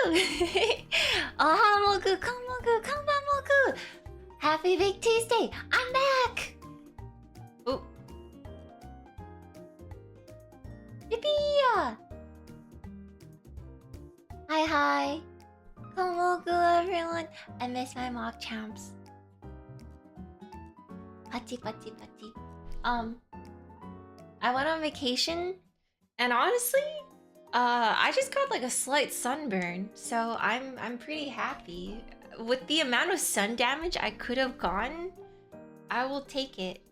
Oh, Mogu, come back, Mogu. Happy Big Tuesday. I'm back. Oh. Yippee! Hi. Come Mogu, everyone. I miss my mock champs. Pati. I went on vacation, and honestly, I just got like a slight sunburn, so I'm pretty happy. With the amount of sun damage I could have gotten, I will take it.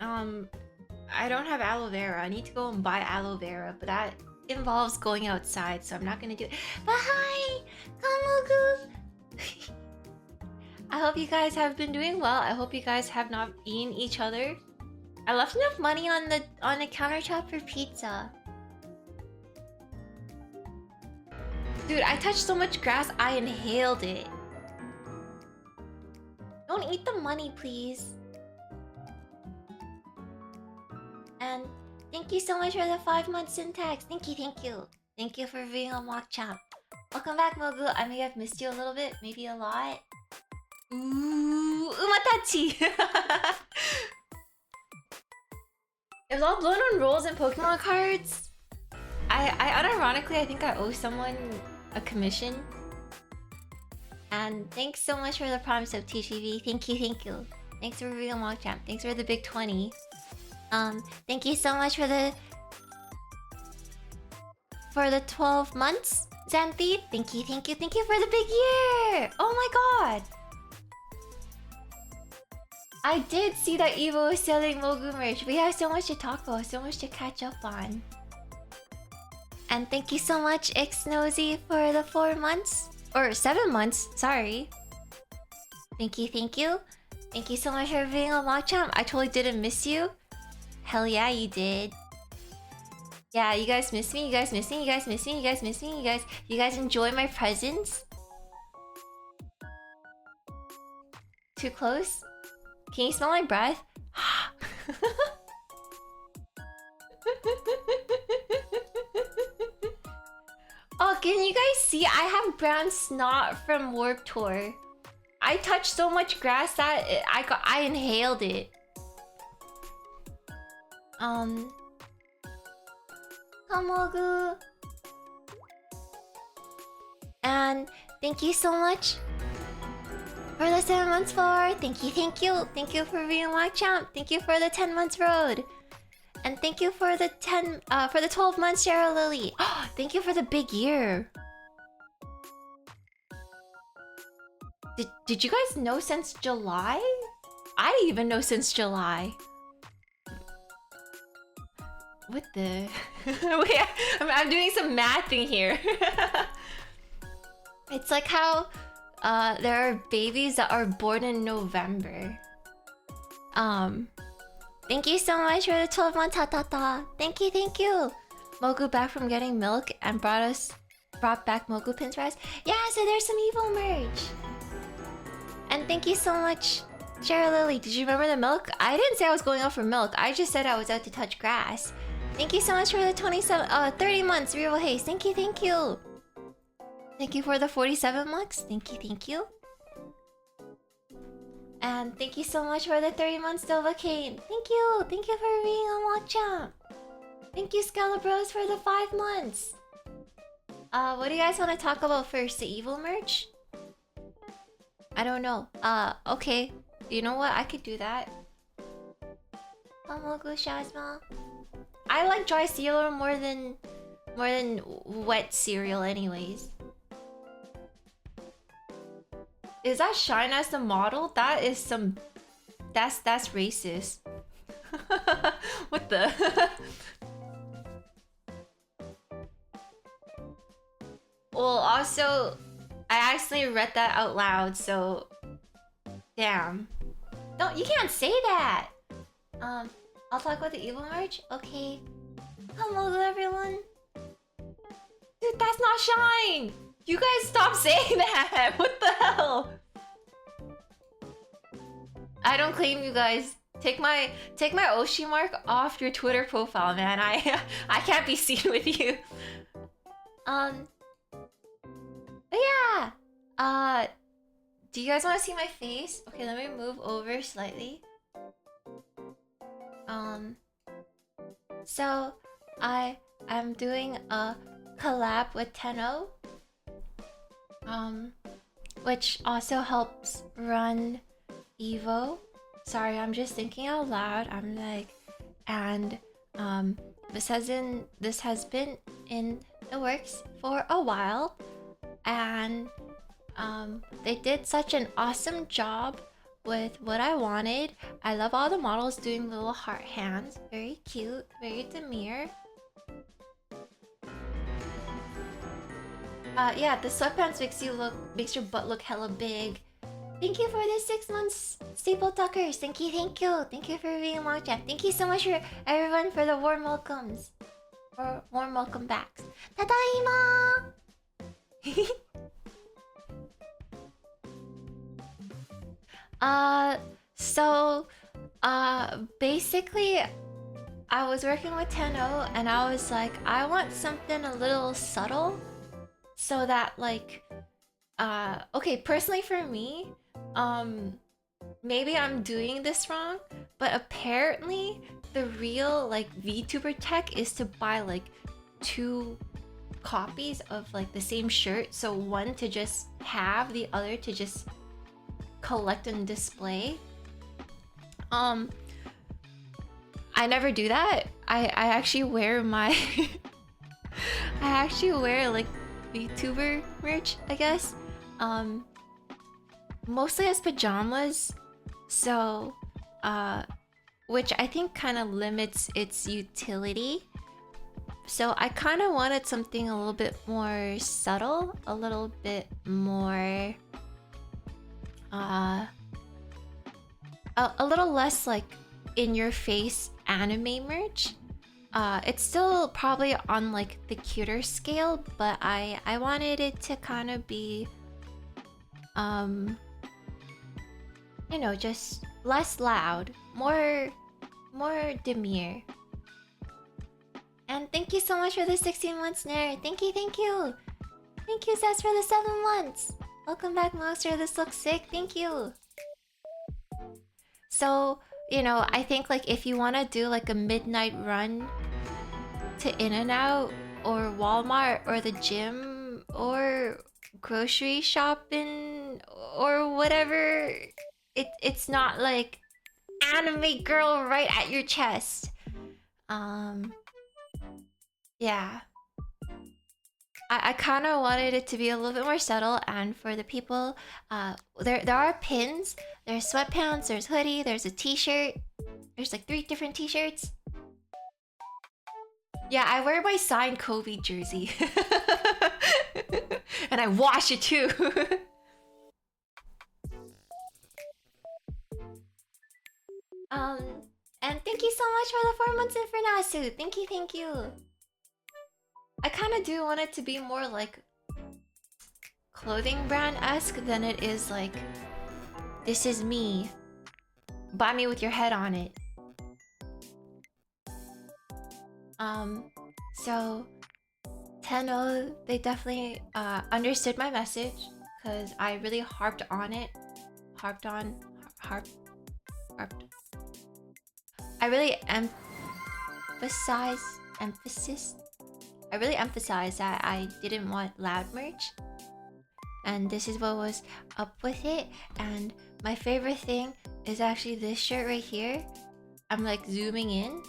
I don't have aloe vera. I need to go and buy aloe vera, but that involves going outside, so I'm not gonna do it. But hi, Kamugu. I hope you guys have been doing well. I hope you guys have not eaten each other. I left enough money on the countertop for pizza. Dude, I touched so much grass, I inhaled it. Don't eat the money, please. And thank you so much for the 5-month syntax. Thank you. Thank you for being a mock champ. Welcome back, Mogu. I may have missed you a little bit, maybe a lot. Ooh, umatachi. It was all blown on rolls and Pokemon cards. I unironically, I think I owe someone a commission. And thanks so much for the promise of TGV. Thank you. Thanks for being a mock champ. Thanks for the big 20. Thank you so much for the 12 months, Xanthi. Thank you for the big year. Oh my god. I did see that Evo was selling Mogu merch. We have so much to talk about, so much to catch up on. And thank you so much, Xnosy, for the 4 months. Or 7 months, sorry. Thank you. Thank you so much for being a mock champ. I totally didn't miss you. Hell yeah, you did. Yeah, you guys miss me. You guys enjoy my presence? Too close? Can you smell my breath? Oh, can you guys see? I have brown snot from Warped Tour. I touched so much grass that I inhaled it. Kamogu. And thank you so much for the 7 months for. Thank you. Thank you for being my champ. Thank you for the 10 months road. And thank you for the 12 months, Cheryl Lily. Thank you for the big year. Did you guys know since July? I didn't even know since July. What the? Wait, I'm doing some mathing here. It's like how there are babies that are born in November. Thank you so much for the 12 month ta. Thank you. Mogu back from getting milk and brought back Mogu pins for us. Yeah, so there's some evil merch. And thank you so much, Cheryl Lily. Did you remember the milk? I didn't say I was going out for milk. I just said I was out to touch grass. Thank you so much for the 30 months, Real Haste. Thank you. Thank you for the 47 months. Thank you. And thank you so much for the 30 months, Novocaine. Thank you for being a mock champ. Thank you, Scalabros, for the 5 months. What do you guys want to talk about first? The evil merch? I don't know. Okay. You know what? I could do that. Mogu Shazma. I like dry cereal more than wet cereal anyways. Is that Shine as the model? That is some... That's racist. What the... Well, also... I accidentally read that out loud, so... Damn. You can't say that! I'll talk about the evil merch? Okay. Hello everyone! Dude, that's not Shine! You guys stop saying that! What the hell? I don't claim you guys. Take my Oshi mark off your Twitter profile, man. I can't be seen with you. yeah. Do you guys want to see my face? Okay, let me move over slightly. So I'm doing a collab with Tenno, which also helps run Evo. Sorry, I'm just thinking out loud. I'm like, and this has been in the works for a while, and they did such an awesome job with what I wanted. I love all the models doing little heart hands. Very cute, very demure. Yeah, the sweatpants makes your butt look hella big. Thank you for the 6 months, Staple Tuckers. Thank you, thank you. Thank you for being a long chat. Thank you so much for everyone for the warm welcomes. Or warm welcome backs. Tadaima! So, basically, I was working with Tenno and I was like, I want something a little subtle so that like, okay, personally for me, maybe I'm doing this wrong, but apparently the real like VTuber tech is to buy like 2 copies of like the same shirt, so one to just have, the other to just collect and display. I never do that. I actually wear my I actually wear like VTuber merch, I guess. Mostly as pajamas. So which I think kind of limits its utility. So I kind of wanted something a little bit more subtle, a little bit more a little less like in your face anime merch. It's still probably on like the cuter scale, but I wanted it to kind of be you know, just less loud, more demure. And thank you so much for the 16 months, Nair. Thank you, thank you. Thank you, Zest, for the 7 months. Welcome back, Monster. This looks sick. Thank you. So, you know, I think like if you want to do like a midnight run to In-N-Out or Walmart or the gym or grocery shopping or whatever, it's not like anime girl right at your chest. Yeah. I kind of wanted it to be a little bit more subtle, and for the people, there are pins, there's sweatpants, there's hoodie, there's a t-shirt, there's like 3 different t-shirts. Yeah, I wear my signed Kobe jersey. And I wash it too. And thank you so much for the 4 months in for Nasu. Thank you, thank you. I kind of do want it to be more like clothing brand-esque than it is like, this is me. Buy me with your head on it. So Tenno, they definitely understood my message because I really harped on it. Harped. I really emphasized that I didn't want loud merch. And this is what was up with it. And my favorite thing is actually this shirt right here. I'm like zooming in.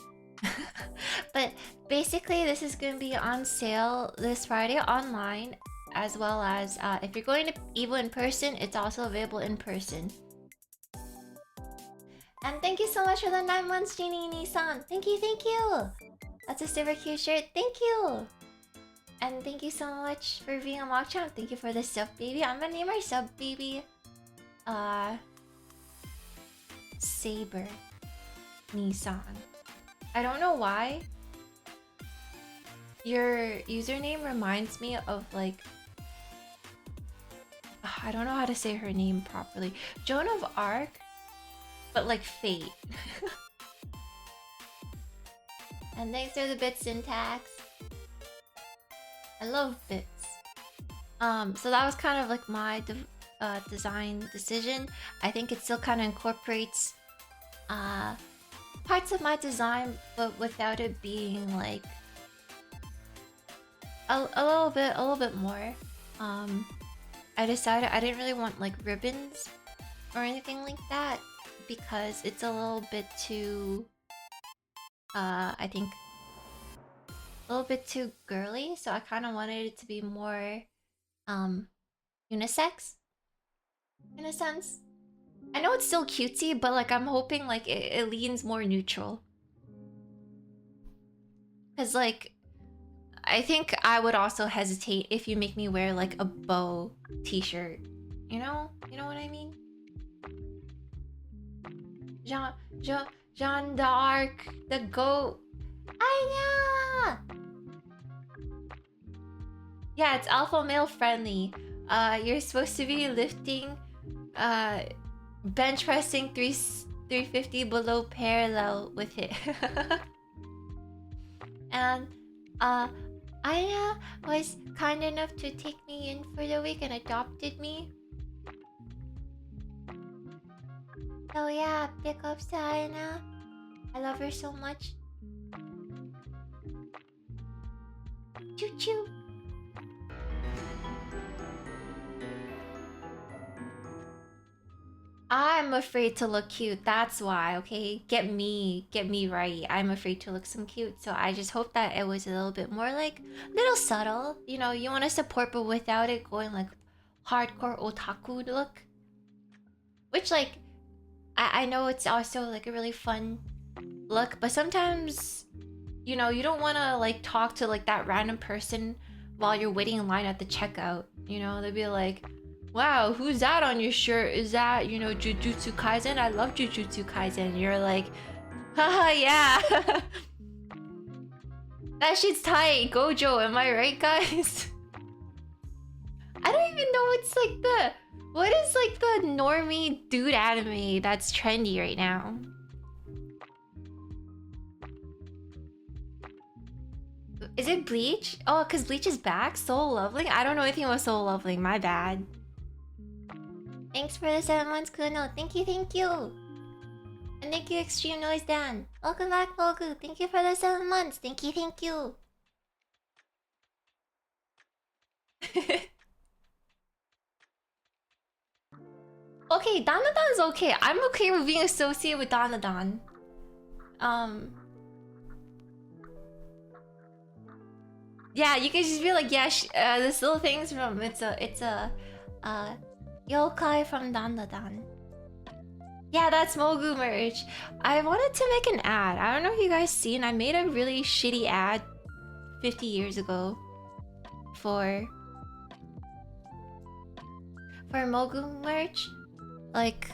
But basically this is going to be on sale this Friday online, as well as if you're going to Evo in person, it's also available in person. And thank you so much for the 9 months, Genie Nissan. Thank you, thank you. That's a super cute shirt. Thank you. And thank you so much for being a mock champ. Thank you for the sub baby. I'm gonna name our sub baby Saber Nissan. I don't know why. Your username reminds me of like, I don't know how to say her name properly. Joan of Arc, but like Fate. And thanks for the bit syntax. I love bits. So that was kind of like my design decision. I think it still kind of incorporates parts of my design, but without it being like a little bit more. I decided I didn't really want like ribbons or anything like that because it's a little bit too I think a little bit too girly, so I kind of wanted it to be more unisex in a sense. I know it's still cutesy, but like I'm hoping like it leans more neutral. Cause like I think I would also hesitate if you make me wear like a bow t-shirt. You know what I mean? Jean d'Arc, the goat. Aya! Yeah, it's alpha male friendly. You're supposed to be lifting, bench pressing 350 below parallel with it. And Aya was kind enough to take me in for the week and adopted me. So yeah, big ups to Aya. I love her so much. Choo choo. I'm afraid to look cute. That's why, okay? Get me right. I'm afraid to look some cute. So I just hope that it was a little bit more like little subtle. You know, you want to support but without it going like hardcore otaku look. Which like I know it's also like a really fun look, but sometimes you know, you don't want to like talk to like that random person while you're waiting in line at the checkout. You know, they'd be like, wow, who's that on your shirt? Is that, you know, Jujutsu Kaisen? I love Jujutsu Kaisen. You're like, haha, yeah. That shit's tight, Gojo, am I right, guys? I don't even know what's like what is like the normie dude anime that's trendy right now? Is it Bleach? Oh, because Bleach is back? Soul Lovely? I don't know anything about Soul Lovely, my bad. Thanks for the 7 months, Kuno. Thank you, thank you. And thank you, Extreme Noise Dan. Welcome back, Mogu. Thank you for the 7 months. Thank you, thank you. Okay, Danadan is okay. I'm okay with being associated with Danadan. Yeah, you can just be like, yeah, this little thing's from it's a yokai from Dandadan. Yeah, that's Mogu merch. I wanted to make an ad. I don't know if you guys seen. I made a really shitty ad 50 years ago for Mogu merch, like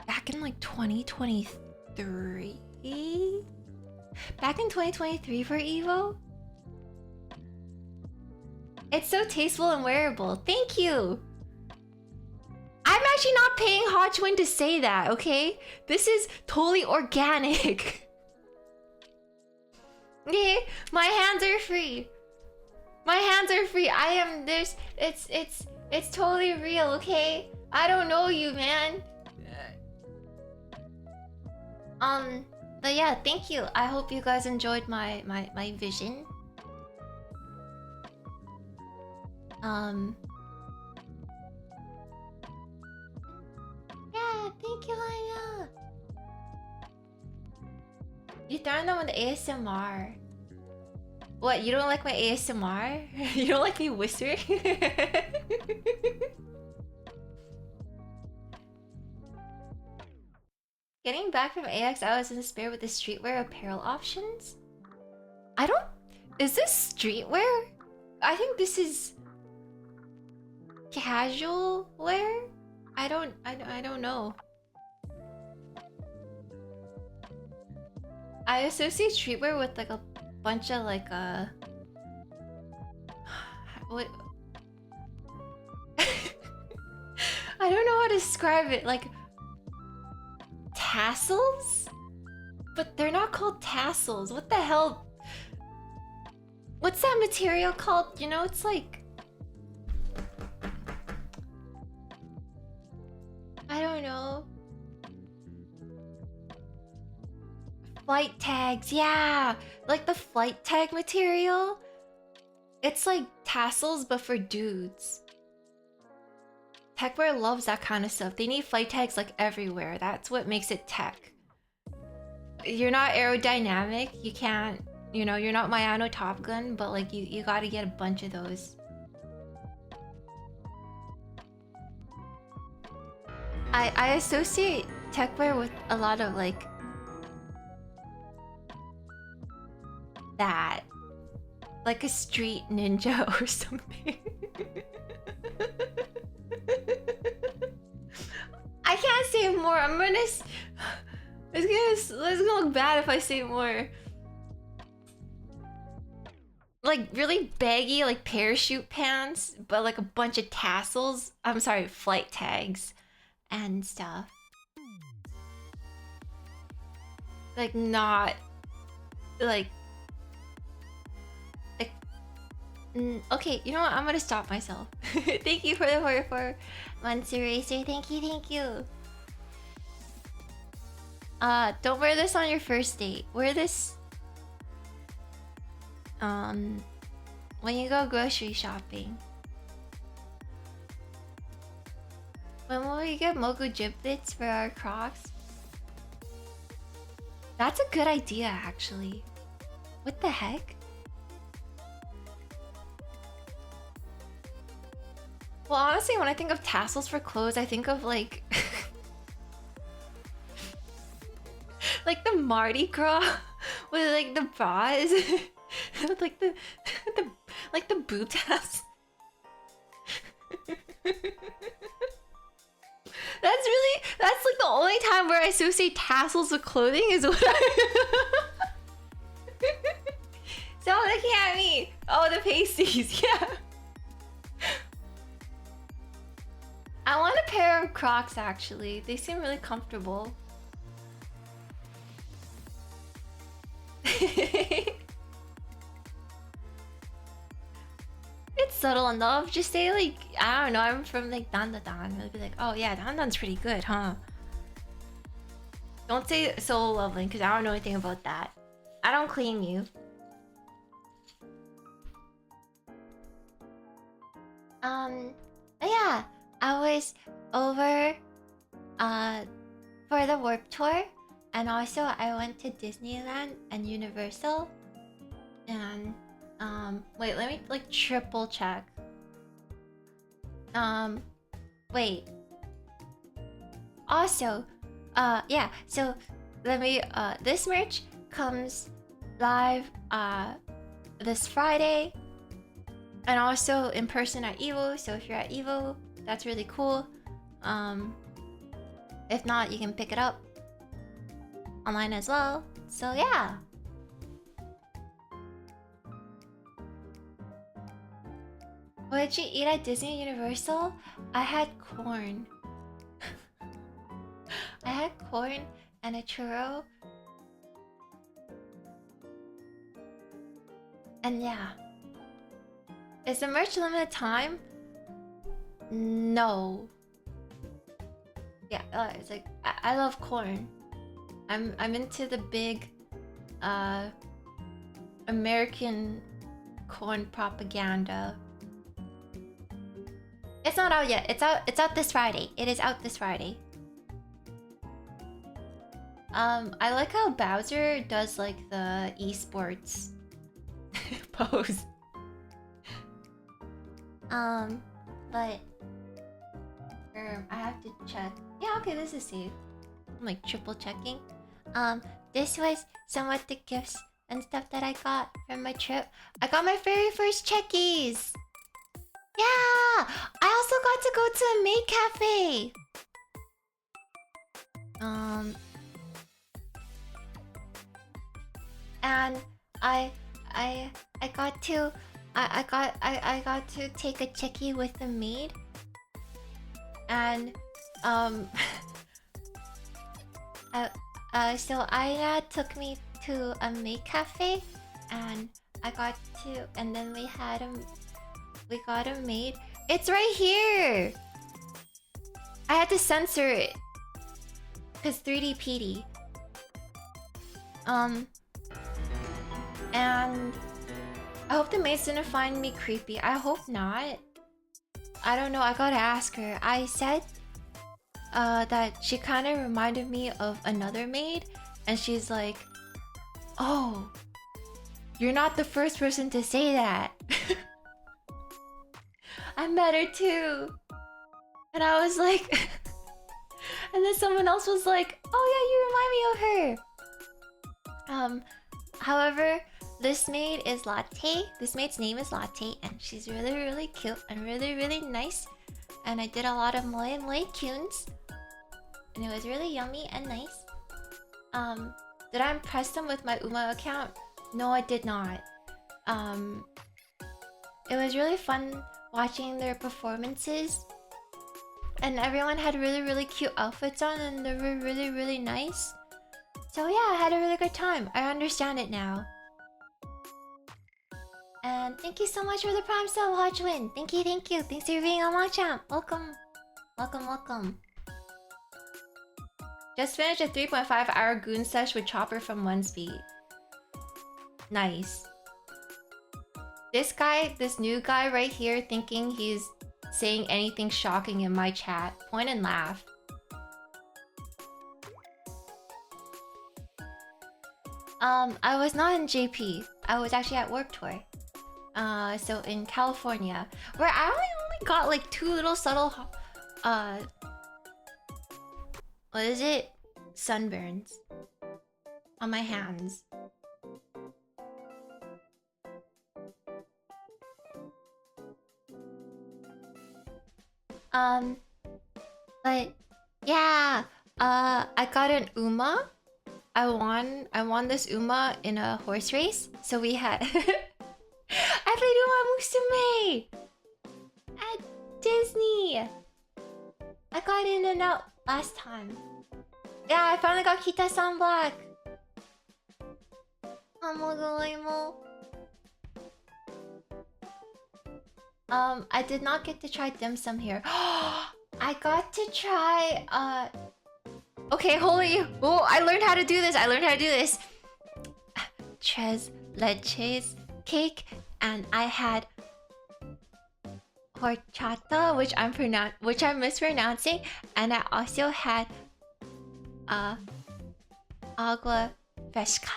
back in like 2023. Back in 2023 for Evo. It's so tasteful and wearable. Thank you. I'm actually not paying Hodgwin to say that, okay? This is totally organic. Okay, my hands are free. My hands are free. I am there's it's totally real, okay? I don't know you, man. But yeah, thank you. I hope you guys enjoyed my vision. Yeah, thank you, Lina. You turned on with the ASMR. What, you don't like my ASMR? You don't like me whispering? Getting back from AX, I was in despair with the streetwear apparel options. I don't... Is this streetwear? I think this is... casual wear? I don't know. I associate streetwear with like a bunch of like what I don't know how to describe it, like tassels? But they're not called tassels. What the hell? What's that material called? You know, it's like I don't know. Flight tags, yeah! Like the flight tag material. It's like tassels, but for dudes. Techwear loves that kind of stuff. They need flight tags like everywhere. That's what makes it tech. You're not aerodynamic. You can't, you know, you're not Mayano Top Gun, but like you gotta get a bunch of those. I associate techwear with a lot of like that. Like a street ninja or something. I can't say more. I'm gonna. It's gonna look bad if I say more. Like really baggy, like parachute pants, but like a bunch of tassels. I'm sorry, flight tags and stuff. Like not like. Okay, you know what? I'm gonna stop myself. Thank you for the horror for Monster Racer. Thank you, thank you. Don't wear this on your first date. Wear this when you go grocery shopping. When will we get Mogu giblets for our Crocs? That's a good idea, actually. What the heck? Well, honestly, when I think of tassels for clothes, I think of like... like the Mardi Gras with like the bras. With like the boob tassels. That's like the only time where I associate tassels with clothing is when I... Stop looking at me! Oh, the pasties, yeah. I want a pair of Crocs actually. They seem really comfortable. It's subtle enough. Just say like, I don't know, I'm from like Dandadan. They'll be like, oh yeah, Dandan's pretty good, huh? Don't say Solo Leveling because I don't know anything about that. I don't claim you. But yeah, I was over for the Warp Tour, and also I went to Disneyland and Universal. And wait, let me like triple check. Wait. Also, yeah, so let me this merch comes live this Friday. And also in person at EVO, so if you're at EVO, that's really cool. If not, you can pick it up online as well. So yeah. What did you eat at Disney Universal? I had corn. I had corn and a churro. And yeah. Is the merch limited time? No. Yeah, it's like I love corn. I'm into the big American corn propaganda. It's not out yet. It's out this Friday. It is out this Friday. I like how Bowser does like the esports pose. But I have to check. Yeah, okay, this is safe. I'm like triple checking. This was some of the gifts and stuff that I got from my trip. I got my very first checkies. Yeah, I also got to go to a maid cafe. And I got to take a checkie with the maid. And so Aya took me to a maid cafe, and I got to, and then we got a maid. It's right here. I had to censor it. Cause 3D PD. And I hope the maid's gonna find me creepy. I hope not. I don't know, I gotta ask her. I said that she kind of reminded me of another maid, and she's like, oh, you're not the first person to say that. I met her too. And I was like, and then someone else was like, oh yeah, you remind me of her. However, this maid is Latte. This maid's name is Latte, and she's really, really cute and really, really nice. And I did a lot of moe moe tunes, and it was really yummy and nice. Did I impress them with my Uma account? No, I did not. It was really fun watching their performances, and everyone had really, really cute outfits on, and they were really, really nice. So yeah, I had a really good time. I understand it now. And thank you so much for the Prime sub, Hodgwin. Thank you, thank you. Thanks for being on my channel. Welcome. Welcome, welcome. Just finished a 3.5-hour goon sesh with Chopper from One Speed. Nice. This guy, this new guy right here, thinking he's saying anything shocking in my chat. Point and laugh. I was not in JP. I was actually at Warped Tour. So in California, where I only got like 2 little subtle, what is it? Sunburns on my hands. But yeah, I got an Uma. I won this Uma in a horse race. So we had I played Uma Musume at Disney. I got in and out last time. Yeah, I finally got Kita-san Black. I did not get to try dim sum here. I got to try okay, holy. Oh, I learned how to do this. Tres leches cake, and I had horchata, which I'm mispronouncing, and I also had agua fresca.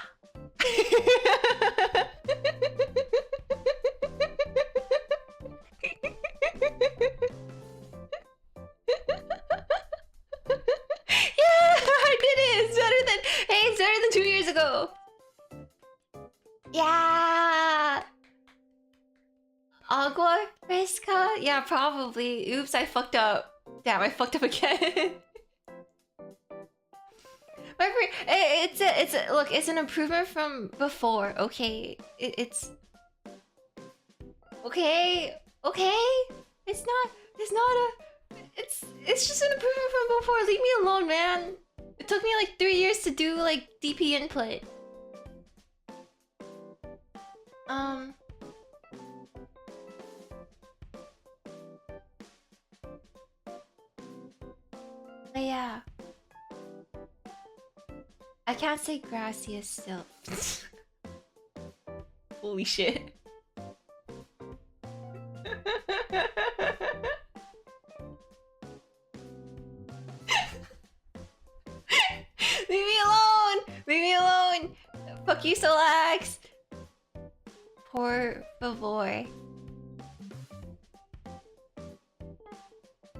Yeah, I did it. It's better than 2 years ago. Yeah. Agua fresca? Yeah, probably. Oops, I fucked up. Damn, I fucked up again. Look, it's an improvement from before. Okay, it's okay. It's just an improvement from before. Leave me alone, man. It took me like 3 years to do like DP input. But yeah, I can't say gracias still. Holy shit. Leave me alone. Fuck you, Solax. Por favor.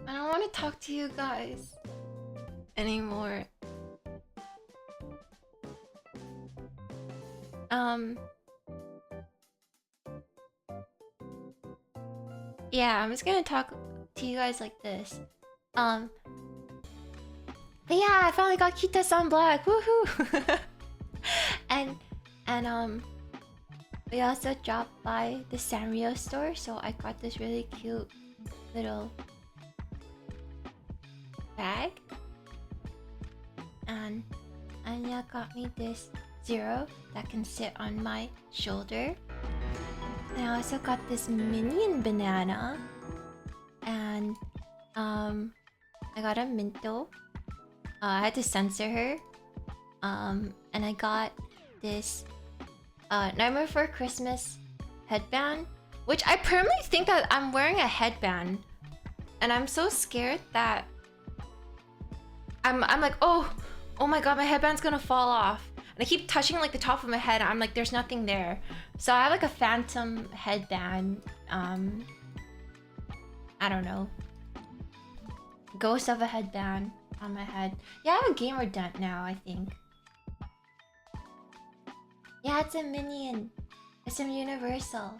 I don't want to talk to you guys anymore. Yeah, I'm just gonna talk to you guys like this. But yeah, I finally got Kita-san Black. Woohoo! and we also dropped by the Sanrio store, so I got this really cute little bag. And Anya got me this Zero that can sit on my shoulder. And I also got this minion banana. And I got a Minto. I had to censor her. And I got this Nightmare Before Christmas headband, which I permanently think that I'm wearing a headband, and I'm so scared that I'm like, oh my god, my headband's gonna fall off, and I keep touching like the top of my head. I'm like, there's nothing there, so I have like a phantom headband. I don't know, ghost of a headband on my head. Yeah, I have a gamer dent now, I think. Yeah, it's a minion. It's from Universal.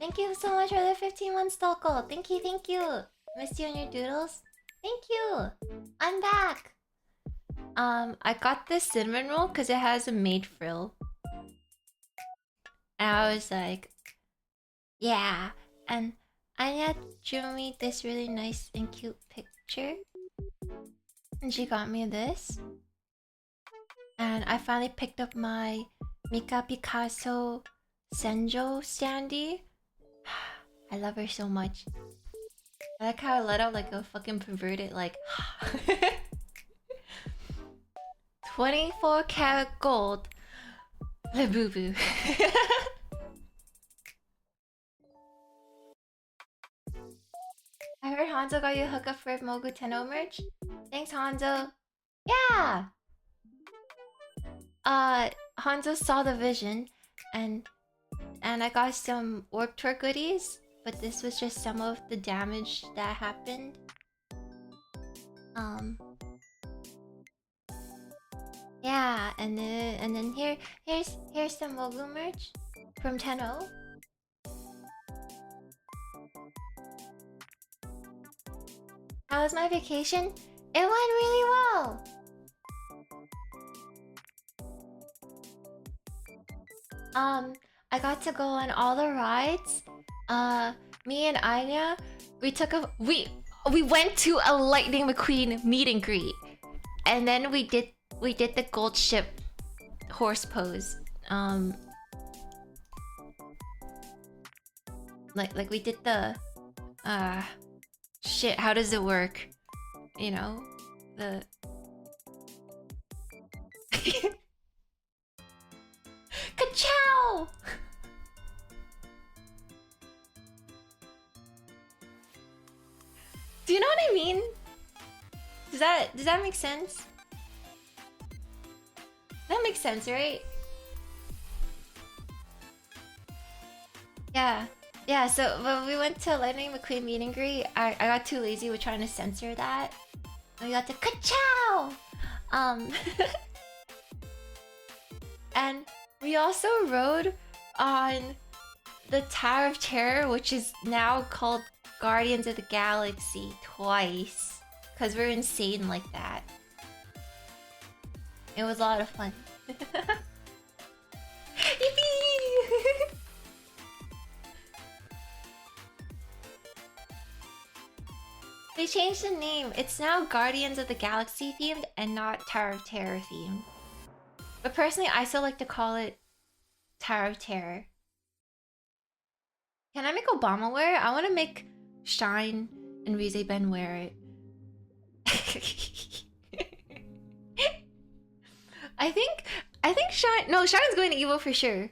Thank you so much for the 15 months, Stolko. Thank you, thank you. Missed you on your doodles. Thank you. I'm back. I got this cinnamon roll because it has a maid frill. And I was like, yeah. And Anya drew me this really nice and cute picture. And she got me this. And I finally picked up my Mika Picasso Senjo standee. I love her so much. I like how I let out like a fucking perverted like 24 karat gold. Le boo boo. I heard Hanzo got you a hookup for Mogu Tenno merch. Thanks, Hanzo. Yeah. Hanzo saw the vision, and I got some Warped Tour goodies, but this was just some of the damage that happened. Yeah, and then here's some Mogu merch from Tenno. How was my vacation? It went really well. I got to go on all the rides. Me and Anya, we went to a Lightning McQueen meet and greet, and then we did the gold ship horse pose. Like we did the shit. How does it work? You know, the Ka-chow! Do you know what I mean? Does that make sense? That makes sense, right? Yeah, so when we went to Lightning McQueen meet and greet, I got too lazy with trying to censor that. And we got to Ka-chow! And we also rode on the Tower of Terror, which is now called Guardians of the Galaxy, twice. Because we're insane like that. It was a lot of fun. Yippee! They changed the name. It's now Guardians of the Galaxy themed and not Tower of Terror themed. But personally, I still like to call it Tower of Terror. Can I make Obama wear it? I want to make Shine and Rize Ben wear it. I think Shine. No, Shine's going to Evo for sure,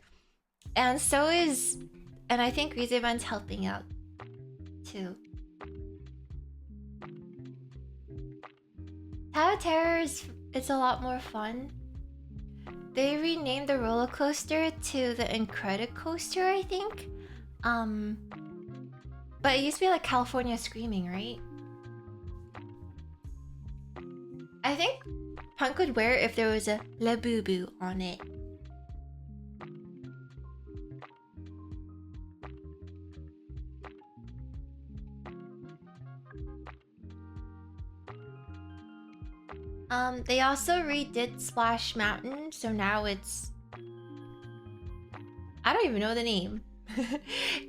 and so is, and I think Rize Ben's helping out too. Tower of Terror it's a lot more fun. They renamed the roller coaster to the Incredicoaster, I think. But it used to be like California Screaming, right? I think Punk would wear it if there was a Le Boo Boo on it. They also redid Splash Mountain, so now it's... I don't even know the name.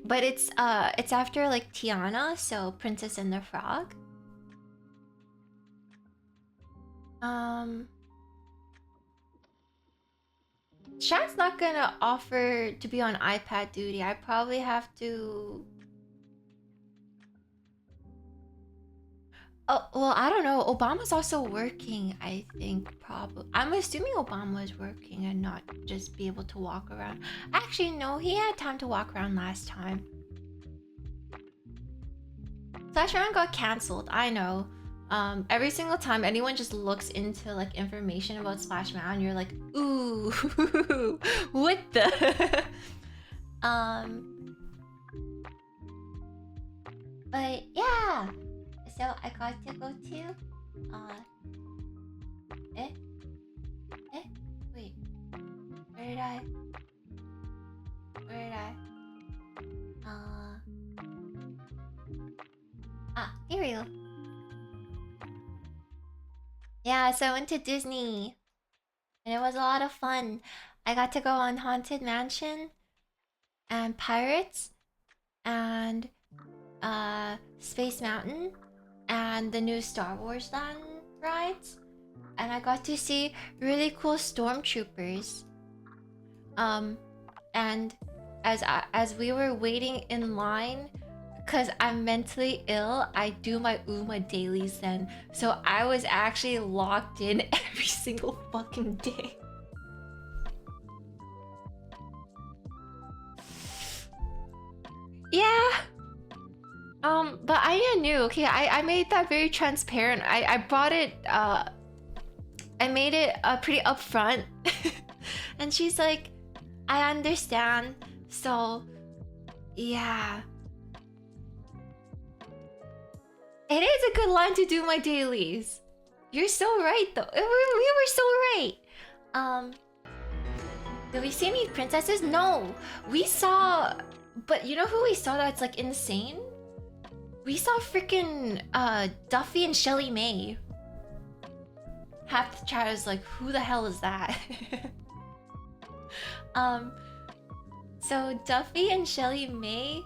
But it's after like Tiana, so Princess and the Frog. Shaq's not gonna offer to be on iPad duty. I probably have to... Oh, well, I don't know. Obama's also working, I think, probably. I'm assuming Obama is working and not just be able to walk around. Actually, no, he had time to walk around last time. Splash Mountain got canceled, I know. Every single time anyone just looks into like information about Splash Mountain, you're like, ooh, what the? um, but yeah. So I got to go to, eh, wait, where did I, where did I, here we go. Yeah, so I went to Disney, and it was a lot of fun. I got to go on Haunted Mansion, and Pirates, and, Space Mountain, and the new Star Wars Land rides. And I got to see really cool stormtroopers. And as we were waiting in line, because I'm mentally ill, I do my UMA dailies then. So I was actually locked in every single fucking day. Yeah. But I knew, okay, I made that very transparent. I brought it, I made it pretty upfront. And she's like, I understand. So, yeah. It is a good line to do my dailies. You're so right, though. We were so right. Did we see any princesses? No. We saw... But you know who we saw that's, like, insane? We saw freaking Duffy and Shelly May. Half the chat is like, who the hell is that? So Duffy and Shelly May,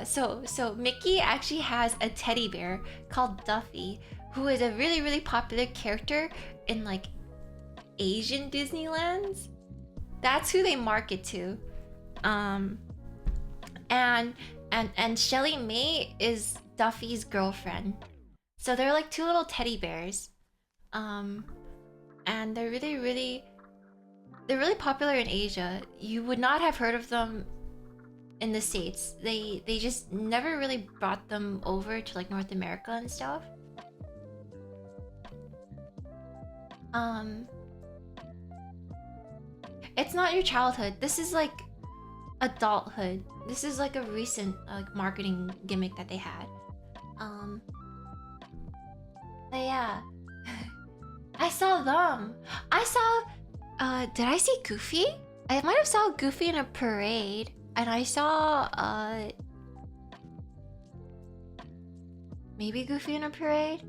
so Mickey actually has a teddy bear called Duffy, who is a really popular character in like Asian Disneylands. That's who they market to. And Shelly May is Duffy's girlfriend. So they're like two little teddy bears. And they're really popular in Asia. You would not have heard of them in the States. They just never really brought them over to like North America and stuff. It's not your childhood. This is like adulthood. This is like a recent like marketing gimmick that they had. But yeah. I saw them. I saw did I see Goofy? I might have saw Goofy in a parade. And I saw maybe Goofy in a parade.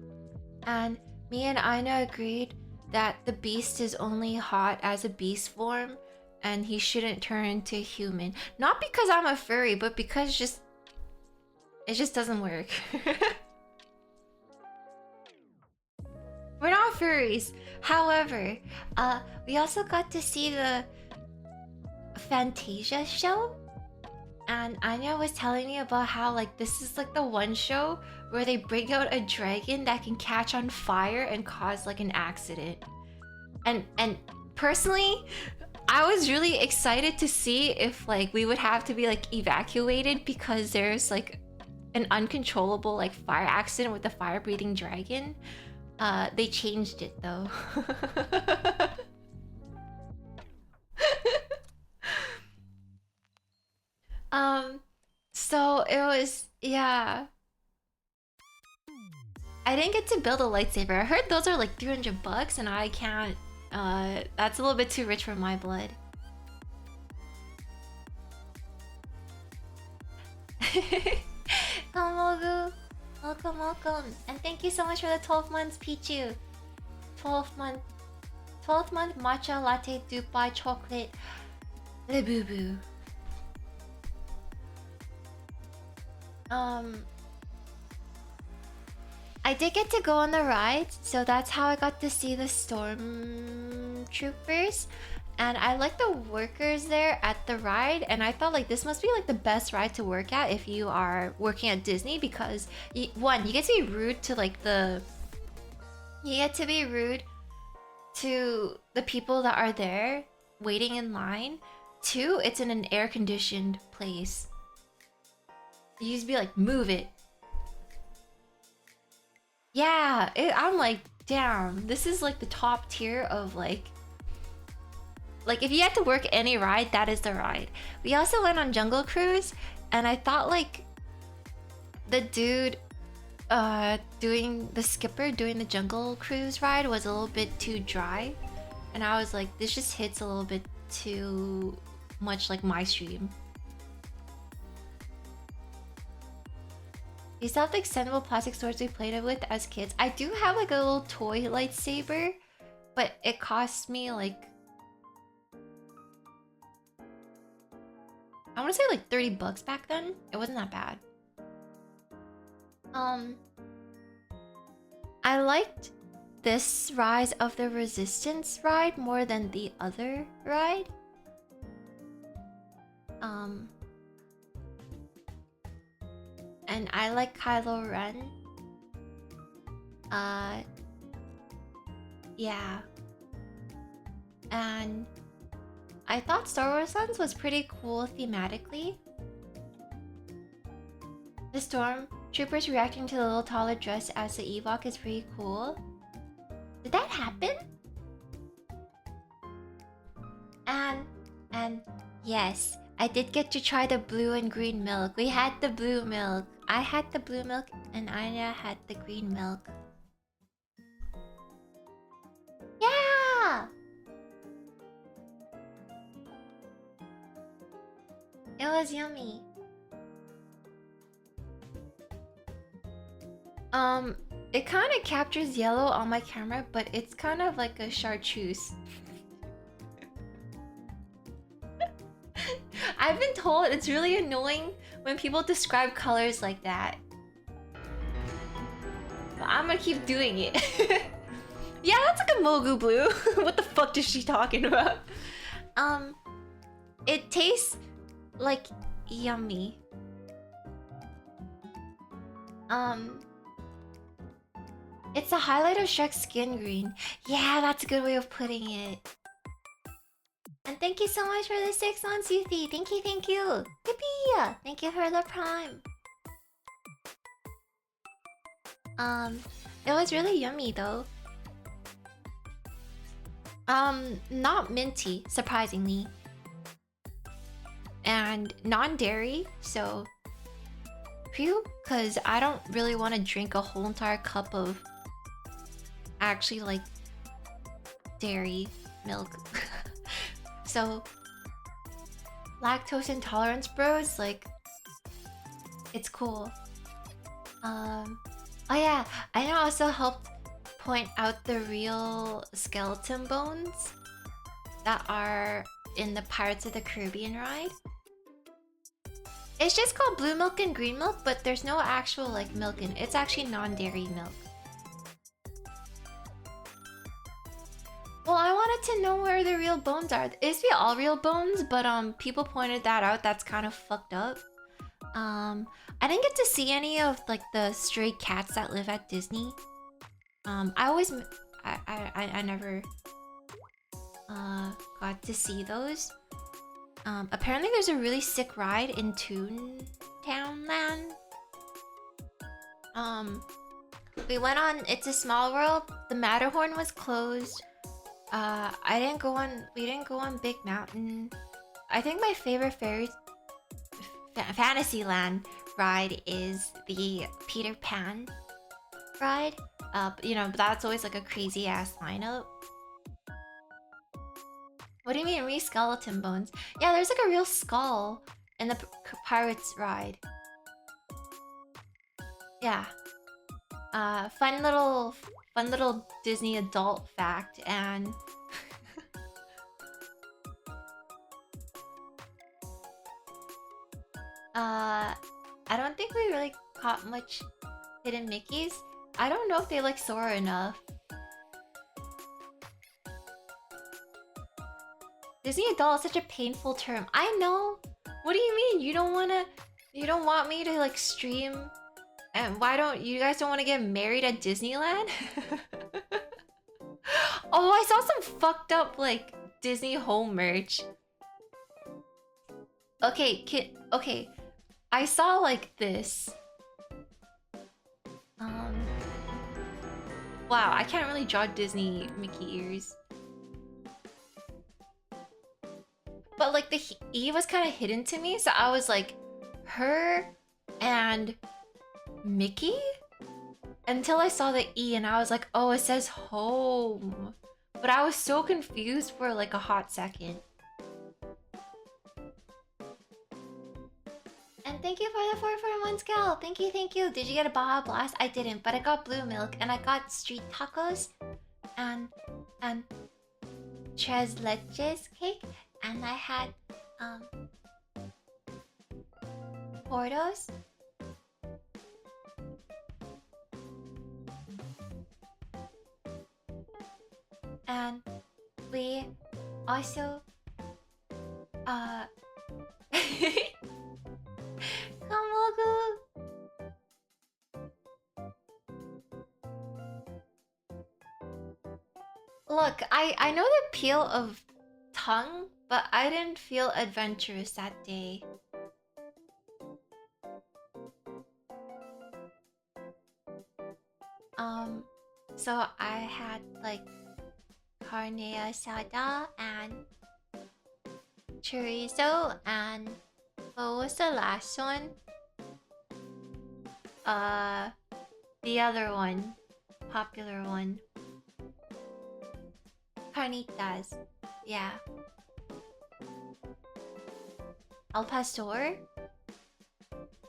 And me and Ina agreed that the beast is only hot as a beast form and he shouldn't turn into a human. Not because I'm a furry, but because it just doesn't work. We're not furries. However, we also got to see the Fantasia show. And Anya was telling me about how like this is like the one show where they bring out a dragon that can catch on fire and cause like an accident. And personally, I was really excited to see if like we would have to be like evacuated because there's like an uncontrollable like fire accident with the fire-breathing dragon. They changed it though. So it was, yeah. I didn't get to build a lightsaber. I heard those are like $300 and I can't, that's a little bit too rich for my blood. Kamogu, welcome. And thank you so much for the 12 months, Pichu. 12th month matcha latte Dubai chocolate. Le boo boo. I did get to go on the rides, so that's how I got to see the stormtroopers. And I like the workers there at the ride, and I thought like this must be like the best ride to work at if you are working at Disney, because one, you get to be rude to like you get to be rude to the people that are there waiting in line. Two, it's in an air-conditioned place. You used to be like, move it. Yeah, I'm like, damn, this is like the top tier of like if you had to work any ride, that is the ride. We also went on Jungle Cruise, and I thought like the dude doing the Jungle Cruise ride was a little bit too dry. And I was like, this just hits a little bit too much like my stream. You still have the extendable plastic swords we played with as kids. I do have like a little toy lightsaber, but it cost me like, I want to say like 30 bucks back then. It wasn't that bad. I liked this Rise of the Resistance ride more than the other ride. And I like Kylo Ren. Yeah. And I thought Star Wars Lands was pretty cool thematically. The stormtroopers reacting to the little taller dress as the Ewok is pretty cool. Did that happen? And yes, I did get to try the blue and green milk. We had the blue milk. I had the blue milk and Anya had the green milk. Yeah! It was yummy. It kind of captures yellow on my camera, but it's kind of like a chartreuse. I've been told it's really annoying when people describe colors like that. But I'm gonna keep doing it. Yeah, that's like a Mogu blue. What the fuck is she talking about? It tastes like yummy. It's the highlight of Shrek's skin green. Yeah, that's a good way of putting it. And thank you so much for the 6 months, Yuthi. Thank you, thank you. Yippee! Thank you for the prime. It was really yummy though. Not minty, surprisingly. And non-dairy, so phew, cause I don't really want to drink a whole entire cup of actually like dairy milk. So lactose intolerance bros, like it's cool. Oh yeah, I also helped point out the real skeleton bones that are in the Pirates of the Caribbean ride. It's just called blue milk and green milk, but there's no actual like milk in it. It's actually non-dairy milk. Well, I wanted to know where the real bones are. It used to be all real bones, but people pointed that out. That's kind of fucked up. I didn't get to see any of like the stray cats that live at Disney. I never got to see those. Apparently there's a really sick ride in Toontown Land. We went on It's a Small World. The Matterhorn was closed. We didn't go on Big Mountain. I think my favorite Fantasyland ride is the Peter Pan ride. You know, but that's always like a crazy ass lineup. What do you mean, re-skeleton bones? Yeah, there's like a real skull in the Pirates ride. Yeah. Fun little Disney adult fact, and I don't think we really caught much hidden Mickeys. I don't know if they like Sora enough. Disney adult is such a painful term. I know. What do you mean? You don't want me to like stream? And why don't you guys don't want to get married at Disneyland? Oh, I saw some fucked up like Disney home merch. Okay, okay. I saw like this. Wow, I can't really draw Disney Mickey ears. But like the E was kind of hidden to me, so I was like, her and Mickey? Until I saw the E and I was like, oh, it says home. But I was so confused for like a hot second. And thank you for the 441 scale. Thank you, thank you. Did you get a Baja Blast? I didn't, but I got blue milk and I got street tacos and tres leches cake, and I had Portos. And we also Kamogu. Look, I know the peel of tongue, but I didn't feel adventurous that day. So I had like carne asada and chorizo, and what was the last one? The other one, popular one. Carnitas, yeah. Al pastor?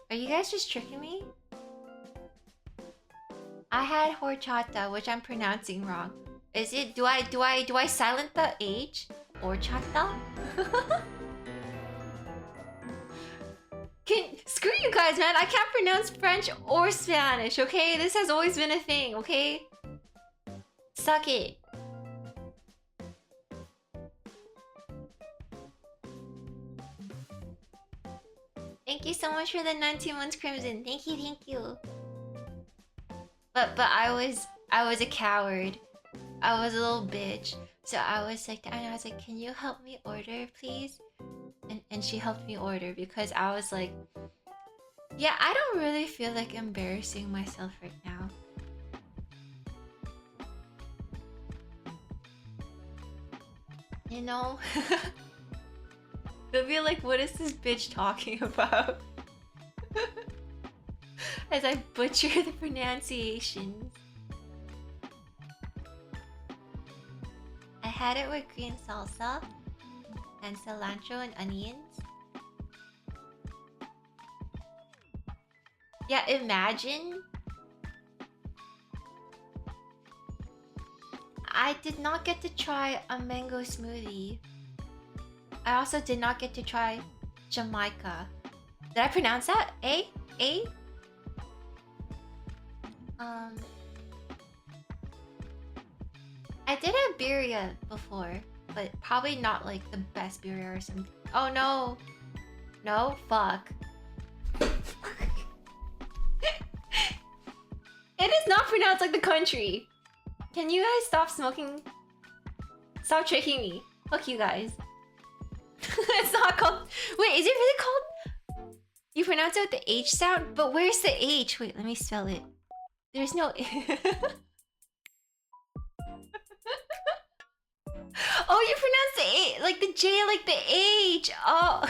Are you guys just tricking me? I had horchata, which I'm pronouncing wrong. Is it? Do I silent the H? Horchata? Screw you guys, man. I can't pronounce French or Spanish, okay? This has always been a thing, okay? Suck it. Thank you so much for the 19 months, Crimson. Thank you, thank you. But I was a coward. I was a little bitch. So I was like, can you help me order, please? And she helped me order because I was like, yeah, I don't really feel like embarrassing myself right now. You know? They'll be like, what is this bitch talking about? As I butcher the pronunciations. I had it with green salsa and cilantro and onions. Yeah, imagine. I did not get to try a mango smoothie. I also did not get to try Jamaica. Did I pronounce that? A? I did have birria before, but probably not like the best birria or something. Oh no! No? Fuck. It is not pronounced like the country! Can you guys stop smoking? Stop tricking me. Fuck you guys. It's not called... Wait, is it really called... You pronounce it with the H sound? But where's the H? Wait, let me spell it. There's no... Oh, you pronounce the A... Like the J like the H! Oh...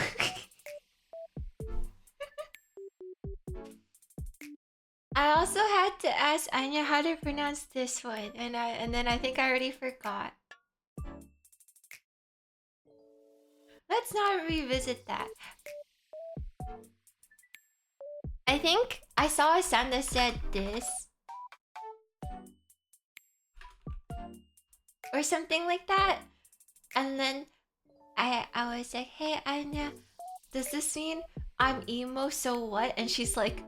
I also had to ask Anya how to pronounce this one, and then I think I already forgot. Let's not revisit that. I think I saw a sound that said this. Or something like that. And then I was like, hey Anya, does this mean I'm emo, so what? And she's like,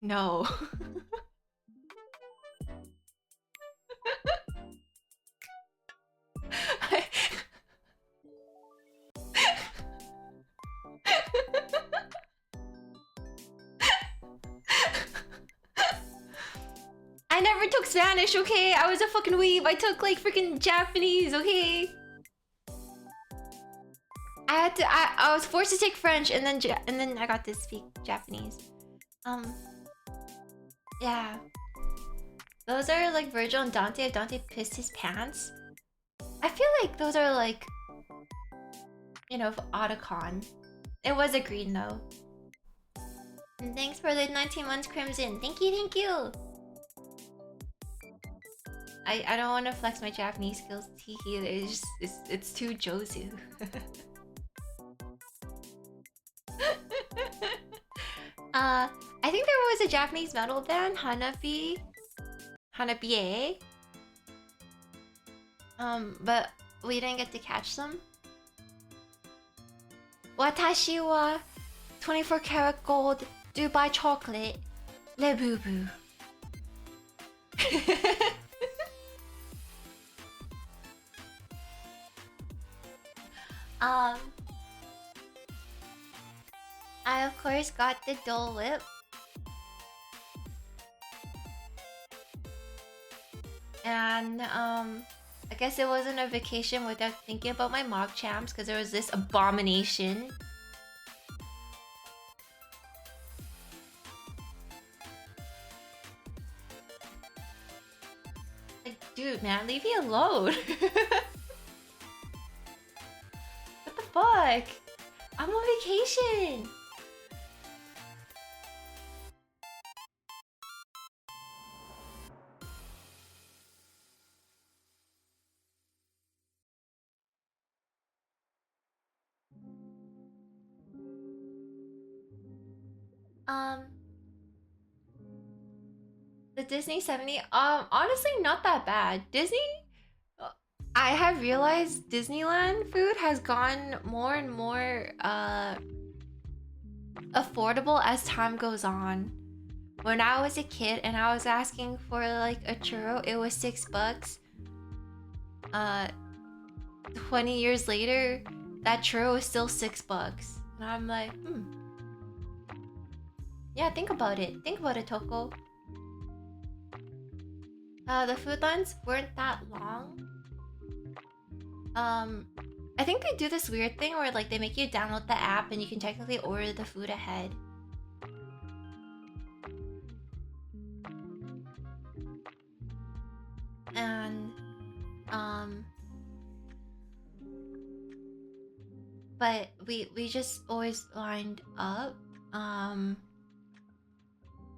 no. never took Spanish, okay? I was a fucking weeb. I took like freaking Japanese, okay? I was forced to take French and then I got to speak Japanese. Yeah. Those are like Virgil and Dante. If Dante pissed his pants. I feel like those are like, you know, Otacon. It was a green though. And thanks for the 19 months, Crimson. Thank you, thank you. I don't want to flex my Japanese skills. It's just it's too Jozu. I think there was a Japanese metal band, Hanabi. But we didn't get to catch them. Watashi wa 24 karat gold Dubai chocolate le boo boo. I of course got the Dole Whip. And I guess it wasn't a vacation without thinking about my mock champs because there was this abomination. Like, dude, man, leave me alone. What the fuck? I'm on vacation. The Disney 70, honestly not that bad. Disney, I have realized Disneyland food has gone more and more affordable as time goes on. When I was a kid and I was asking for like a churro, it was $6. 20 years later, that churro is still $6. And I'm like, yeah, think about it. Think about it, Toko. The food lines weren't that long. I think they do this weird thing where like they make you download the app and you can technically order the food ahead. And but we just always lined up.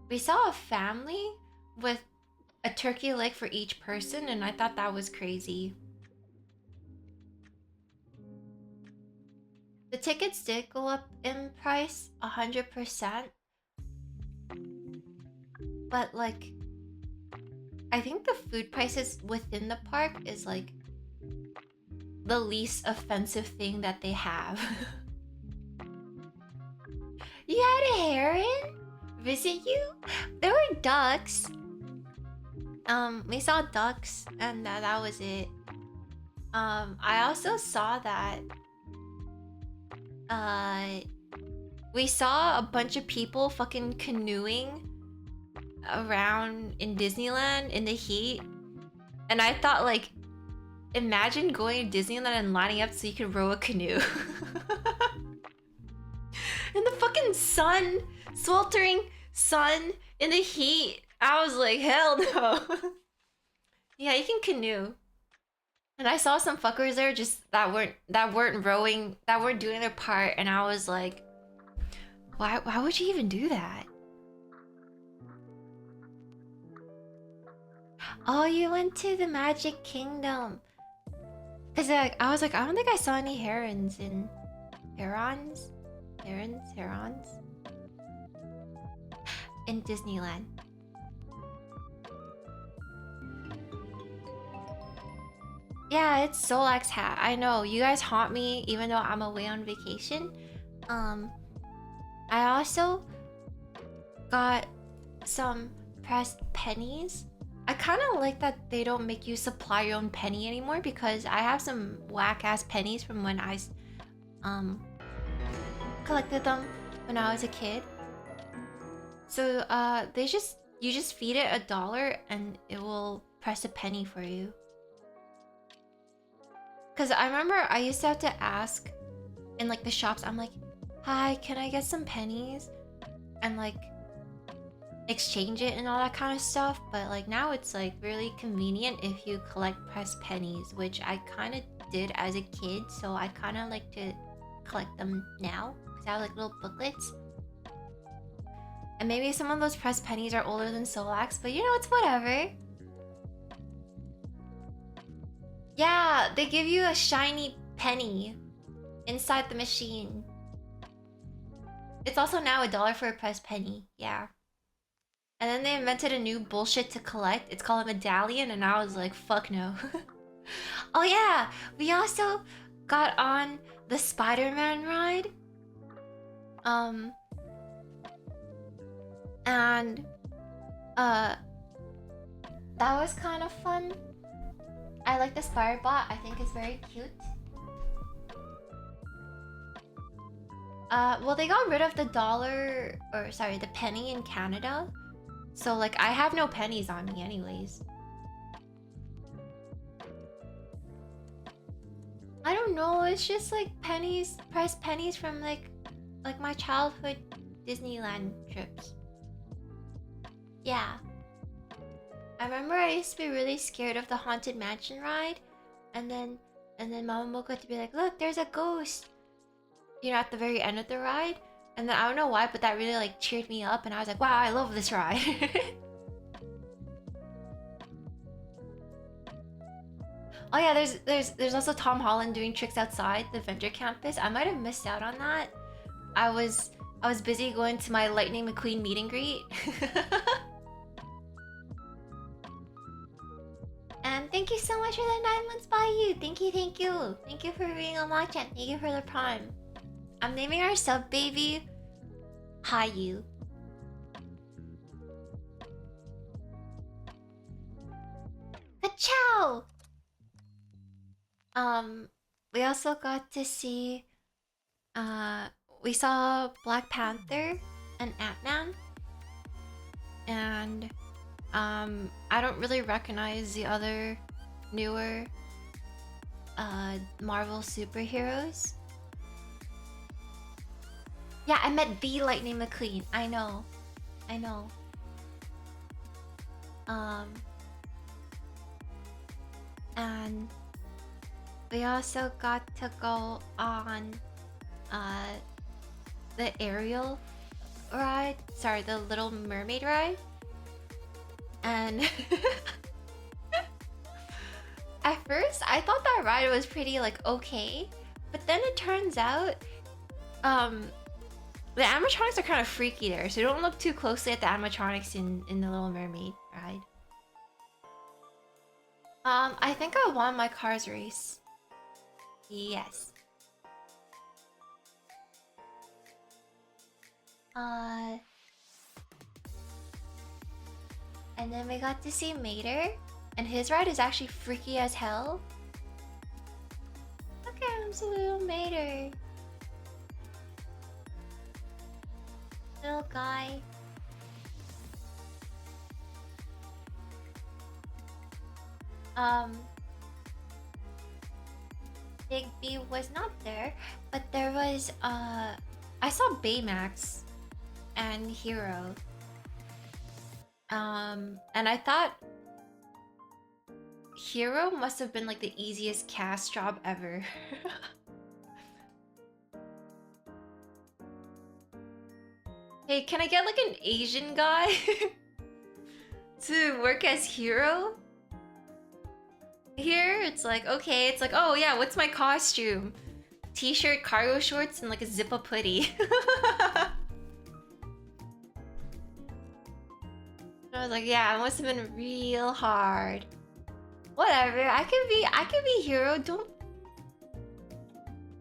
We saw a family with a turkey leg for each person, and I thought that was crazy. The tickets did go up in price 100%. But like, I think the food prices within the park is like the least offensive thing that they have. You had a heron visit you? There were ducks. We saw ducks and that was it. I also saw that we saw a bunch of people fucking canoeing around in Disneyland in the heat. And I thought like, imagine going to Disneyland and lining up so you could row a canoe. In the fucking sun, sweltering sun in the heat. I was like, hell no. Yeah, you can canoe. And I saw some fuckers there just that weren't rowing, that weren't doing their part, and I was like, why would you even do that? Oh, you went to the Magic Kingdom. Cause like, I was like, I don't think I saw any herons in herons in Disneyland. Yeah, it's Solak's hat. I know, you guys haunt me even though I'm away on vacation. I also got some pressed pennies. I kind of like that they don't make you supply your own penny anymore because I have some whack-ass pennies from when I collected them when I was a kid. So You just feed it $1 and it will press a penny for you. Cause I remember I used to have to ask in like the shops, I'm like, hi, can I get some pennies? And like exchange it and all that kind of stuff. But like now it's like really convenient if you collect pressed pennies, which I kind of did as a kid. So I kind of like to collect them now because I have like little booklets. And maybe some of those pressed pennies are older than Solax, but you know, it's whatever. Yeah, they give you a shiny penny inside the machine. It's also now $1 for a pressed penny, yeah. And then they invented a new bullshit to collect. It's called a medallion, and I was like, fuck no. Oh yeah, we also got on the Spider-Man ride. And that was kind of fun. I like the Spider-Bot. I think it's very cute. Well, they got rid of the dollar, or sorry, the penny in Canada. So like, I have no pennies on me anyways. I don't know, it's just like pennies, pressed pennies from like my childhood Disneyland trips. Yeah. I remember I used to be really scared of the Haunted Mansion ride, and then Mama Mocha had to be like, look, there's a ghost, you know, at the very end of the ride. And then I don't know why, but that really like cheered me up, and I was like, wow, I love this ride. Oh yeah, there's also Tom Holland doing tricks outside the Venture Campus. I might have missed out on that. I was busy going to my Lightning McQueen meet and greet. And thank you so much for the 9 months by you. Thank you, thank you. Thank you for being on my channel. Thank you for the prime. I'm naming our sub baby Hayu. Ka-chow! We also got to see we saw Black Panther and Ant-Man. And I don't really recognize the other newer Marvel superheroes. Yeah, I met the Lightning McQueen. I know. And we also got to go on the Ariel ride. Sorry, the Little Mermaid ride. And at first I thought that ride was pretty like okay, but then it turns out the animatronics are kind of freaky there, so don't look too closely at the animatronics in the Little Mermaid ride. I think I won my Cars race. Yes. And then we got to see Mater, and his ride is actually freaky as hell. Look at him, so little Mater. Little guy. Big B was not there, but there was I saw Baymax and Hero. And I thought Hero must have been like the easiest cast job ever. Hey, can I get like an Asian guy to work as Hero? Here, it's like, okay, it's like, oh yeah, what's my costume? T-shirt, cargo shorts, and like a zip-up hoodie. I was like, yeah, it must have been real hard. Whatever, I can be Hero, don't...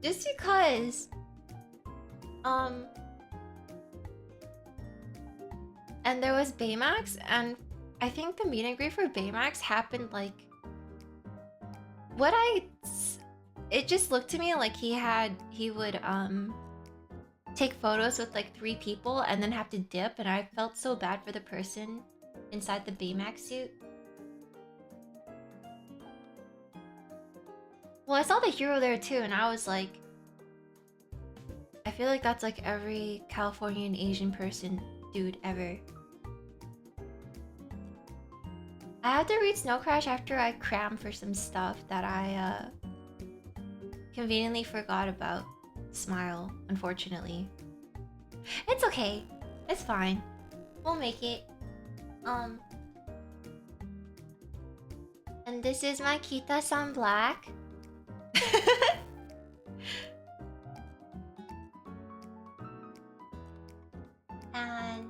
Just because... And there was Baymax, and I think the meet and greet for Baymax happened like... It just looked to me like he would take photos with like 3 people and then have to dip, and I felt so bad for the person inside the Baymax suit. Well, I saw the hero there too, and I was like, I feel like that's like every Californian Asian person dude ever. I had to read Snow Crash after I crammed for some stuff that I conveniently forgot about. Smile, unfortunately. It's okay. It's fine. We'll make it. And this is my Kita-san Black. And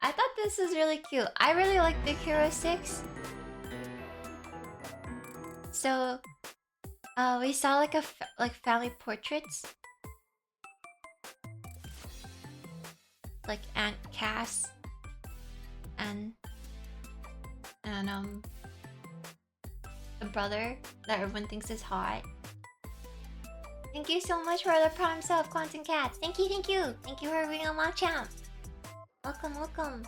I thought this was really cute. I really like Big Hero 6. So we saw like like family portraits. Like Aunt Cass and a brother that everyone thinks is hot. Thank you so much for the prime sub, Quantum Cats. Thank you, thank you. Thank you for being on my champ. Welcome, welcome.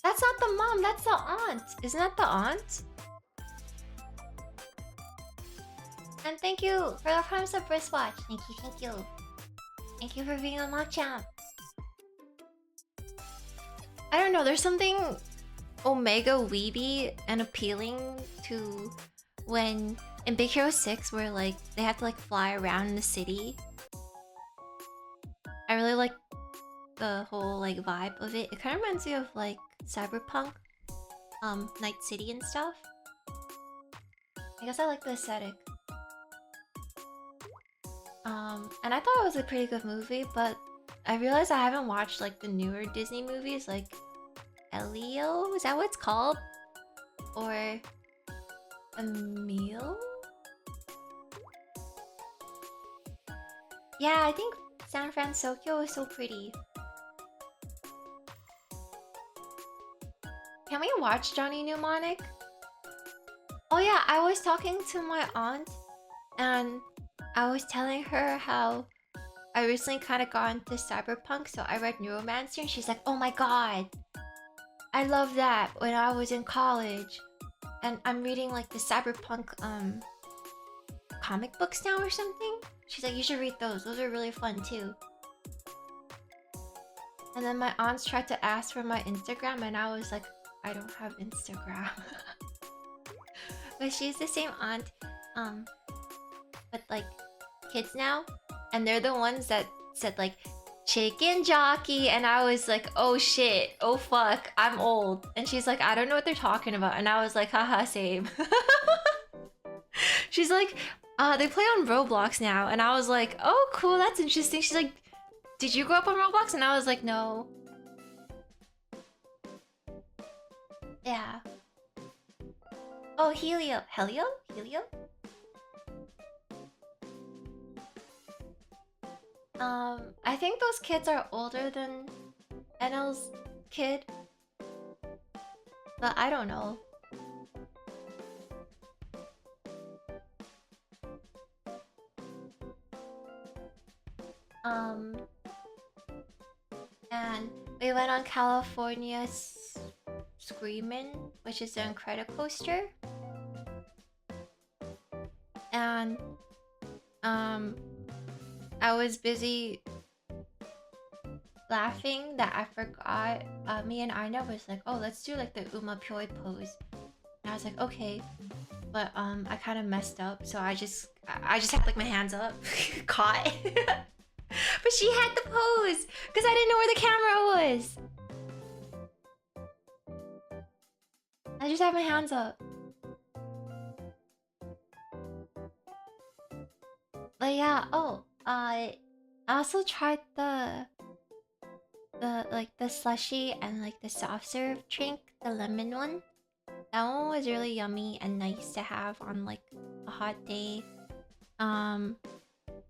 That's not the mom, that's the aunt. Isn't that the aunt? And thank you for the prime sub wristwatch. Thank you, thank you. Thank you for being on my champ. I don't know, there's something Omega weeby and appealing to when in Big Hero 6 where like they have to like fly around in the city. I really like the whole like vibe of it. It kind of reminds me of like Cyberpunk, Night City and stuff. I guess I like the aesthetic. And I thought it was a pretty good movie, but I realized I haven't watched like the newer Disney movies, like Elio, is that what it's called? Or Emile? Yeah, I think San Francisco is so pretty. Can we watch Johnny Mnemonic? Oh yeah, I was talking to my aunt and I was telling her how I recently kind of got into Cyberpunk, so I read Neuromancer and she's like, oh my god, I love that when I was in college. And I'm reading like the Cyberpunk comic books now or something. She's like, you should read those are really fun too. And then my aunts tried to ask for my Instagram and I was like, I don't have Instagram. But she's the same aunt, but like kids now, and they're the ones that said like chicken jockey, and I was like, oh shit, oh fuck, I'm old. And she's like, I don't know what they're talking about, and I was like, haha, same. She's like, they play on Roblox now, and I was like, oh cool, that's interesting. She's like, did you grow up on Roblox? And I was like, no. Yeah. Oh, Helio. Helio? I think those kids are older than Enel's kid. But I don't know. And we went on California Screamin', which is the Incredicoaster. And I was busy laughing that I forgot. Me and Aina was like, oh, let's do like the Uma Pyoy pose. And I was like, okay. But I kind of messed up, so I just had like my hands up, caught. But she had the pose because I didn't know where the camera was. I just had my hands up. But yeah, I also tried the slushy and like the soft serve drink, the lemon one. That one was really yummy and nice to have on like a hot day.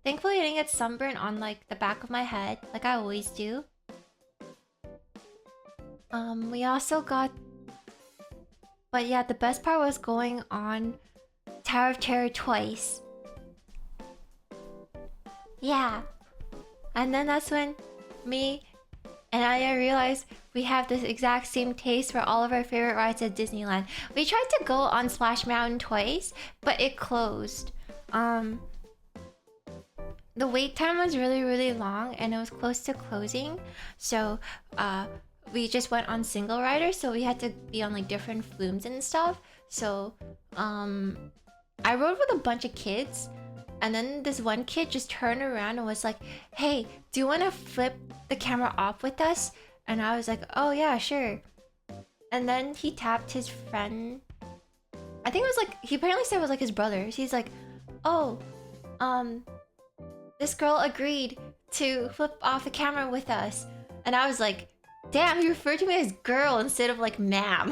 Thankfully I didn't get sunburn on like the back of my head like I always do. We also got, but yeah, the best part was going on Tower of Terror twice. Yeah. And then that's when me and Aya realized we have this exact same taste for all of our favorite rides at Disneyland. We tried to go on Splash Mountain twice, but it closed. The wait time was really, really long and it was close to closing. So, we just went on single rider, so we had to be on like different flumes and stuff. So, I rode with a bunch of kids, and then this one kid just turned around and was like, "Hey, do you want to flip the camera off with us?" And I was like, "Oh yeah, sure." And then he tapped his friend. I think it was like, he apparently said it was like his brother. He's like, "Oh, this girl agreed to flip off the camera with us." And I was like, damn, he referred to me as girl instead of like ma'am.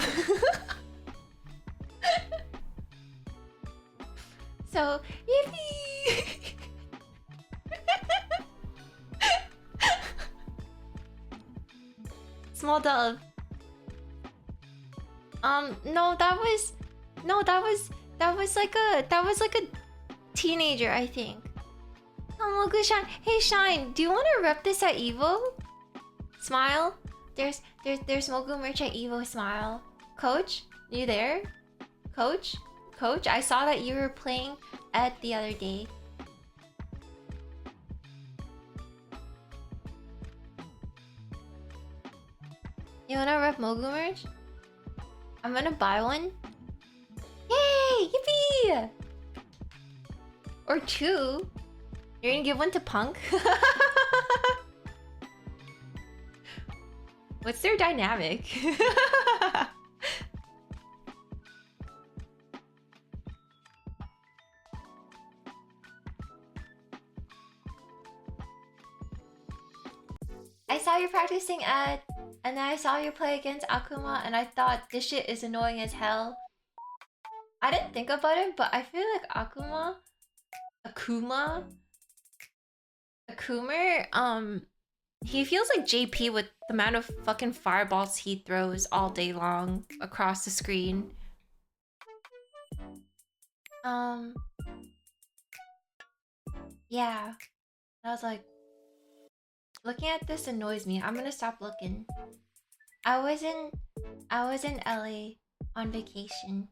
So, yippee! Small dove. No, that was like a teenager, I think. Oh, Mogu Shine. Hey Shine, do you want to rep this at Evo? Smile. There's Mogu merch at Evo. Smile. Coach, you there? Coach, I saw that you were playing at the other day. You wanna rep Mogu merch? I'm gonna buy one. Yay! Yippee! Or two. You're gonna give one to Punk? What's their dynamic? I saw you practicing and then I saw you play against Akuma, and I thought this shit is annoying as hell. I didn't think about it, but I feel like Akumer, he feels like JP with the amount of fucking fireballs he throws all day long across the screen. Yeah. I was like, looking at this annoys me. I'm gonna stop looking. I was in LA on vacation.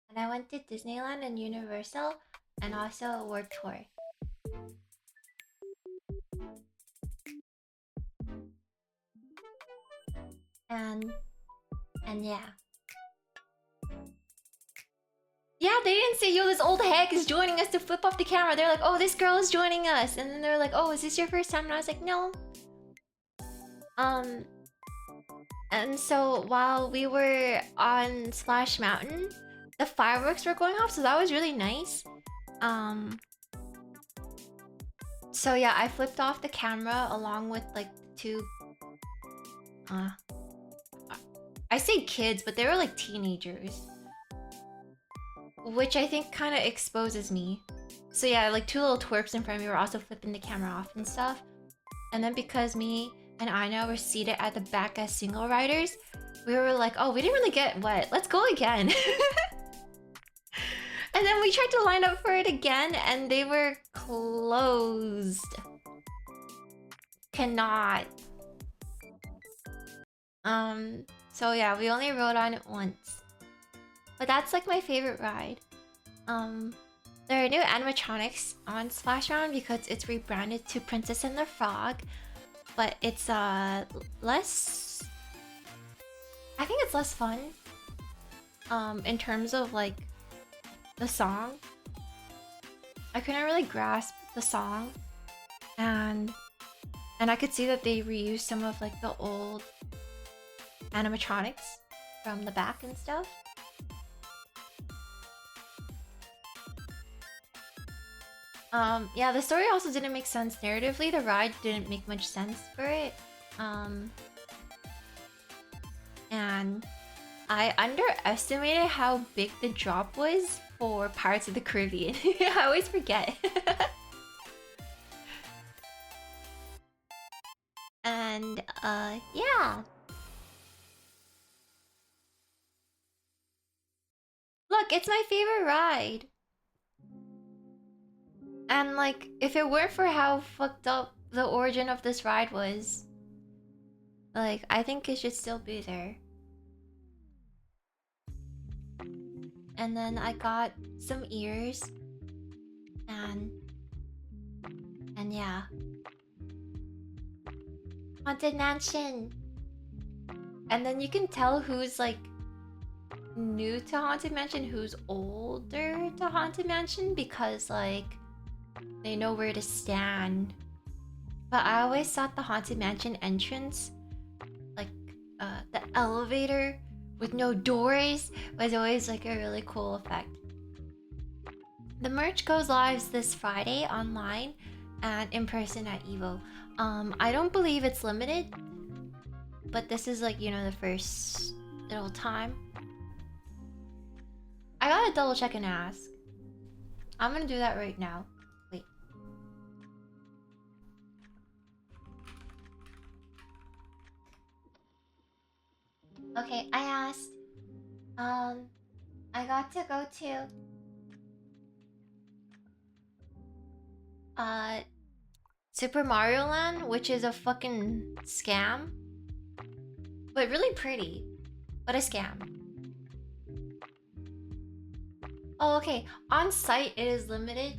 And I went to Disneyland and Universal and also a World Tour. And yeah. Yeah, they didn't say, yo, this old hag is joining us to flip off the camera. They're like, oh, this girl is joining us. And then they're like, oh, is this your first time? And I was like, no. And so while we were on Splash Mountain, the fireworks were going off, so that was really nice. So yeah, I flipped off the camera along with like two I say kids, but they were like teenagers, which I think kind of exposes me. So yeah, like two little twerps in front of me were also flipping the camera off and stuff. And then because me and Aina were seated at the back as single riders, we were like, oh, we didn't really get wet. Let's go again. And then we tried to line up for it again, and they were closed. Cannot. So yeah, we only rode on it once. But that's like my favorite ride. There are new animatronics on Splash Mountain because it's rebranded to Princess and the Frog. But it's less... I think it's less fun. In terms of like the song. I couldn't really grasp the song. And I could see that they reused some of like the old animatronics from the back and stuff. Yeah, the story also didn't make sense narratively. The ride didn't make much sense for it. And I underestimated how big the drop was for Pirates of the Caribbean. I always forget. And yeah. Look, Look, it's my favorite ride. And like, if it weren't for how fucked up the origin of this ride was, like, I think it should still be there. And then I got some ears. And yeah. Haunted Mansion. And then you can tell who's like new to Haunted Mansion, who's older to Haunted Mansion, because like they know where to stand. But I always thought the Haunted Mansion entrance, like the elevator with no doors, was always like a really cool effect. The merch goes live this Friday online and in person at Evo. I don't believe it's limited, but this is like, you know, the first little time. I gotta double check and ask. I'm gonna do that right now. Wait. Okay, I asked. I got to go to Super Mario Land, which is a fucking scam. But really pretty. But a scam. Oh, okay. On site it is limited,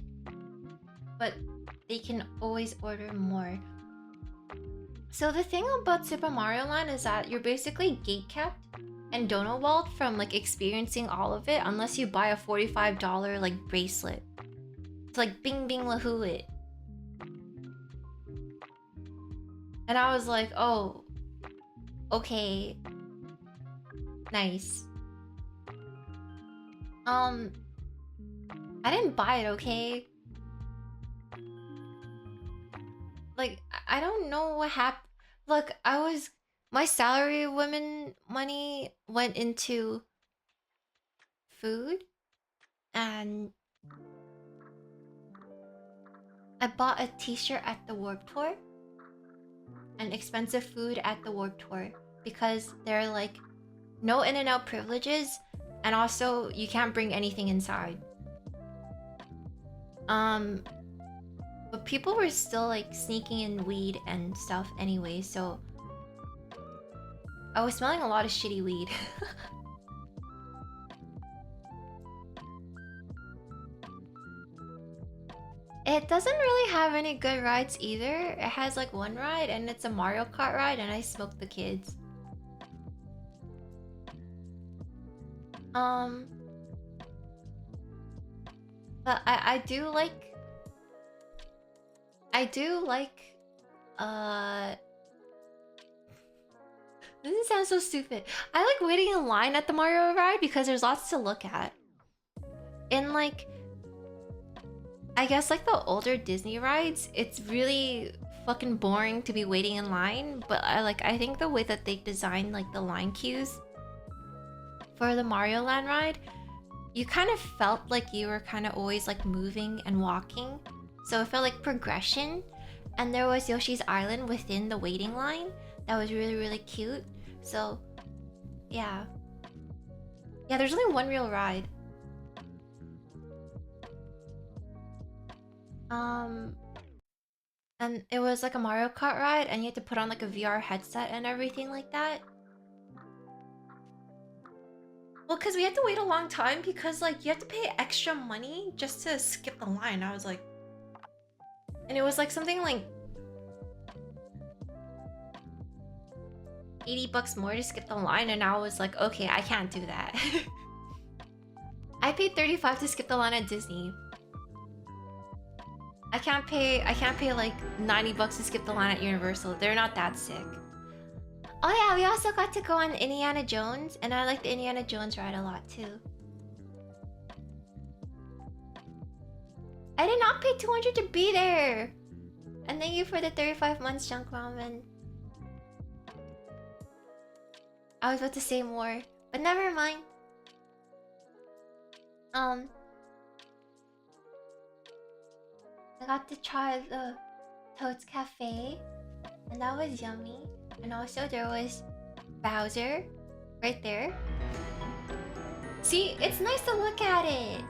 but they can always order more. So the thing about Super Mario Land is that you're basically gatekept and donut walled from like experiencing all of it unless you buy a $45 like bracelet. It's like bing bing lahoo it. And I was like, oh, okay. Nice. I didn't buy it, okay? Like, I don't know what happened. Look, my salary women money went into food, and I bought a t-shirt at the Warped Tour and expensive food at the Warped Tour because they're like no in-and-out privileges, and also you can't bring anything inside. But people were still like sneaking in weed and stuff anyway, so I was smelling a lot of shitty weed. It doesn't really have any good rides either. It has like one ride and it's a Mario Kart ride, and I smoked the kids. But I do like this sounds so stupid. I like waiting in line at the Mario ride because there's lots to look at. In like, I guess like the older Disney rides, it's really fucking boring to be waiting in line. But I think the way that they designed like the line queues for the Mario Land ride, you kind of felt like you were kind of always like moving and walking. So it felt like progression. And there was Yoshi's Island within the waiting line that was really, really cute. So, yeah. Yeah, there's only one real ride. And it was like a Mario Kart ride, and you had to put on like a VR headset and everything like that. Well, because we had to wait a long time because like you have to pay extra money just to skip the line. I was like... And it was like something like $80 more to skip the line, and I was like, okay, I can't do that. I paid $35 to skip the line at Disney. I can't pay like $90 to skip the line at Universal. They're not that sick. Oh yeah, we also got to go on Indiana Jones, and I like the Indiana Jones ride a lot too. I did not pay $200 to be there. And thank you for the 35 months, Junk Ramen. I was about to say more, but never mind. I got to try the Toad's Cafe, and that was yummy. And also there was Bowser right there. See, it's nice to look at it.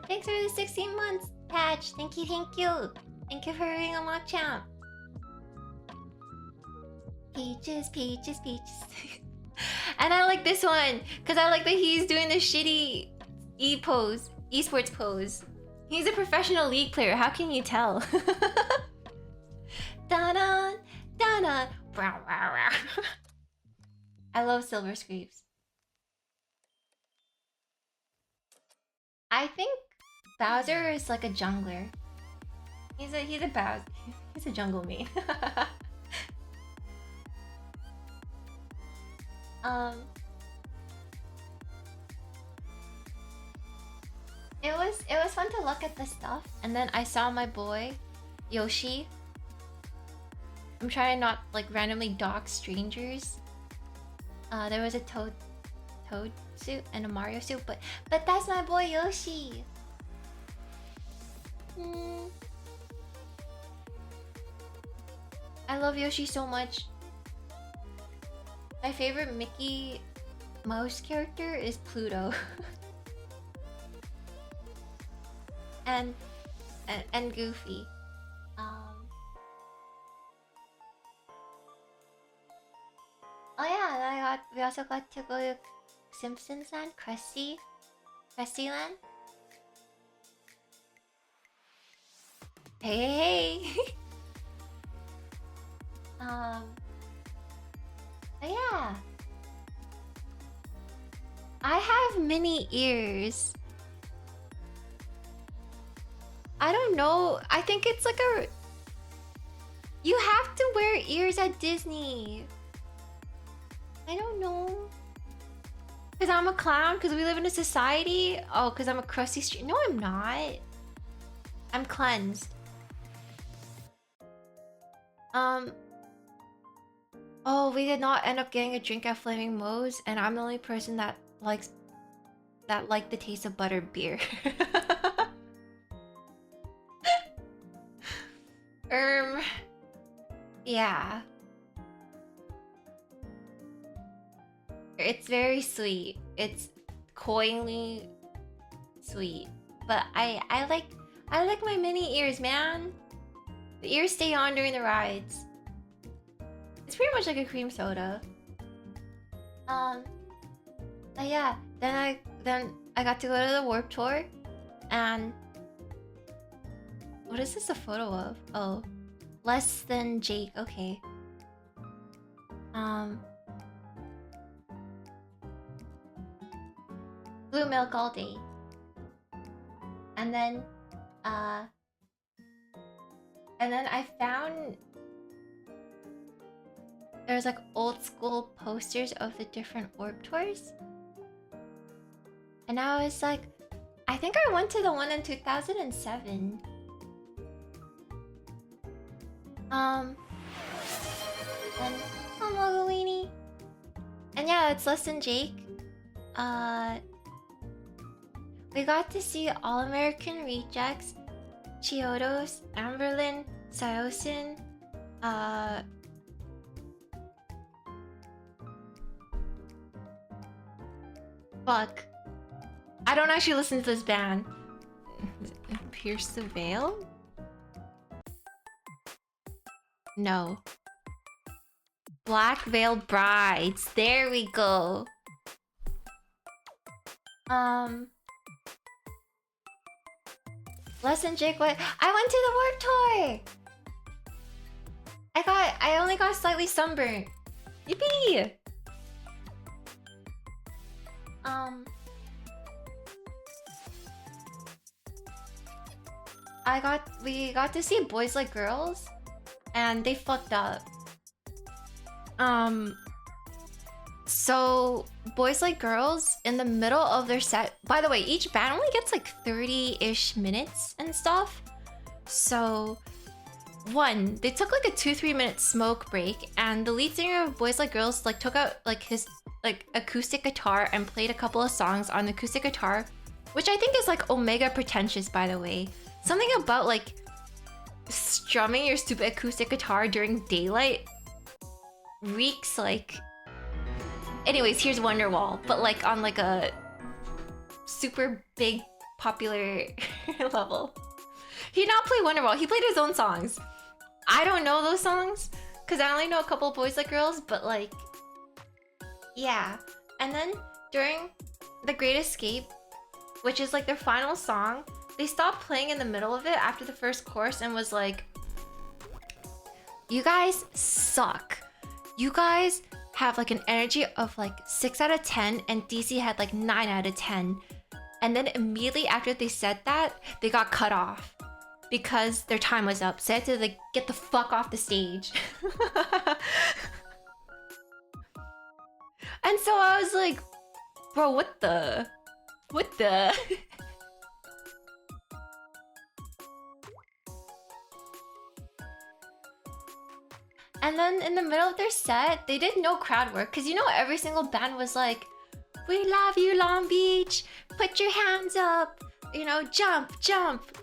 Thanks for the 16 months, Patch. Thank you, thank you. Thank you for being a mock champ. Peaches, peaches, peaches. And I like this one, because I like that he's doing the shitty esports pose. He's a professional league player, how can you tell? Da-da, da-da. I love Silver Screeps. I think Bowser is like a jungler. He's a Bowser. He's a jungle main. It was fun to look at the stuff, and then I saw my boy Yoshi. I'm trying to not like randomly dox strangers. There was a Toad suit and a Mario suit, but that's my boy Yoshi. I love Yoshi so much. My favorite Mickey Mouse character is Pluto. and Goofy. Oh yeah, and we also got to go to Simpsons Land, Krusty Land. Hey. Oh yeah. I have mini ears. I don't know. I think it's like a... You have to wear ears at Disney. I don't know. Because I'm a clown? Because we live in a society? Oh, because I'm a crusty street. No, I'm not. I'm cleansed. Oh, we did not end up getting a drink at Flaming Moe's, and I'm the only person that liked the taste of buttered beer. Yeah. It's very sweet. It's coyingly sweet. But I like my mini ears, man. The ears stay on during the rides. It's pretty much like a cream soda. But yeah, then I got to go to the Warp Tour, and what is this a photo of? Oh, less than Jake. Okay. Blue milk all day. And then I found there's like old school posters of the different Warp Tours. And I was like, I think I went to the one in 2007. And Mogolini. And yeah, it's less than Jake. We got to see All American Rejects, Chiodos, Amberlin, Sayosin, fuck. I don't actually listen to this band. Pierce the Veil? No. Black Veiled Brides. There we go. Less than Jake, what? I went to the Warped Tour! I only got slightly sunburned. Yippee! We got to see Boys Like Girls, and they fucked up. So Boys Like Girls, in the middle of their set, by the way, each band only gets like 30-ish minutes and stuff. So one, they took like a 2-3 minute smoke break, and the lead singer of Boys Like Girls like took out like his like acoustic guitar and played a couple of songs on the acoustic guitar, which I think is like omega pretentious, by the way. Something about like strumming your stupid acoustic guitar during daylight reeks like Anyways, here's Wonderwall, but like on like a super big popular level. He did not play Wonderwall, he played his own songs. I don't know those songs, because I only know a couple Boys Like Girls, but like, yeah. And then during The Great Escape, which is like their final song, they stopped playing in the middle of it after the first chorus and was like, you guys suck. You guys have like an energy of like 6 out of 10 and DC had like 9 out of 10. And then immediately after they said that, they got cut off because their time was up. So they had to like get the fuck off the stage. And so I was like, bro, what the? And then in the middle of their set, they did no crowd work. Cause you know every single band was like, we love you, Long Beach. Put your hands up. You know, jump,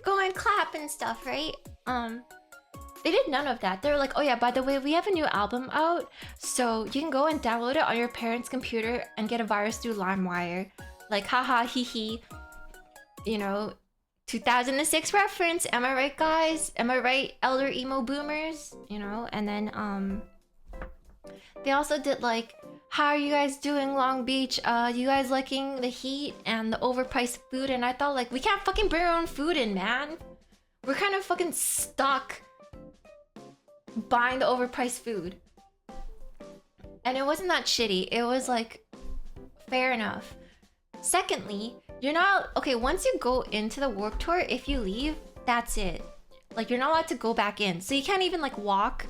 go and clap and stuff, right? They did none of that. They were like, oh yeah, by the way, we have a new album out. So you can go and download it on your parents' computer and get a virus through LimeWire. Like, haha, hee hee. You know, 2006 reference. Am I right, guys? Am I right, elder emo boomers? You know, and then, they also did like, how are you guys doing, Long Beach? You guys liking the heat and the overpriced food? And I thought like, we can't fucking bring our own food in, man. We're kind of fucking stuck buying the overpriced food. And it wasn't that shitty. It was like, fair enough. Secondly, you're not, okay, once you go into the Warped Tour, if you leave, that's it. Like, you're not allowed to go back in. So you can't even like walk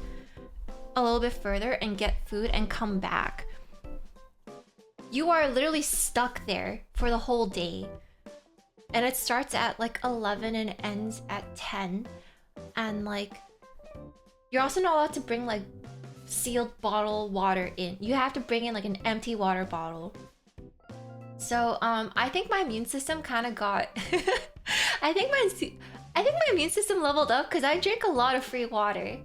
a little bit further and get food and come back. You are literally stuck there for the whole day. And it starts at like 11 and ends at 10. And like, you're also not allowed to bring like sealed bottle water in. You have to bring in like an empty water bottle. So I think my immune system kind of got I think my immune system leveled up because I drink a lot of free water.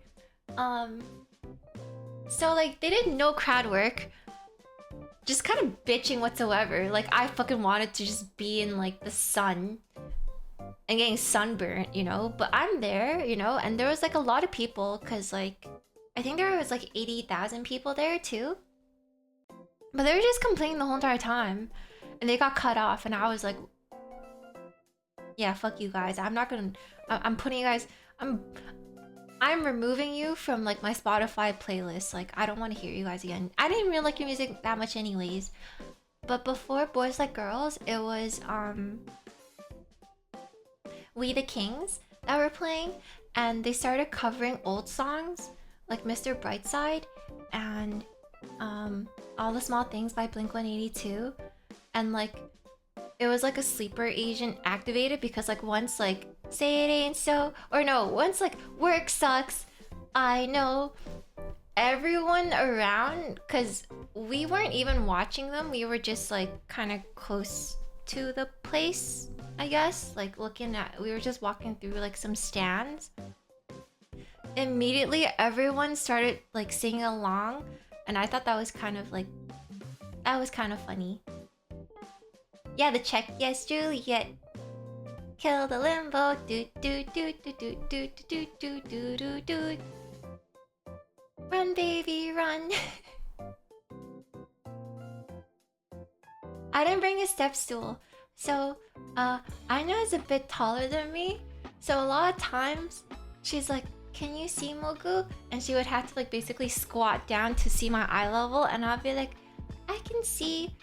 So like they did no crowd work. Just kind of bitching whatsoever. Like I fucking wanted to just be in like the sun and getting sunburnt, you know? But I'm there, you know? And there was like a lot of people because like I think there was like 80,000 people there too. But they were just complaining the whole entire time. And they got cut off and I was like, yeah, fuck you guys. I'm not gonna, I'm putting you guys, I'm removing you from like my Spotify playlist. Like I don't want to hear you guys again. I didn't really like your music that much anyways. But before Boys Like Girls, it was We the Kings that were playing, and they started covering old songs like Mr. Brightside and All the Small Things by Blink-182. And like it was like a sleeper agent activated because like once like say it ain't so, or no, once like work sucks, I know, everyone around, because we weren't even watching them, we were just like kind of close to the place, I guess, like looking at, we were just walking through like some stands. Immediately everyone started like singing along, and I thought that was kind of like, that was kind of funny. Yeah, the check, yes, Juliet. Kill the limbo, do do do do do do do do do do do. Run, baby, run. I didn't bring a step stool, so Aina's a bit taller than me, so a lot of times she's like, "Can you see, Mogu?" And she would have to like basically squat down to see my eye level, and I'd be like, "I can see."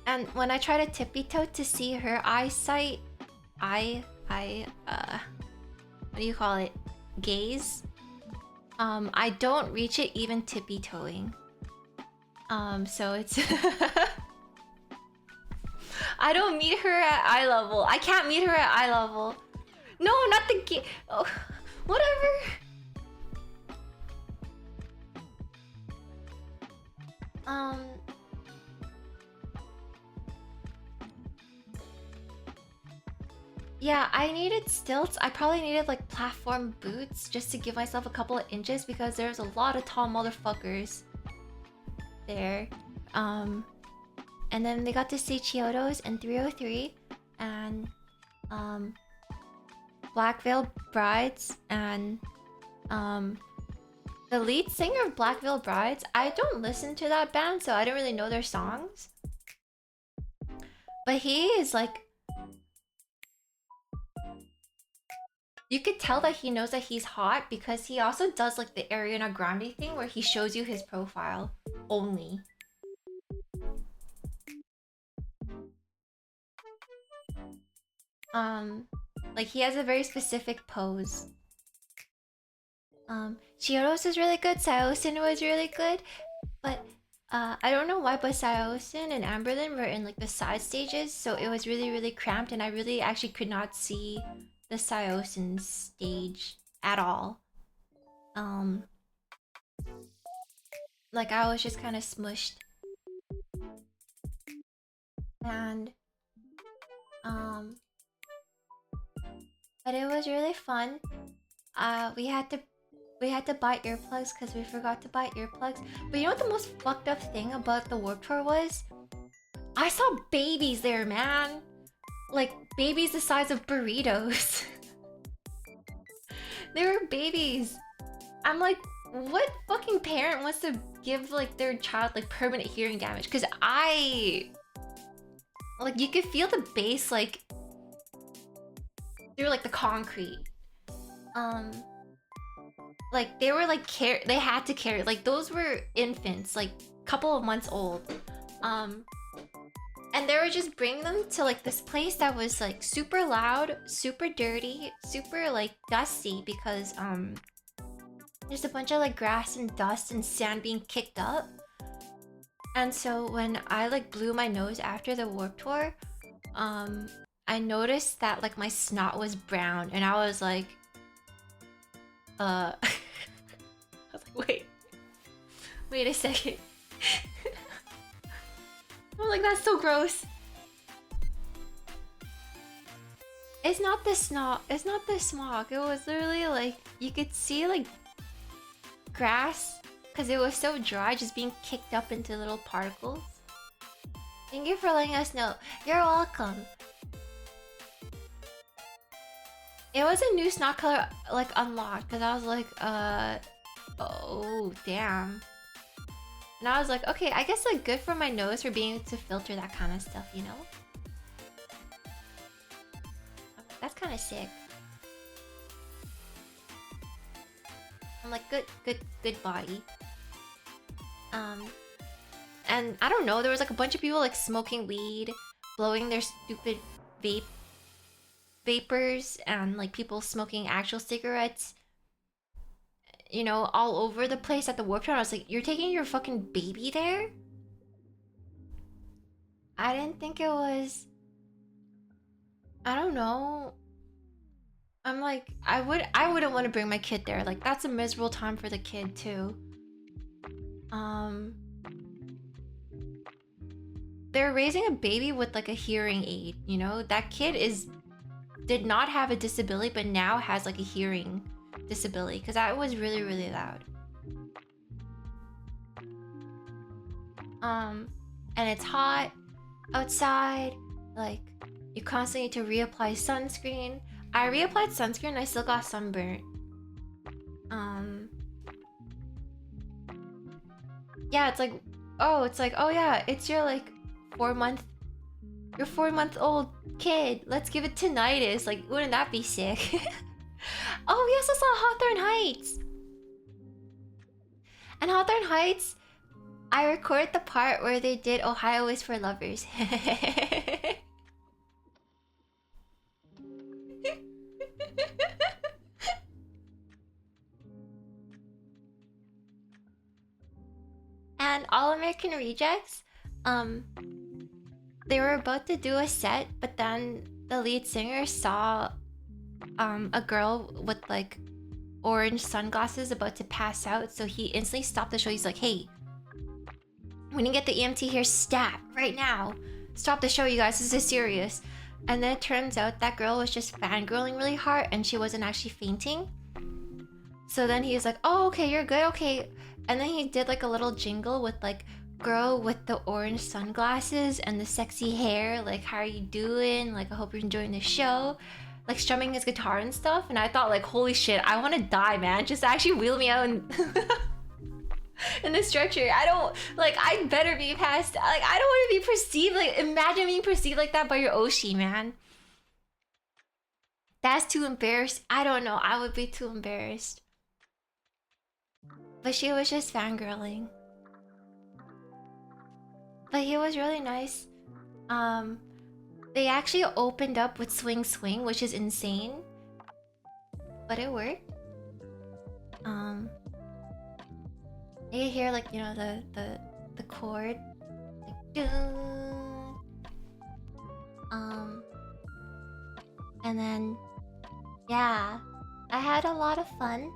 And when I try to tippy-toe to see her eyesight, what do you call it? Gaze? I don't reach it even tippy-toeing. So it's... I don't meet her at eye level. I can't meet her at eye level. No, not the game. Oh, whatever. Yeah, I needed stilts. I probably needed like platform boots just to give myself a couple of inches because there's a lot of tall motherfuckers there. And then they got to see Chiodos and 303 and Black Veil Brides and the lead singer of Black Veil Brides. I don't listen to that band, so I don't really know their songs. But he is like, you could tell that he knows that he's hot because he also does like the Ariana Grande thing where he shows you his profile only. Like he has a very specific pose. Chiodos is really good, Saosin was really good, but I don't know why, but Saosin and Amberlin were in like the side stages, so it was really cramped and I really actually could not see the Saosin stage at all. Like I was just kind of smushed. And but it was really fun. We had to buy earplugs because we forgot to buy earplugs. But you know what the most fucked up thing about the Warped Tour was? I saw babies there, man. Like babies the size of burritos. They were babies. I'm like, what fucking parent wants to give like their child like permanent hearing damage? Because like you could feel the bass like through like the concrete. Like they were like they had to carry, like those were infants, like couple of months old. And they were just bringing them to like this place that was like super loud, super dirty, super like dusty because there's a bunch of like grass and dust and sand being kicked up. And so when I like blew my nose after the Warped Tour, I noticed that like my snot was brown and I was like I was like, wait a second. I'm like, that's so gross. It's not the snot, it's not the smog. It was literally like, you could see like grass, because it was so dry, just being kicked up into little particles. Thank you for letting us know. You're welcome. It was a new snot color like unlocked, because I was like, oh damn. And I was like, okay, I guess like good for my nose for being able to filter that kind of stuff, you know? That's kind of sick. I'm like, good body. And I don't know, there was like a bunch of people like smoking weed, blowing their stupid vapors, and like people smoking actual cigarettes, you know, all over the place at the Warped Tour. I was like, you're taking your fucking baby there? I didn't think it was... I don't know. I'm like, I wouldn't want to bring my kid there. Like, that's a miserable time for the kid too. They're raising a baby with like a hearing aid, you know? That kid did not have a disability, but now has like a hearing disability, because that was really loud. And it's hot outside, like you constantly need to reapply sunscreen. I reapplied sunscreen and I still got sunburnt. Yeah, it's like, oh yeah, it's your like 4-month-old kid. Let's give it tinnitus. Like, wouldn't that be sick? Oh, we also saw Hawthorne Heights. And Hawthorne Heights, I recorded the part where they did Ohio is for Lovers. And All American Rejects, they were about to do a set, but then the lead singer saw a girl with like orange sunglasses about to pass out, so he instantly stopped the show. He's like, hey, we need to get the EMT here stat right now. Stop the show, you guys, this is serious. And then it turns out that girl was just fangirling really hard and she wasn't actually fainting. So then he's like, oh, okay, you're good, okay. And then he did like a little jingle with like, girl with the orange sunglasses and the sexy hair, like, how are you doing? Like, I hope you're enjoying the show. Like, strumming his guitar and stuff. And I thought like, holy shit, I want to die, man. Just actually wheel me out and in the stretcher. I don't, like, I better be past, like, I don't want to be perceived, like, imagine being perceived like that by your Oshi, man. That's too embarrassed. I don't know, I would be too embarrassed. But she was just fangirling. But he was really nice. They actually opened up with Swing Swing, which is insane. But it worked. You hear like, you know, the chord. Like, dun. And then yeah, I had a lot of fun.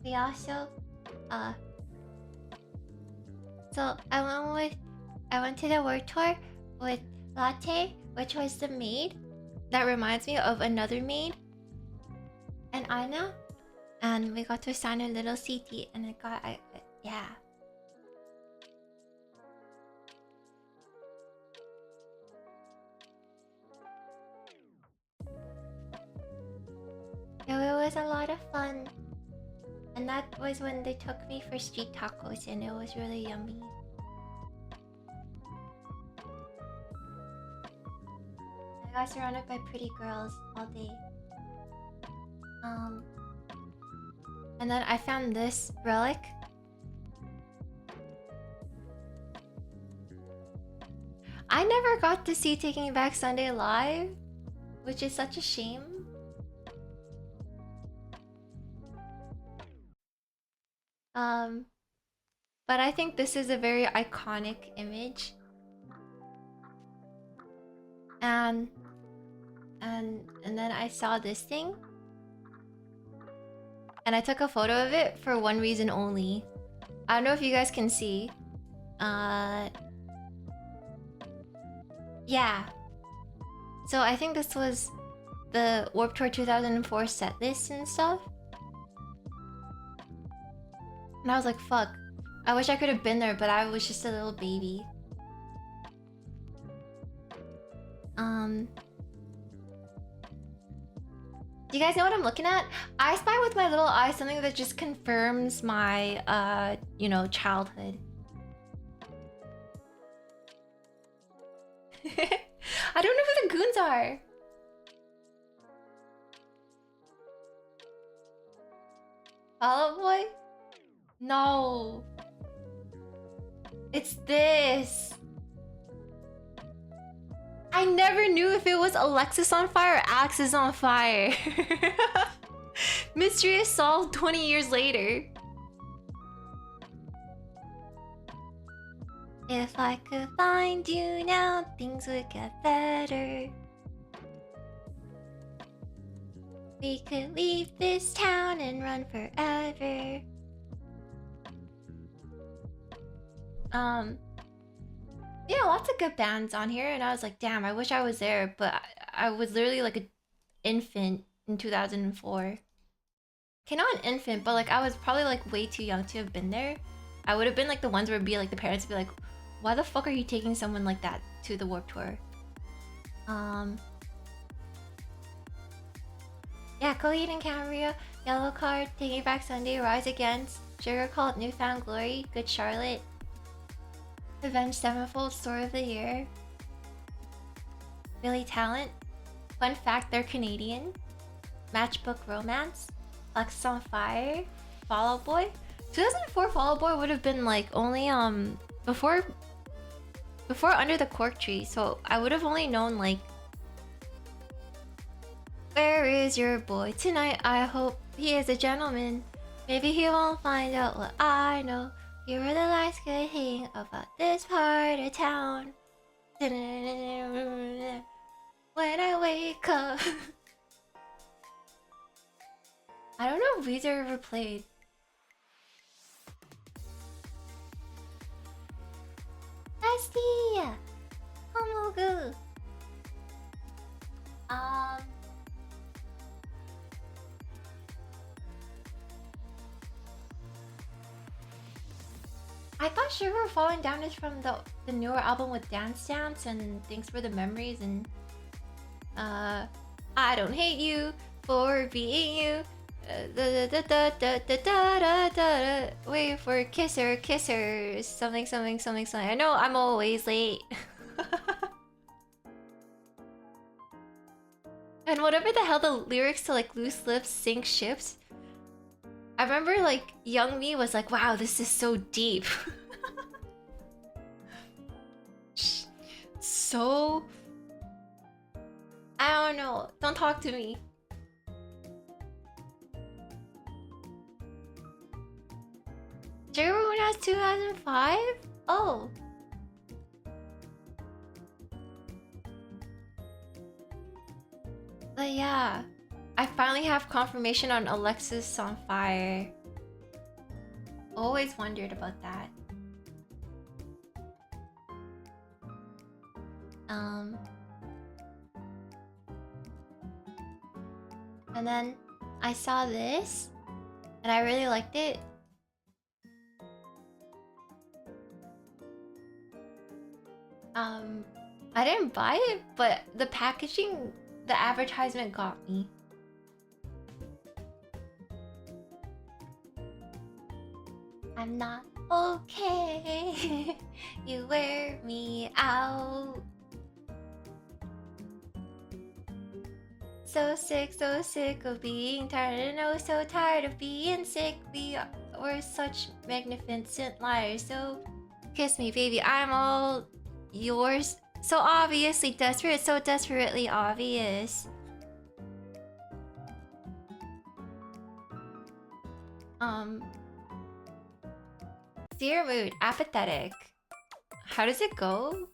We also so I went to the work tour with Latte, which was the maid. That reminds me of another maid. And Aina. And we got to sign a little CT and it got yeah. Yeah, it was a lot of fun. And that was when they took me for street tacos and it was really yummy. I got surrounded by pretty girls all day. And then I found this relic. I never got to see Taking Back Sunday live, which is such a shame. But I think this is a very iconic image. And then I saw this thing. And I took a photo of it for one reason only. I don't know if you guys can see. Yeah. So I think this was the Warped Tour 2004 set list and stuff. And I was like, fuck. I wish I could have been there, but I was just a little baby. Do you guys know what I'm looking at? I spy with my little eye something that just confirms my, you know, childhood. I don't know who the goons are. Fall Out Boy? No. It's this. I never knew if it was Alexis on fire or Alex is on fire. Mystery is solved 20 years later. If I could find you now, things would get better. We could leave this town and run forever. Yeah, lots of good bands on here, and I was like, damn, I wish I was there, but I was literally like an infant in 2004. Okay, not an infant, but like I was probably like way too young to have been there. I would have been like the ones where it'd be like the parents would be like, why the fuck are you taking someone like that to the Warped Tour? Yeah, Coheed and Cambria, Yellow Card, Taking Back Sunday, Rise Against, Sugar Cult, Newfound Glory, Good Charlotte, Avenged Sevenfold, Story of the Year, Billy Talent. Fun fact, they're Canadian. Matchbook Romance, Alexis on Fire, Fall Out Boy. 2004 Fall Out Boy would have been like only before Under the Cork Tree, so I would have only known like where is your boy tonight? I hope he is a gentleman. Maybe he won't find out what I know. You were the last good thing about this part of town. When I wake up. I don't know if Weezer ever played. bestie! Homogu! I thought Sugar Falling Down is from the newer album with Dance Dance and Thanks for the Memories and I don't hate you for being you. Wait for kisser, something. I know I'm always late. And whatever the hell the lyrics to like Loose Lips Sink Ships. I remember like young me was like, wow, this is so deep. So I don't know. Don't talk to me. Sugar Moon has 2005? Oh. But yeah, I finally have confirmation on Alexis on Fire. Always wondered about that. And then I saw this and I really liked it. I didn't buy it, but the packaging, the advertisement got me. I'm not okay. You wear me out. So sick of being tired and oh so tired of being sick. We were such magnificent liars. So kiss me, baby, I'm all yours. So obviously desperate, so desperately obvious. Fear mood, apathetic. How does it go?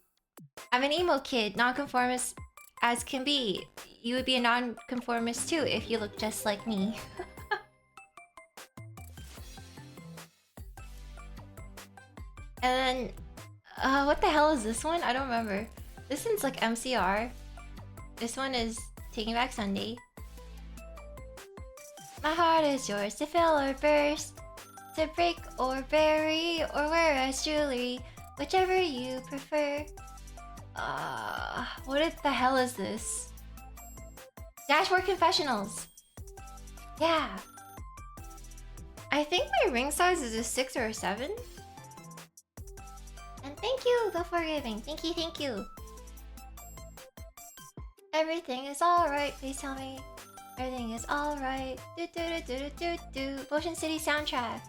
I'm an emo kid, nonconformist as can be. You would be a nonconformist too if you look just like me. And then, what the hell is this one? I don't remember. This one's like MCR. This one is Taking Back Sunday. My heart is yours to fill or burst, to break or bury or wear as jewelry, whichever you prefer. What the hell is this? Dashboard Confessionals. Yeah. I think my ring size is a 6 or a 7. And thank you, the forgiving. Thank you. Everything is alright, please tell me. Everything is alright. Do. Ocean City soundtrack.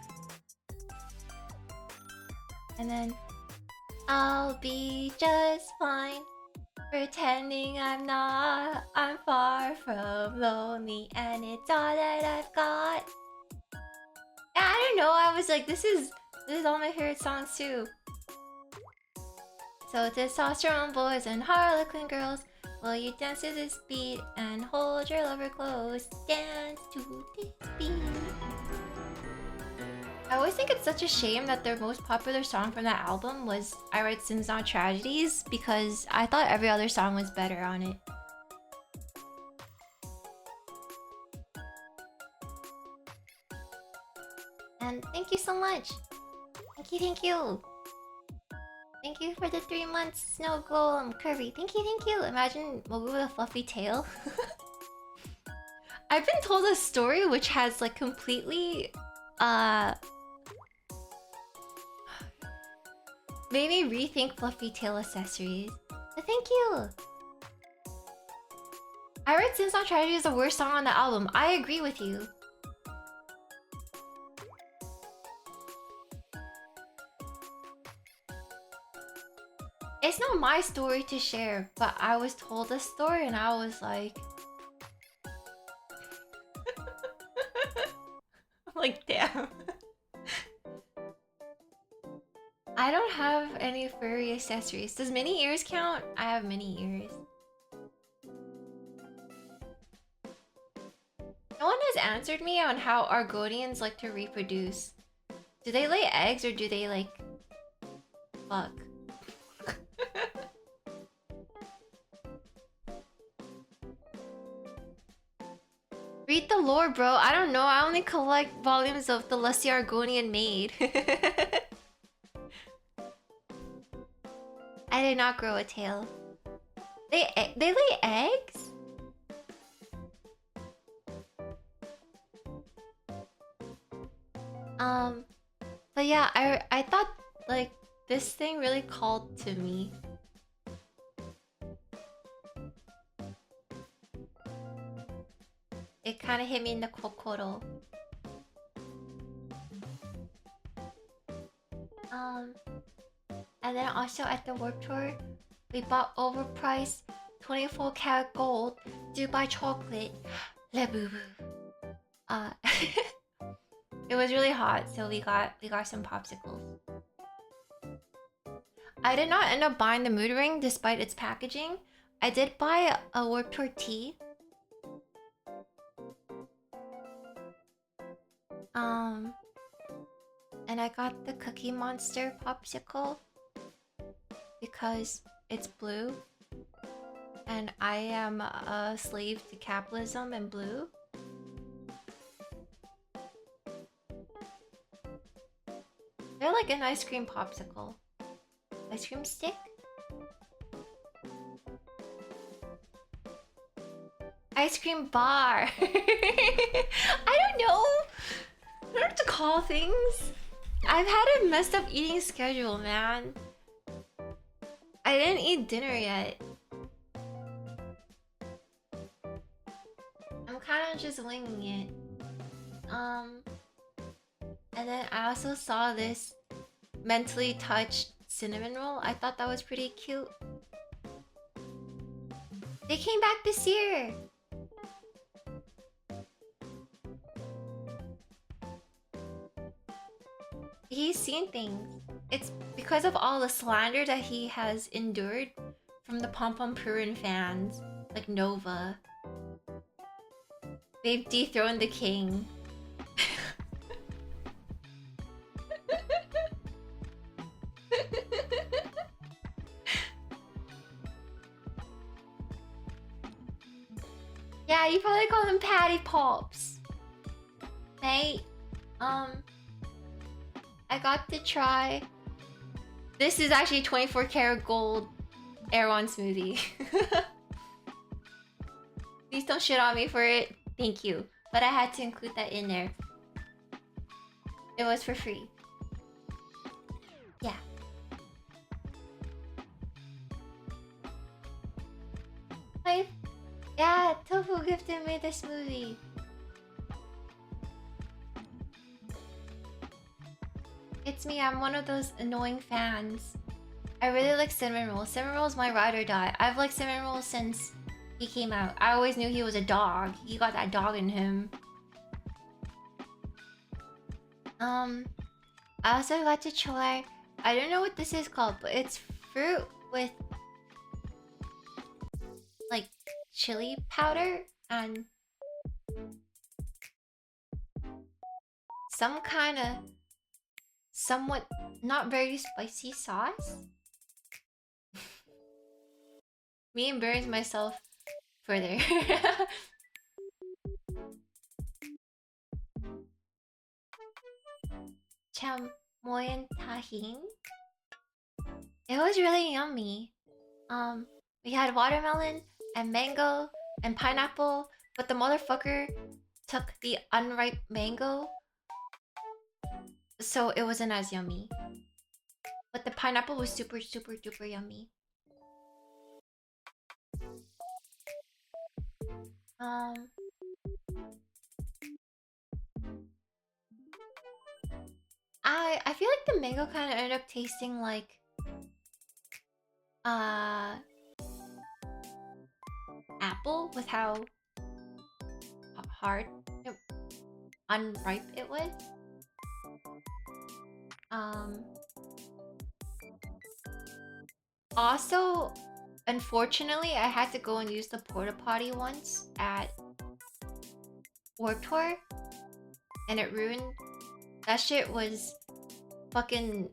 And then I'll be just fine. Pretending I'm not. I'm far from lonely and it's all that I've got. I don't know, I was like, this is all my favorite songs too. So testosterone boys and harlequin girls, will you dance to this beat and hold your lover close? Dance to this beat. I always think it's such a shame that their most popular song from that album was I Write Sins Not Tragedies, because I thought every other song was better on it. And thank you so much. Thank you. Thank you for the 3 months, Snow Golem, Kirby. Thank you. Imagine Mogu with a fluffy tail. I've been told a story which has like completely made me rethink fluffy tail accessories. But thank you. I Write Sins Not Tragedy is the worst song on the album. I agree with you. It's not my story to share, but I was told a story and I was like... I'm like, damn. I don't have any furry accessories. Does mini ears count? I have mini ears. No one has answered me on how Argonians like to reproduce. Do they lay eggs or do they like... fuck? Read the lore, bro. I don't know. I only collect volumes of the Lusty Argonian Maid. I did not grow a tail. They lay eggs? But yeah, I thought like this thing really called to me. It kind of hit me in the kokoro. And then also at the Warp Tour, we bought overpriced 24 karat gold Dubai chocolate. Le boo boo. It was really hot, so we got some popsicles. I did not end up buying the mood ring despite its packaging. I did buy a Warp Tour tea. And I got the Cookie Monster popsicle because it's blue and I am a slave to capitalism and blue. They're like an ice cream popsicle. Ice cream stick? Ice cream bar. I don't know. I don't know what to call things. I've had a messed up eating schedule, man. I didn't eat dinner yet. I'm kind of just winging it. And then I also saw this mentally touched cinnamon roll. I thought that was pretty cute. They came back this year. He's seen things. It's because of all the slander that he has endured from the Pom Pom Purin fans, like Nova. They've dethroned the king. Yeah, you probably call them Patty Pops. Hey, I got to try. This is actually 24 karat gold Erewhon smoothie. Please don't shit on me for it. Thank you. But I had to include that in there. It was for free. Yeah. Yeah, Tofu gifted me the smoothie. It's me, I'm one of those annoying fans. I really like cinnamon rolls. Cinnamon rolls my ride or die. I've liked cinnamon rolls since he came out. I always knew he was a dog. He got that dog in him. I also got to try, I don't know what this is called, but it's fruit with like chili powder and some kind of somewhat not very spicy sauce. Me embarrass myself further. Chamoyan tahine. It was really yummy. We had watermelon and mango and pineapple, but the motherfucker took the unripe mango, so it wasn't as yummy. But the pineapple was super duper yummy. I feel like the mango kind of ended up tasting like apple with how hard unripe it was. Also, unfortunately, I had to go and use the porta potty once at Warped Tour, and it ruined. That shit was fucking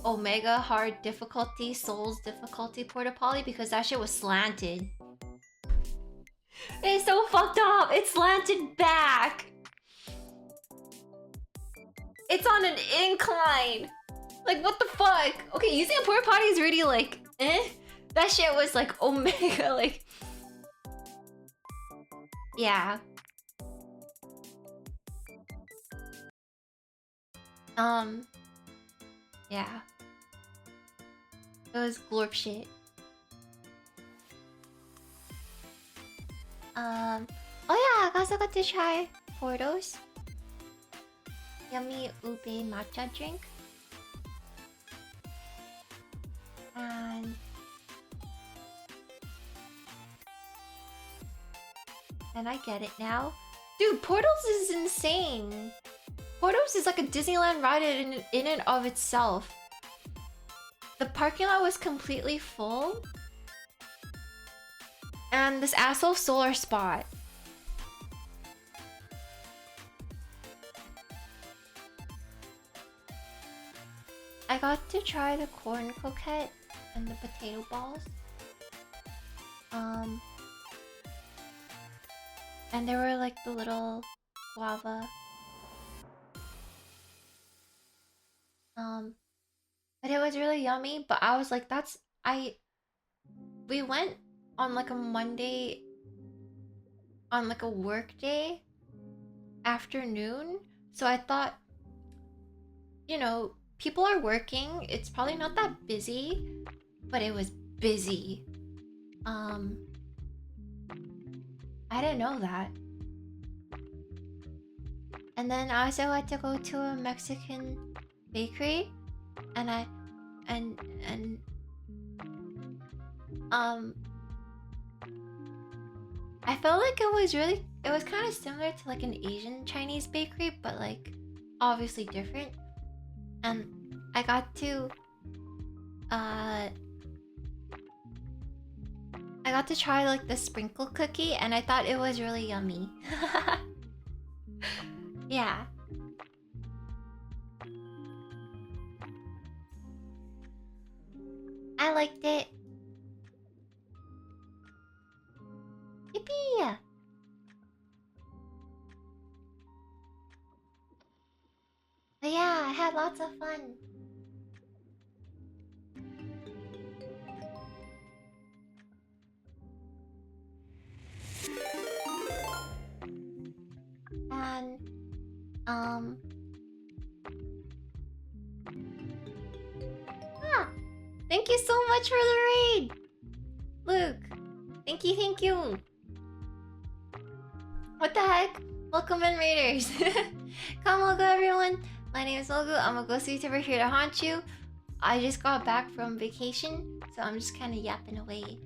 Omega hard difficulty, Souls difficulty porta potty because that shit was slanted. It's so fucked up. It's slanted back. It's on an incline. Like, what the fuck? Okay, using a porta potty is really like, eh? That shit was like omega, like... Yeah. Yeah. It was glorp shit. Oh yeah, I also got to try Porto's yummy ube matcha drink. And I get it now. Dude, Portals is insane. Portals is like a Disneyland ride in and of itself. The parking lot was completely full. And this asshole stole our spot. I got to try the corn croquette and the potato balls. And there were like the little guava. But it was really yummy. But I was like, we went on like a Monday, on like a work day afternoon. So I thought, you know, people are working. It's probably not that busy, but it was busy. I didn't know that. And then I also had to go to a Mexican bakery, and I felt like it was kind of similar to like an Asian Chinese bakery, but like obviously different. And I got to try like the sprinkle cookie, and I thought it was really yummy. Yeah. I liked it. Yippee! But yeah, I had lots of fun. And thank you so much for the raid, Luke. Thank you. What the heck? Welcome in, Raiders. Come, Mogu, everyone. My name is Mogu. I'm a ghost YouTuber here to haunt you. I just got back from vacation, so I'm just kind of yapping away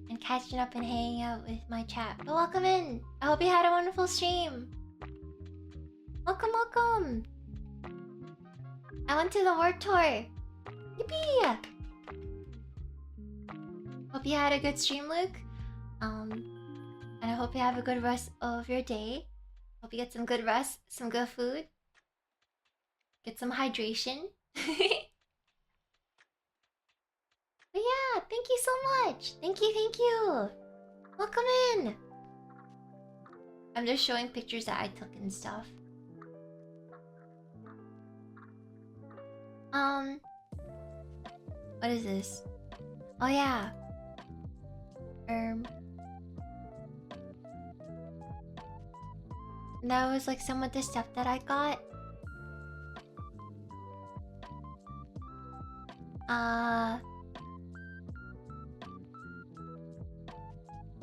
and catching up and hanging out with my chat. But welcome in. I hope you had a wonderful stream. Welcome. I went to the work tour. Yippee! Hope you had a good stream, Luke. And I hope you have a good rest of your day. Hope you get some good rest, some good food. Get some hydration. But yeah, thank you so much. Thank you. Welcome in. I'm just showing pictures that I took and stuff. What is this? Oh yeah. That was like some of the stuff that I got.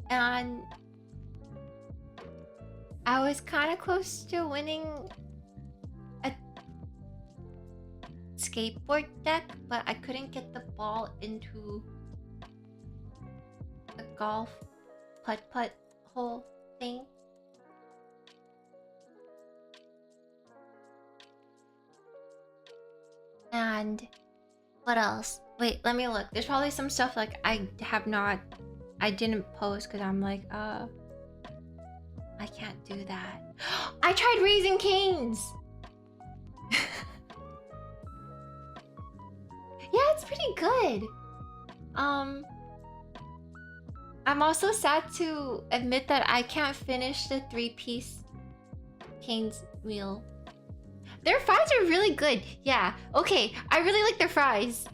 And I was kind of close to winning a skateboard deck, but I couldn't get the ball into the golf putt hole thing. And what else? Wait, let me look. There's probably some stuff like I didn't post because I'm like, I can't do that. I tried Raising Cane's. Yeah, it's pretty good. I I'm also sad to admit that I can't finish the 3-piece Cane's meal. Their fries are really good. Yeah, okay. I really like their fries.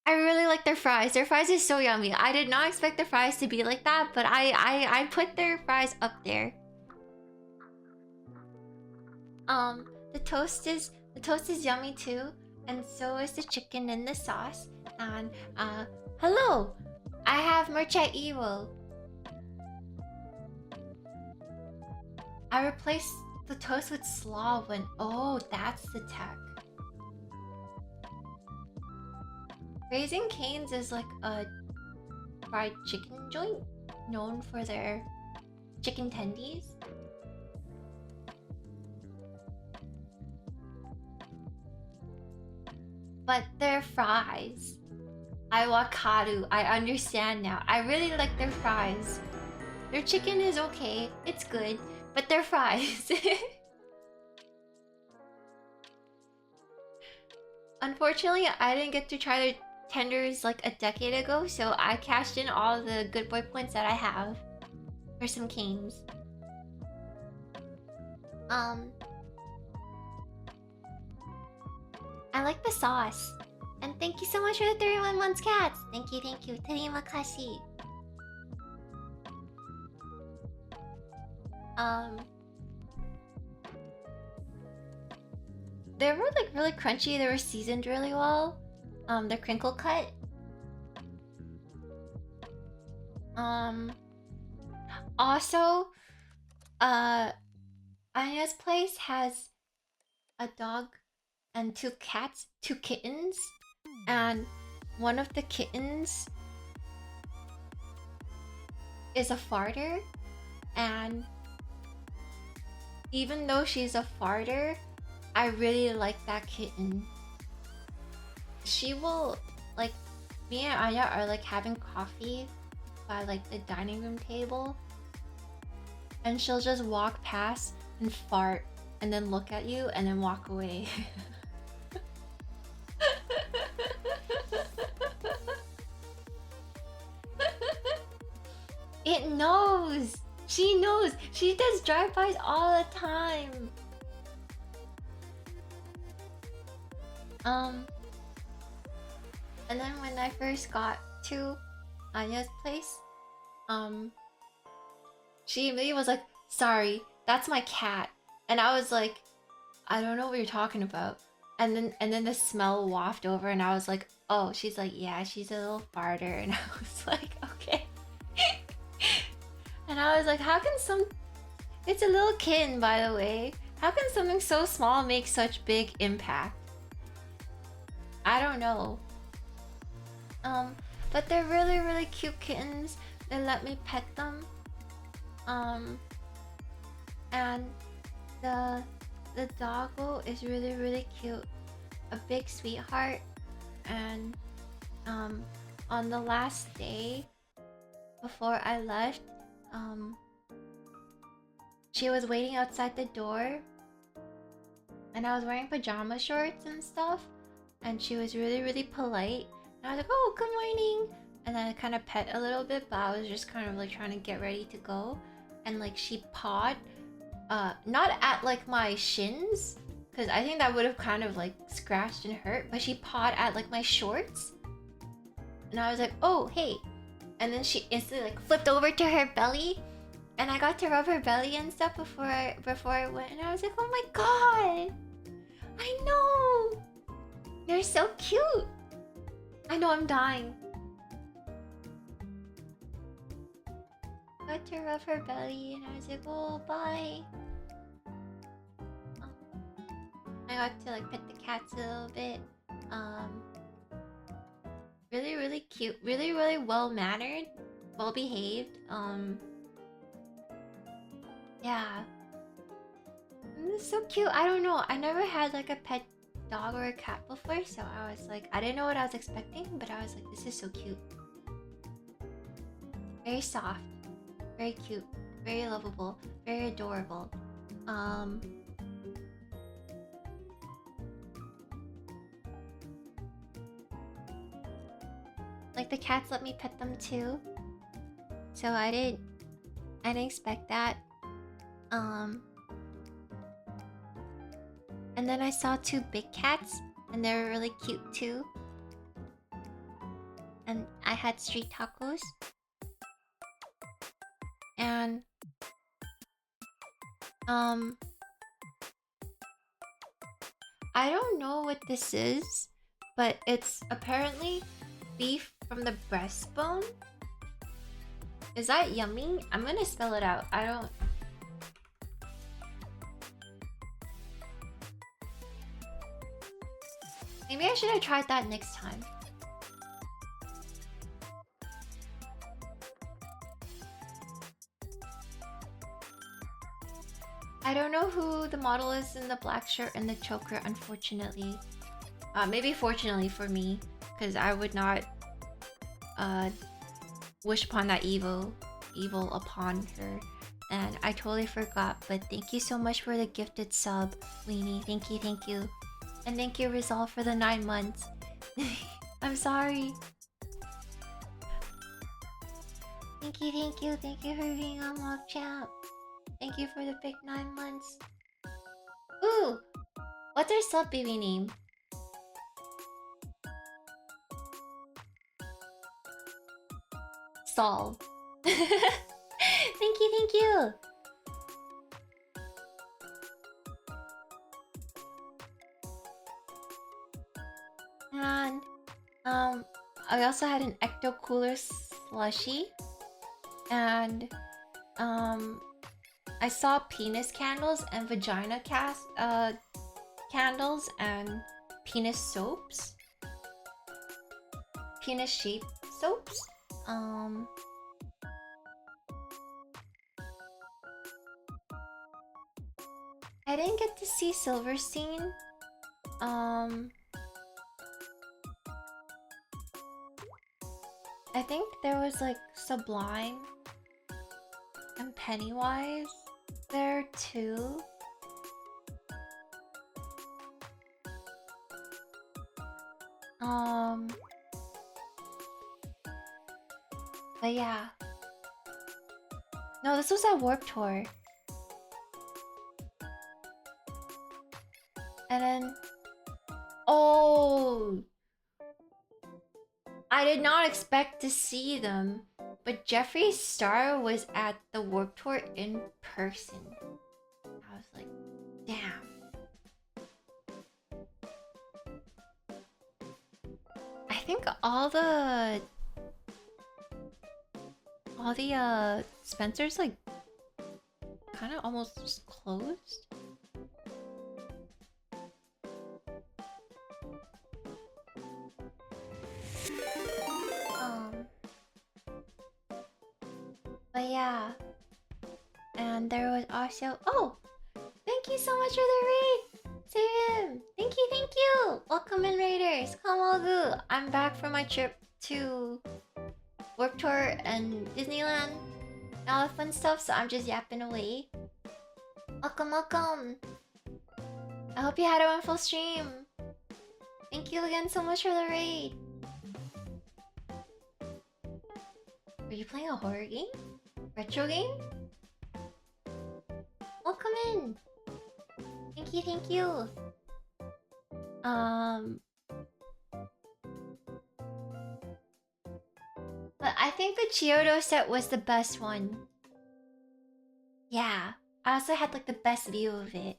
I really like their fries. Their fries is so yummy. I did not expect their fries to be like that, but I put their fries up there. The toast is yummy too, and so is the chicken and the sauce. And hello, I have Merchant Evil. I replaced the toast with slaw when. Oh, that's the tech. Raising Cane's is like a fried chicken joint known for their chicken tendies. But their fries, avocado, I understand now. I really like their fries. Their chicken is okay, it's good, but their fries. Unfortunately, I didn't get to try their tenders like a decade ago, so I cashed in all the good boy points that I have for some Canes. I like the sauce. And thank you so much for the 31 months, cats. Thank you, thank you. Terima kasih. They were like really crunchy. They were seasoned really well. They're crinkle cut. Also, Anya's place has a dog and 2 cats, 2 kittens, and one of the kittens is a farter, and even though she's a farter, I really like that kitten. She will, like, me and Anya are like having coffee by like the dining room table, and she'll just walk past and fart and then look at you and then walk away. It knows! She knows! She does drive-bys all the time! And then when I first got to Anya's place, she immediately was like, sorry, that's my cat. And I was like, I don't know what you're talking about. And then the smell wafted over and I was like, oh, she's like, yeah, she's a little farter. And I was like, okay. And I was like, how can it's a little kitten, by the way. How can something so small make such big impact? I don't know. But they're really, really cute kittens. They let me pet them. And the doggo is really, really cute. A big sweetheart. And on the last day before I left, she was waiting outside the door, and I was wearing pajama shorts and stuff, and she was really, really polite. And I was like, oh, good morning. And then I kind of pet a little bit, but I was just kind of like trying to get ready to go. And like she pawed, not at like my shins, because I think that would have kind of like scratched and hurt, but she pawed at like my shorts. And I was like, oh, hey. And then she instantly like flipped over to her belly, and I got to rub her belly and stuff before I went, and I was like, oh my god, I know, they're so cute. I know, I'm dying. Got to rub her belly, and I was like, oh, bye. I got to like pet the cats a little bit. Really, really cute. Really, really well-mannered. Well-behaved. Yeah. It's so cute. I don't know. I never had like a pet dog or a cat before, so I was like, I didn't know what I was expecting, but I was like, this is so cute. Very soft. Very cute. Very lovable. Very adorable. Like the cats let me pet them too. So I didn't expect that. And then I saw two big cats and they were really cute too. And I had street tacos. And I don't know what this is, but it's apparently beef from the breastbone. Is that yummy? I'm gonna spell it out. I don't... Maybe I should have tried that next time. I don't know who the model is in the black shirt and the choker, unfortunately. Maybe fortunately for me, because I would not wish upon that evil upon her. And I totally forgot, but thank you so much for the gifted sub, Weenie. Thank you, thank you. And thank you, Resolve, for the 9 months. I'm sorry. Thank you for being on Mock Champ. Thank you for the big 9 months. Ooh! What's our sub baby name? Sol. Thank you. And I also had an Ecto Cooler slushie. And I saw penis candles and vagina candles and penis soaps. Penis shaped soaps. I didn't get to see Silverstein. I think there was like Sublime and Pennywise there too. But yeah. No, this was at Warped Tour. And then... Oh! I did not expect to see them, but Jeffree Star was at the Warped Tour in person. I was like, damn. I think all the Spencers like kind of almost just closed. But yeah. And there was also... Oh! Thank you so much for the raid! Save him! Thank you! Welcome in, Raiders! Kamagu! I'm back from my trip to Warped Tour and Disneyland and all the fun stuff, so I'm just yapping away. Welcome! I hope you had a wonderful stream! Thank you again so much for the raid! Are you playing a horror game? Retro game? Welcome in! Thank you! But I think the Chiodo set was the best one. Yeah, I also had like the best view of it.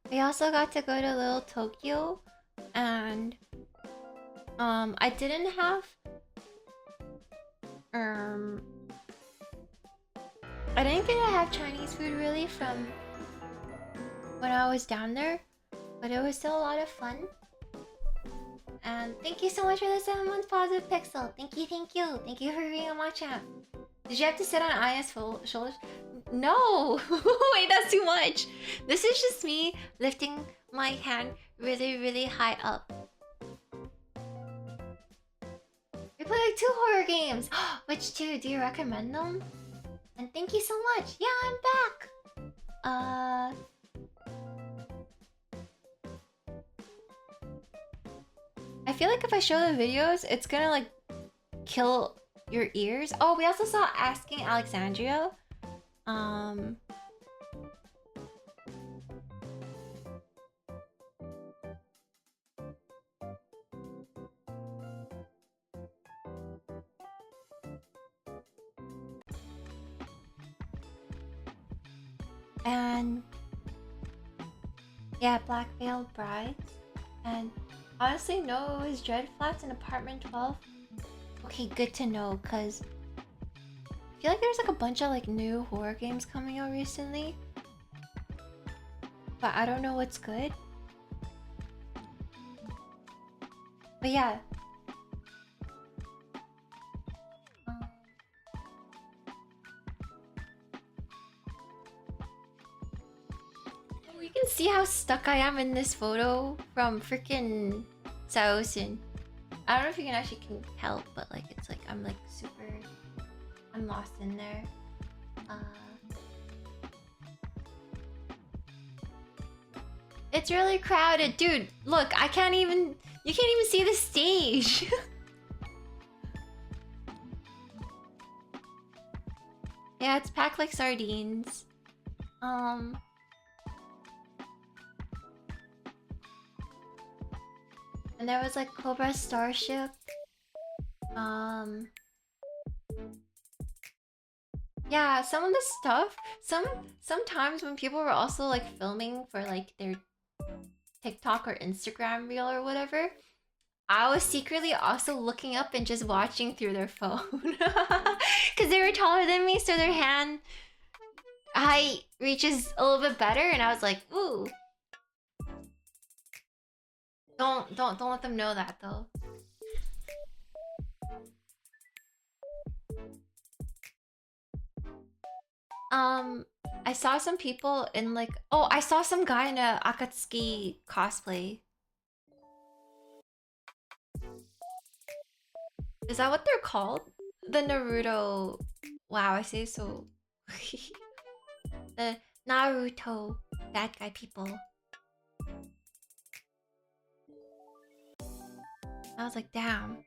We also got to go to Little Tokyo, and I didn't have I didn't get to have Chinese food really from when I was down there, but it was still a lot of fun. And thank you so much for the 7-month positive pixel. Thank you for being on my chat. Did you have to sit on Aya's shoulders? No! Wait, that's too much! This is just me lifting my hand really high up. We play like 2 horror games! Which 2? Do you recommend them? And thank you so much! Yeah, I'm back! Uh, I feel like if I show the videos, it's gonna like kill your ears. Oh, we also saw Asking Alexandria. And yeah, Black Veiled Brides. And honestly, no, it was Dread Flats in Apartment 12. Okay, good to know, cause I feel like there's like a bunch of like new horror games coming out recently, but I don't know what's good. But yeah. You can see how stuck I am in this photo from freaking Saosin. I don't know if you can actually help, but like it's like I'm like super, I'm lost in there. It's really crowded, dude. Look, I can't even. You can't even see the stage. Yeah, it's packed like sardines. And there was like Cobra Starship. Yeah, some of the stuff. Sometimes when people were also like filming for like their TikTok or Instagram reel or whatever, I was secretly also looking up and just watching through their phone. Because they were taller than me, so their hand height reaches a little bit better, and I was like, ooh. Don't let them know that though. I saw some people in like, oh, I saw some guy in a Akatsuki cosplay. Is that what they're called? The Naruto. Wow, I say so. The Naruto bad guy people. I was like, damn.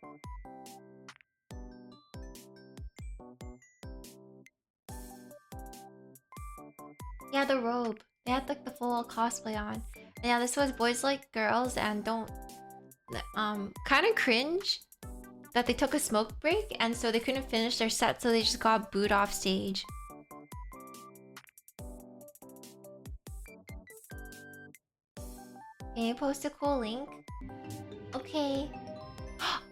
Yeah, the robe. They had like the full cosplay on. And yeah, this was boys like girls, and don't kind of cringe that they took a smoke break and so they couldn't finish their set, so they just got booed off stage. Can you post a cool link? Okay.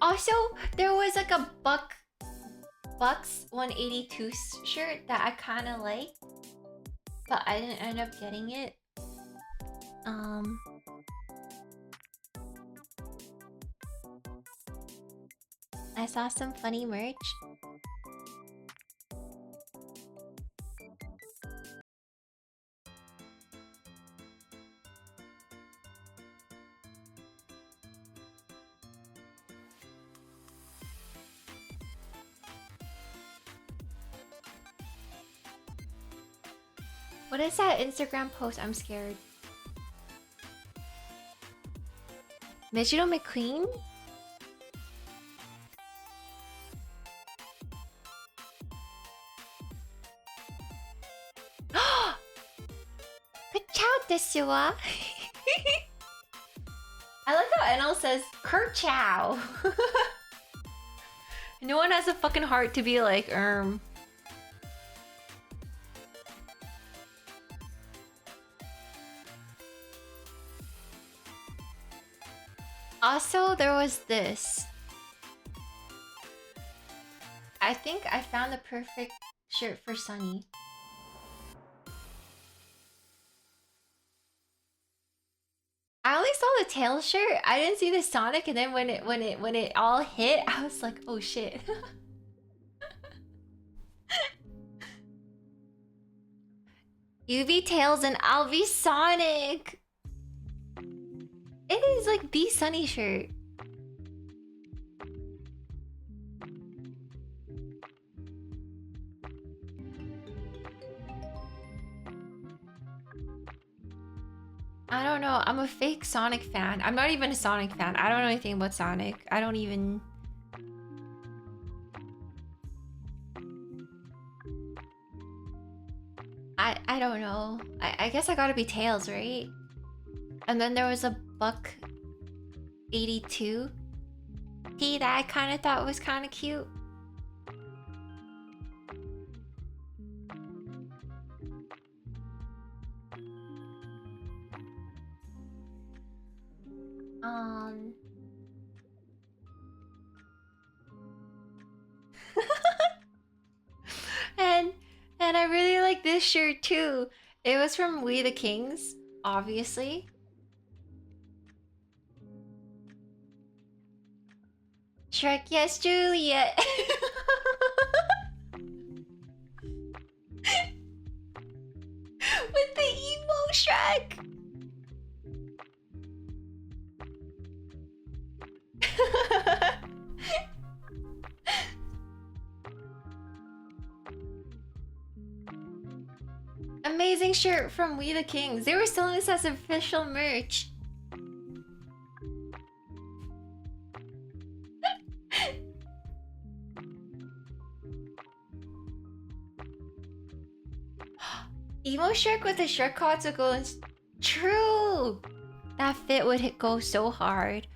Also, there was like a Bucks 182 shirt that I kind of like, but I didn't end up getting it. I saw some funny merch. What is that Instagram post? I'm scared. Mijiro McQueen? Good chow desu wa. I like how NL says Kurt Chow. No one has a fucking heart to be like, Also, there was this. I think I found the perfect shirt for Sunny. I only saw the tail shirt. I didn't see the Sonic, and then when it all hit, I was like, oh shit. You be Tails and I'll be Sonic. It is like the Sunny shirt. I don't know. I'm a fake Sonic fan. I'm not even a Sonic fan. I don't know anything about Sonic. I don't even... I don't know. I guess I gotta be Tails, right? And then there was a Buck 82 T that I kind of thought was kind of cute. Um... and I really like this shirt too. It was from We the Kings, obviously. Shrek, yes, Juliet. With the emo Shrek. Amazing shirt from We the Kings. They were selling this as official merch. Emo Shrek with the Shrek Kotsuko is true. That fit would go so hard.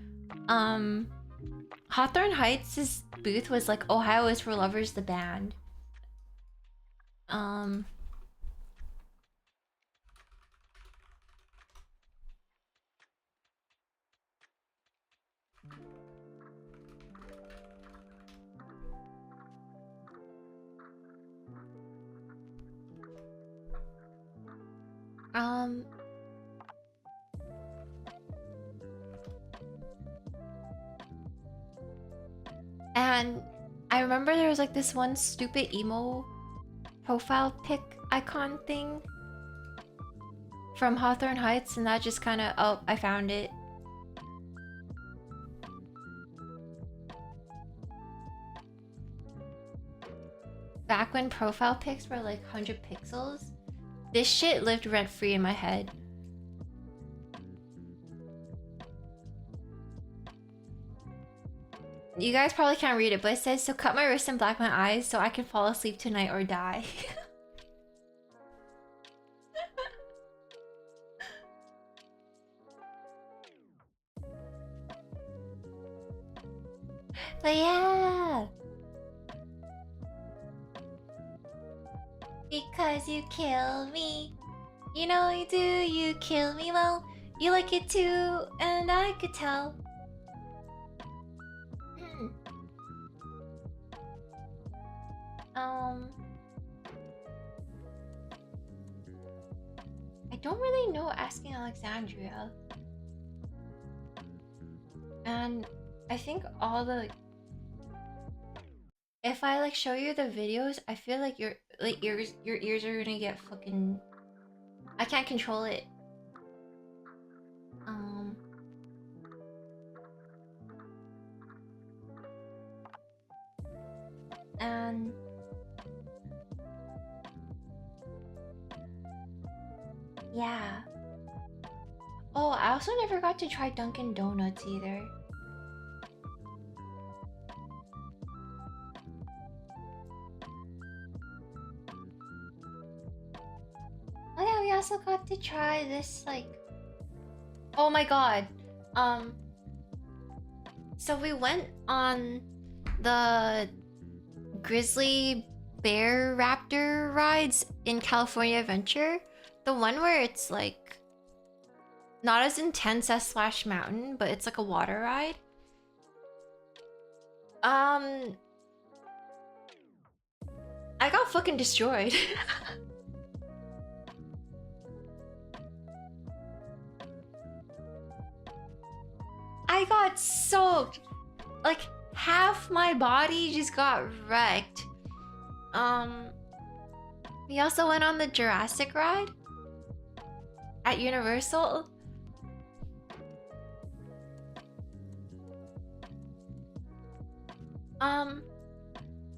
Hawthorne Heights' booth was like Ohio is for Lovers, the band. And I remember there was like this one stupid emo profile pic icon thing from Hawthorne Heights, and that just kind of, oh, I found it. Back when profile pics were like 100 pixels, this shit lived rent-free in my head. You guys probably can't read it, but it says, so cut my wrist and black my eyes so I can fall asleep tonight or die. But yeah. Because you kill me. You know you do, you kill me well. You like it too, and I could tell. I don't really know Asking Alexandria. And I think all the... If I like show you the videos, I feel like your ears are gonna get fucking... I can't control it. And yeah. Oh, I also never got to try Dunkin' Donuts either. Oh yeah, we also got to try this like... Oh my god. So we went on the Grizzly Bear Raptor rides in California Adventure. The one where it's like not as intense as Splash Mountain, but it's like a water ride. I got fucking destroyed. I got soaked. Like half my body just got wrecked. We also went on the Jurassic ride at Universal.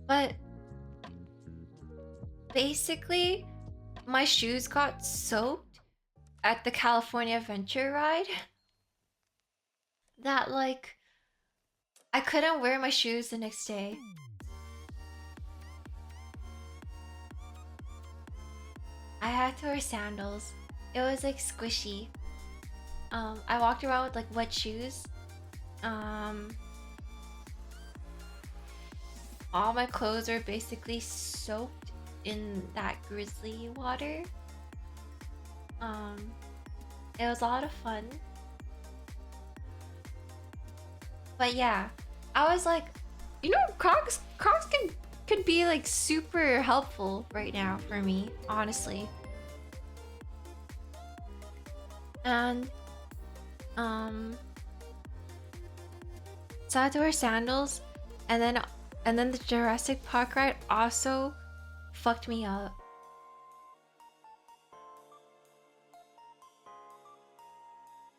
But basically my shoes got soaked at the California Adventure ride that like I couldn't wear my shoes the next day. I had to wear sandals. It was like squishy. I walked around with like wet shoes. All my clothes were basically soaked in that grizzly water. It was a lot of fun. But yeah, I was like, you know, Crocs could be like super helpful right now for me, honestly. And so I had to wear sandals, and then the Jurassic Park ride also fucked me up.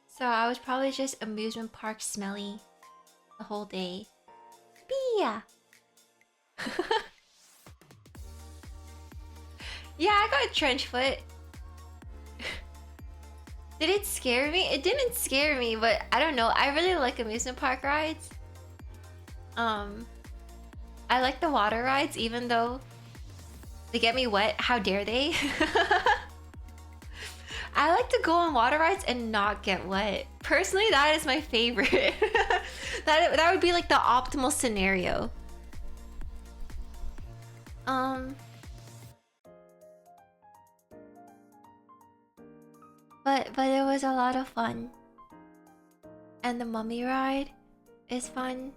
So I was probably just amusement park smelly the whole day. Yeah. Yeah, I got trench foot. Did it scare me? It didn't scare me, but I don't know. I really like amusement park rides. I like the water rides, even though they get me wet. How dare they? I like to go on water rides and not get wet. Personally, that is my favorite. That would be like the optimal scenario. But it was a lot of fun. And the mummy ride is fun.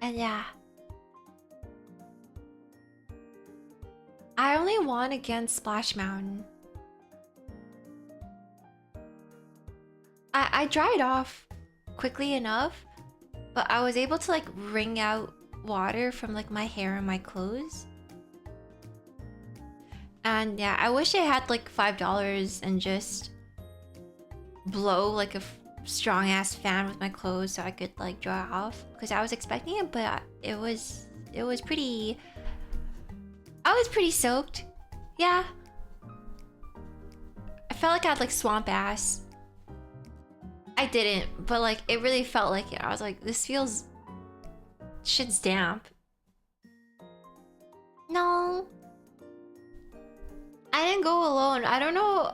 And yeah. I only won against Splash Mountain. I dried off quickly enough, but I was able to like wring out water from like my hair and my clothes. And yeah, I wish I had like $5 and just blow like a strong ass fan with my clothes so I could like dry off, because I was expecting it, but it was pretty. I was pretty soaked. Yeah. I felt like I had like swamp ass. I didn't, but like it really felt like it. I was like, this feels... shit's damp. No. I didn't go alone. I don't know.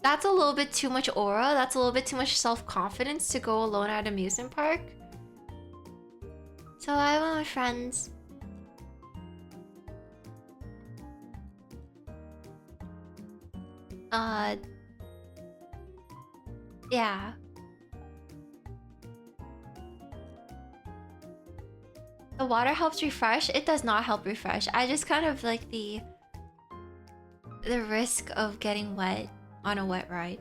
That's a little bit too much aura. That's a little bit too much self-confidence to go alone at an amusement park. So I went with friends. Yeah. The water helps refresh. It does not help refresh. I just kind of like the risk of getting wet on a wet ride.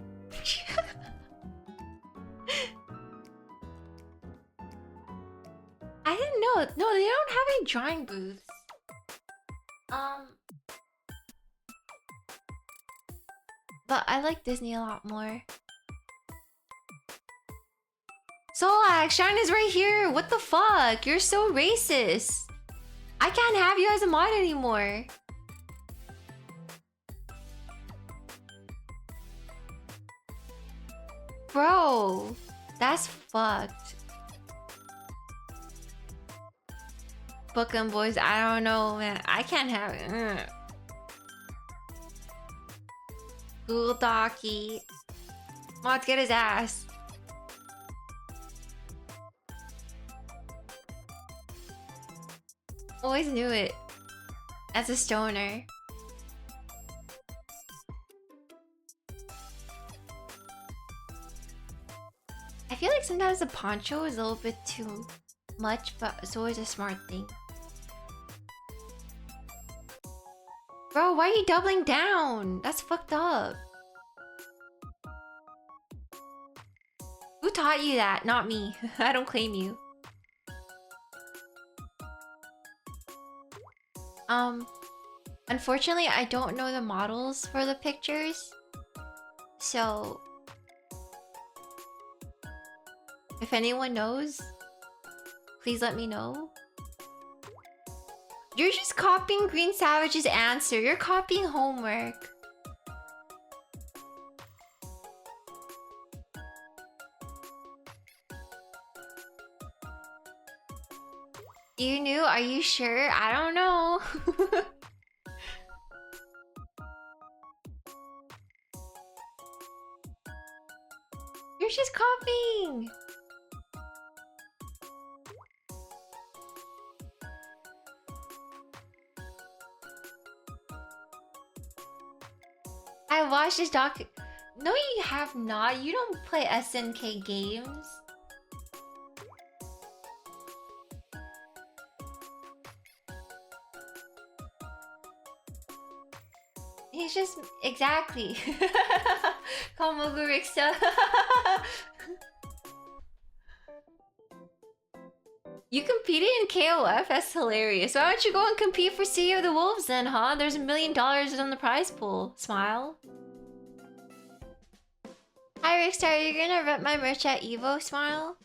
I didn't know. No, they don't have any drying booths. But I like Disney a lot more. Solak, Shine is right here. What the fuck? You're so racist. I can't have you as a mod anymore. Bro, that's fucked. Bookin' boys, I don't know, man. I can't have it. Google Docky. Mod, get his ass. Always knew it. As a stoner. I feel like sometimes the poncho is a little bit too much, but it's always a smart thing. Bro, why are you doubling down? That's fucked up. Who taught you that? Not me. I don't claim you. Unfortunately, I don't know the models for the pictures. So, if anyone knows, please let me know. You're just copying Green Savage's answer. You're copying homework. You knew? Are you sure? I don't know. You're just copying. I watched this doc. No, you have not. You don't play SNK games. He's just exactly. Komogu Rixa. You competed in KOF? That's hilarious. Why don't you go and compete for City of the Wolves then, huh? There's $1 million on the prize pool. Smile. Hi Rickstar, are you gonna rep my merch at Evo? Smile.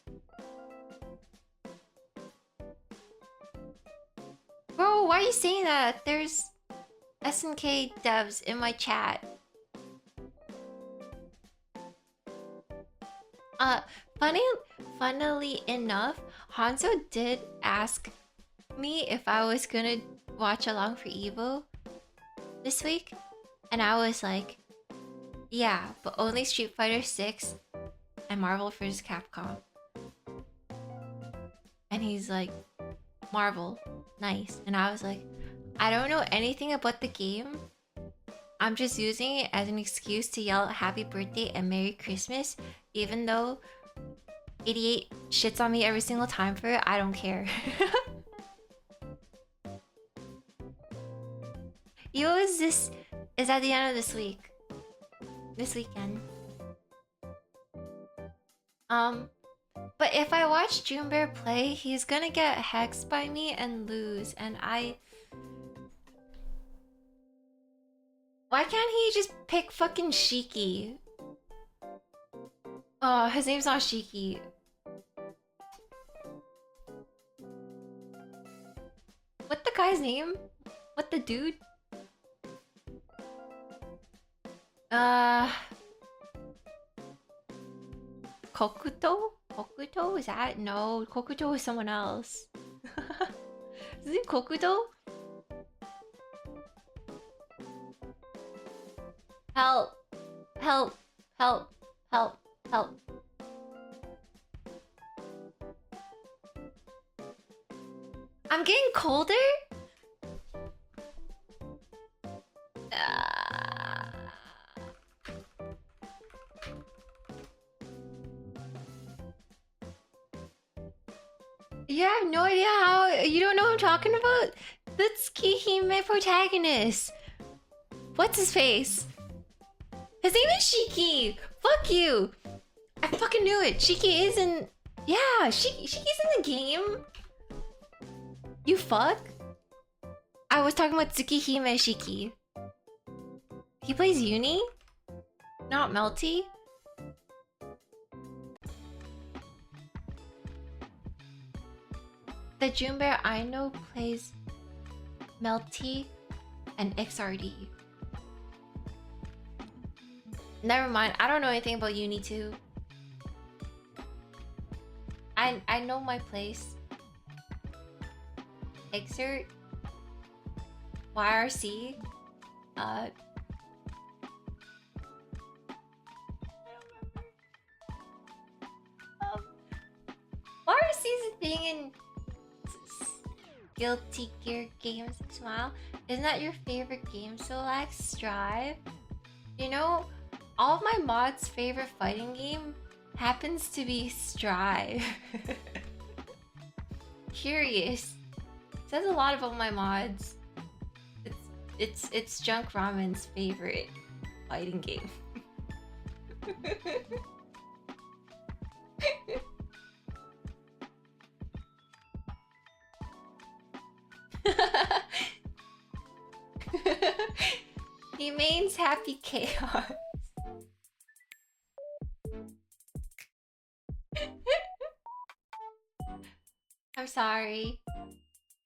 Bro, why are you saying that? There's SNK devs in my chat. Funnily enough, Hanzo did ask me if I was gonna watch along for Evo this week, and I was like, yeah, but only Street Fighter 6 and Marvel vs. Capcom. And he's like, Marvel, nice. And I was like, I don't know anything about the game. I'm just using it as an excuse to yell happy birthday and Merry Christmas, even though 88 shits on me every single time for it. I don't care. Yo, is at the end of this week. This weekend. But if I watch Junebear play, he's gonna get hexed by me and lose, and why can't he just pick fucking Shiki? Oh, his name's not Shiki. What the guy's name? What the dude? Kokuto? Kokuto? Is that? No, Kokuto is someone else. Is it Kokuto? Help! Help! Help! Help! Help! I'm getting colder? You have no idea how... You don't know what I'm talking about? That's Kihime protagonist. What's his face? His name is Shiki! Fuck you! I fucking knew it! Shiki is in... Yeah, Shiki's in the game! You fuck? I was talking about Tsukihime Shiki. He plays Uni? Not Melty? The Junebear I know plays Melty and XRD. Never mind, I don't know anything about Uni 2. I know my place. Exert. YRC. I don't remember. YRC is a thing in Guilty Gear games. Smile. Isn't that your favorite game, Solax? Strive? You know, all of my mods' favorite fighting game happens to be Strive. Curious. Says a lot about my mods. It's Junk Ramen's favorite fighting game. He means happy chaos. I'm sorry.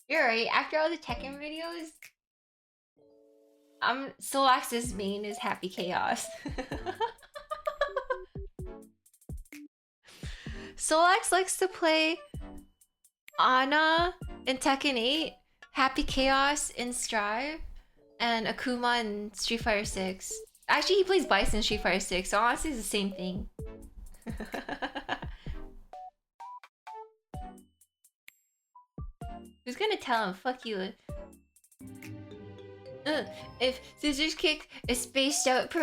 You're right. After all the Tekken videos, Solax's main is Happy Chaos. Solax likes to play Ana in Tekken 8, Happy Chaos in Strive, and Akuma in Street Fighter 6. Actually, he plays Bison in Street Fighter 6, so honestly, it's the same thing. Who's gonna tell him? Fuck you. If Scissors Kick is spaced out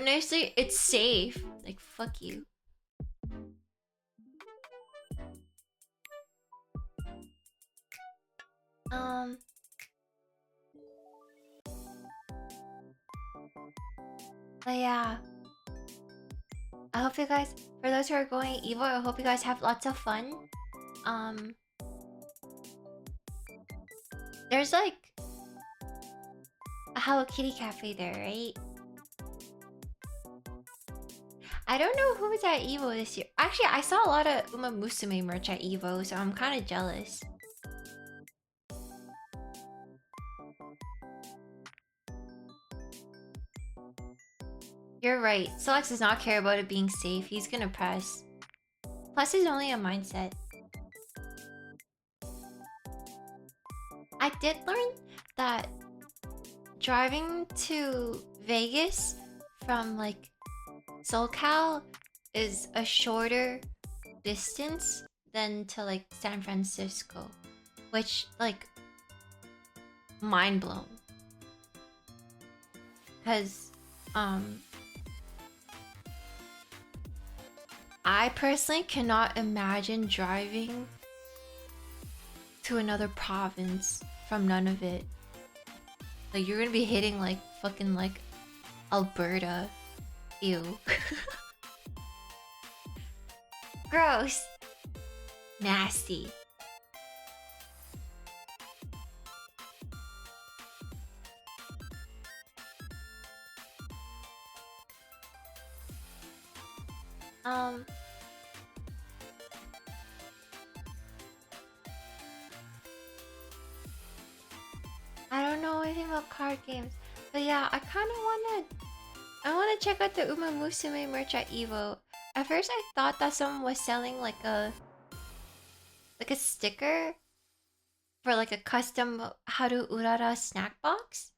nicely, it's safe. Like fuck you. Um. But yeah. I hope you guys, for those who are going Evo, I hope you guys have lots of fun. Um. There's like a Hello Kitty cafe there, right? I don't know who was at Evo this year. Actually, I saw a lot of Uma Musume merch at Evo, so I'm kind of jealous. You're right. Solex does not care about it being safe. He's gonna press. Plus, it's only a mindset. I did learn that driving to Vegas from like SoCal is a shorter distance than to like San Francisco, which like mind blown. Cause I personally cannot imagine driving to another province from none of it. Like you're gonna be hitting like fucking like Alberta. Ew. Gross. Nasty. I don't know anything about card games, but yeah, I wanna check out the Uma Musume merch at Evo. At first, I thought that someone was selling like a sticker for like a custom Haru Urara snack box,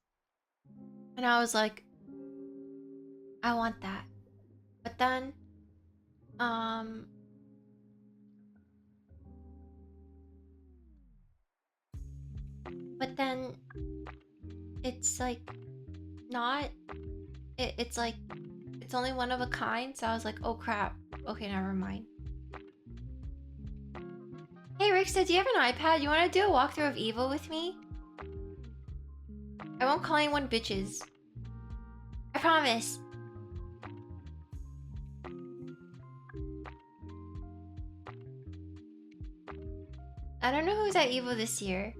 and I was like, I want that. But then, but then it's like not. It's like it's only one of a kind. So I was like, oh crap. Okay, never mind. Hey Ricksta, do you have an iPad? You want to do a walkthrough of Evo with me? I won't call anyone bitches. I promise. I don't know who's at Evo this year.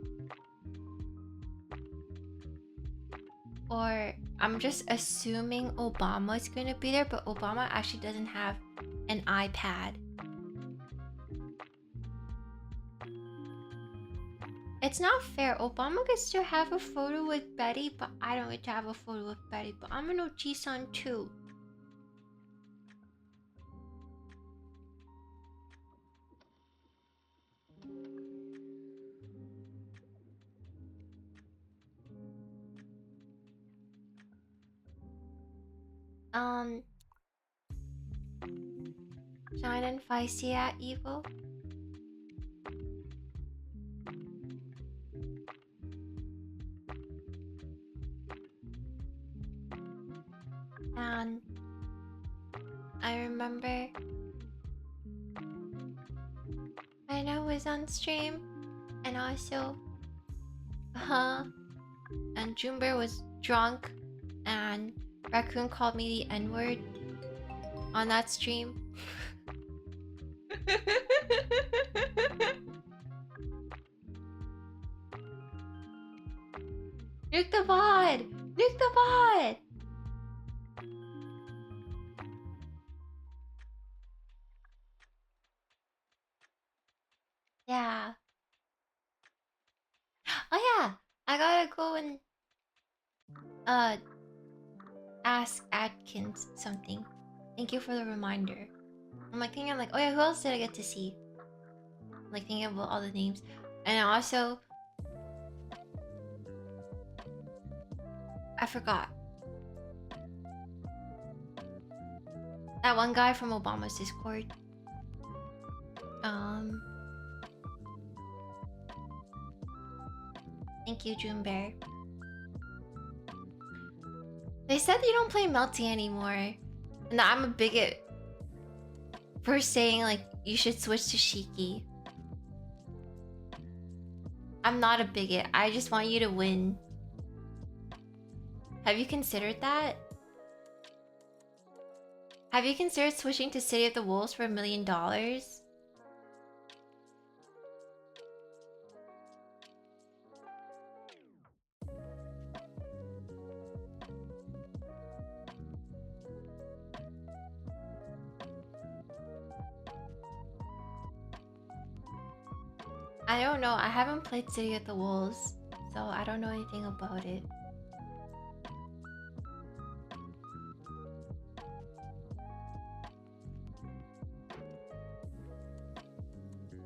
Or I'm just assuming Obama's gonna be there, but Obama actually doesn't have an iPad. It's not fair. Obama gets to have a photo with Betty, but I don't get to have a photo with Betty. But I'm an Ochi-san too. Shine and Feisty at Evo. And I remember when I was on stream, and also, and Jumber was drunk, and Raccoon called me the N-word on that stream. Nuke the VOD! Nuke the VOD! Yeah. Uh, Ask Atkins something. Thank you for the reminder. I'm like thinking, I'm like, oh yeah, who else did I get to see? Like thinking about all the names, and also I forgot that one guy from Obama's Discord. Thank you, June Bear. They said you don't play Melty anymore, and that I'm a bigot for saying like you should switch to Shiki. I'm not a bigot. I just want you to win. Have you considered that? Have you considered switching to City of the Wolves for $1 million? I don't know. I haven't played City of the Wolves, so I don't know anything about it.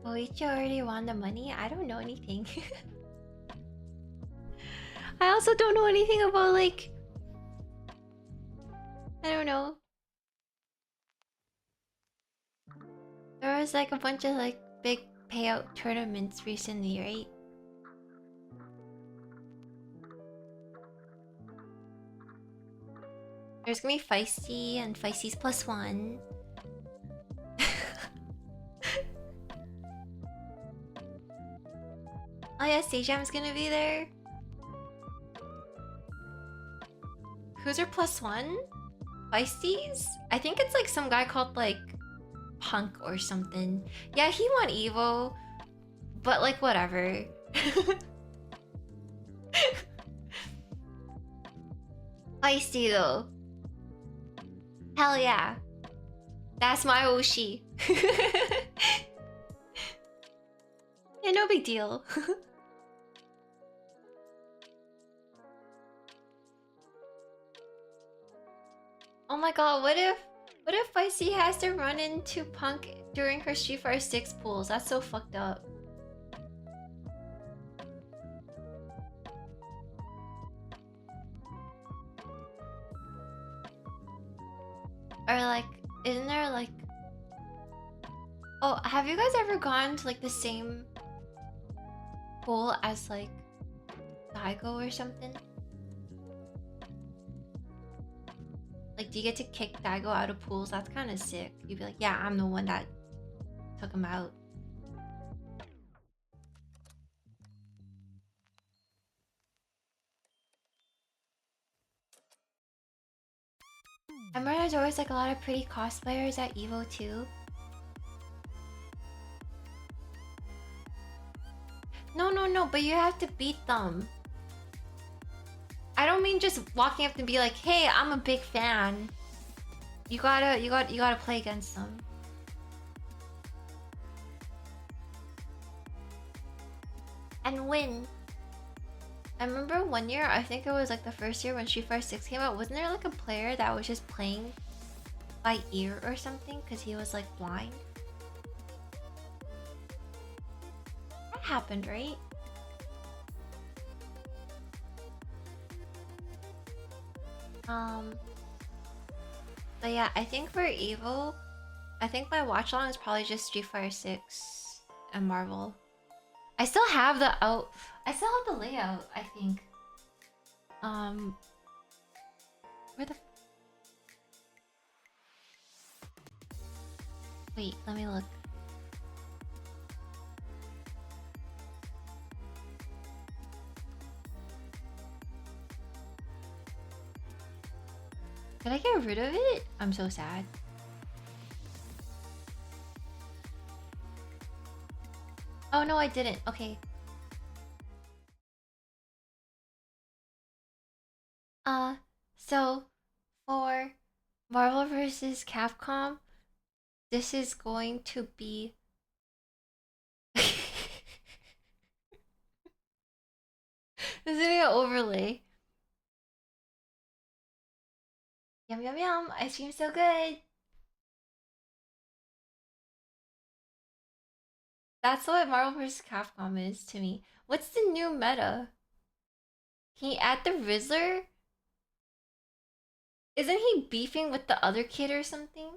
Boichi already won the money? I don't know anything. I also don't know anything about, like... I don't know. There was like a bunch of like big payout tournaments recently, right? There's gonna be Feisty and Feisty's +1. Oh yeah, Sejam's gonna be there. Who's her +1? Feisty's? I think it's like some guy called like Punk or something. Yeah, he won Evo, but like whatever. Feisty though. Hell yeah. That's my Oshi. Yeah, no big deal. Oh my god, what if Feisty has to run into Punk during her Street Fighter 6 pools? That's so fucked up. Or like, isn't there like... Oh, have you guys ever gone to like the same pool as like Daigo or something? Like, do you get to kick Daigo out of pools? That's kind of sick. You'd be like, yeah, I'm the one that took him out. I remember there's always like a lot of pretty cosplayers at Evo too. No, but you have to beat them. I don't mean just walking up and be like, hey, I'm a big fan. You gotta play against them. And win. I remember one year, I think it was like the first year when Street Fighter 6 came out, wasn't there like a player that was just playing by ear or something because he was like blind? That happened, right? But yeah, I think for Evo, I think my watch along is probably just Street Fighter 6 and Marvel. I still have the layout, I think. Where the... Wait, let me look. Did I get rid of it? I'm so sad. Oh no, I didn't. Okay. So for Marvel vs. Capcom, this is going to be this is gonna be an overlay. Yum yum yum, ice cream's so good. That's what Marvel vs. Capcom is to me. What's the new meta? Can you add the Rizzler? Isn't he beefing with the other kid or something?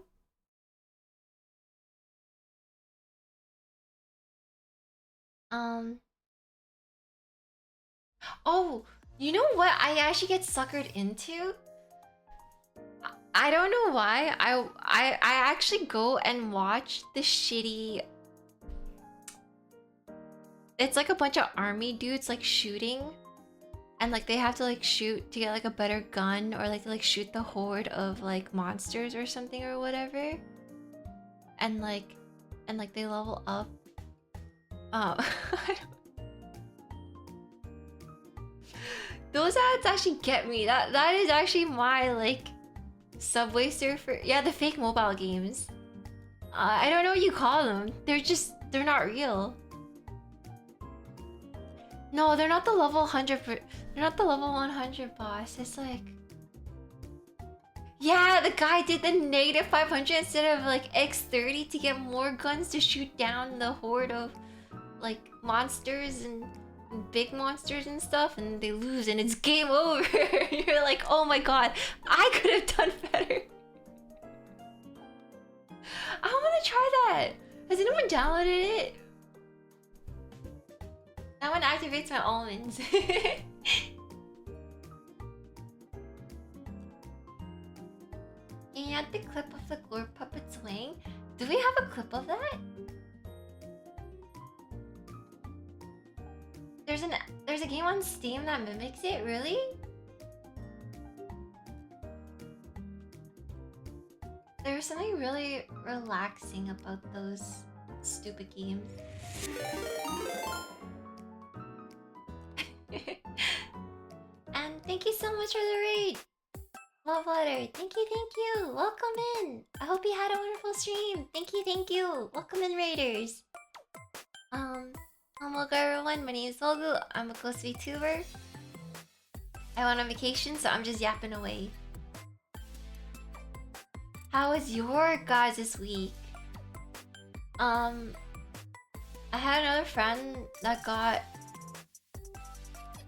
Um. Oh, you know what I actually get suckered into? I don't know why. I actually go and watch the shitty. It's like a bunch of army dudes like shooting, and like they have to like shoot to get like a better gun, or like to like shoot the horde of like monsters or something or whatever. And like they level up. Oh. Those ads actually get me. That is actually my like Subway Surfer. Yeah, the fake mobile games. I don't know what you call them. They're not real. No, they're not the level 100. They're not the level 100 boss. It's like, yeah, the guy did the negative 500 instead of like X30 to get more guns to shoot down the horde of like monsters and big monsters and stuff, and they lose and it's game over. You're like, oh my god, I could have done better. I want to try that. Has anyone downloaded it? That one activates my almonds. And you had the clip of the Glor puppet swing. Do we have a clip of that? There's a game on Steam that mimics it, really? There's something really relaxing about those stupid games. And thank you so much for the raid! Love letter, thank you! Welcome in! I hope you had a wonderful stream! Thank you! Welcome in, raiders! Hello everyone, my name is Volgu, I'm a ghost VTuber. I went on vacation, so I'm just yapping away. How was your guys' week? I had another friend that got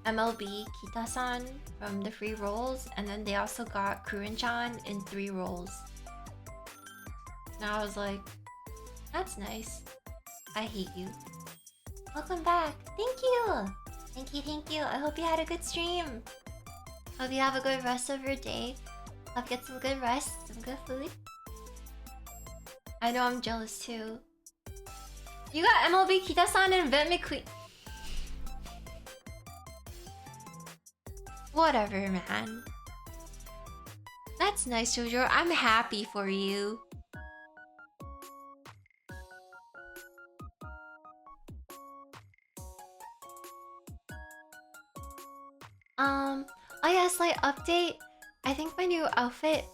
MLB Kita-san from the free rolls, and then they also got Kurin-chan in 3 rolls. And I was like, that's nice. I hate you. Welcome back. Thank you. Thank you. I hope you had a good stream. Hope you have a good rest of your day. Hope you get some good rest, some good food. I know I'm jealous too. You got MLB Kita-san and Vet McQueen. Whatever, man. That's nice, Jojo. I'm happy for you. Oh yeah, slight update. I think my new outfit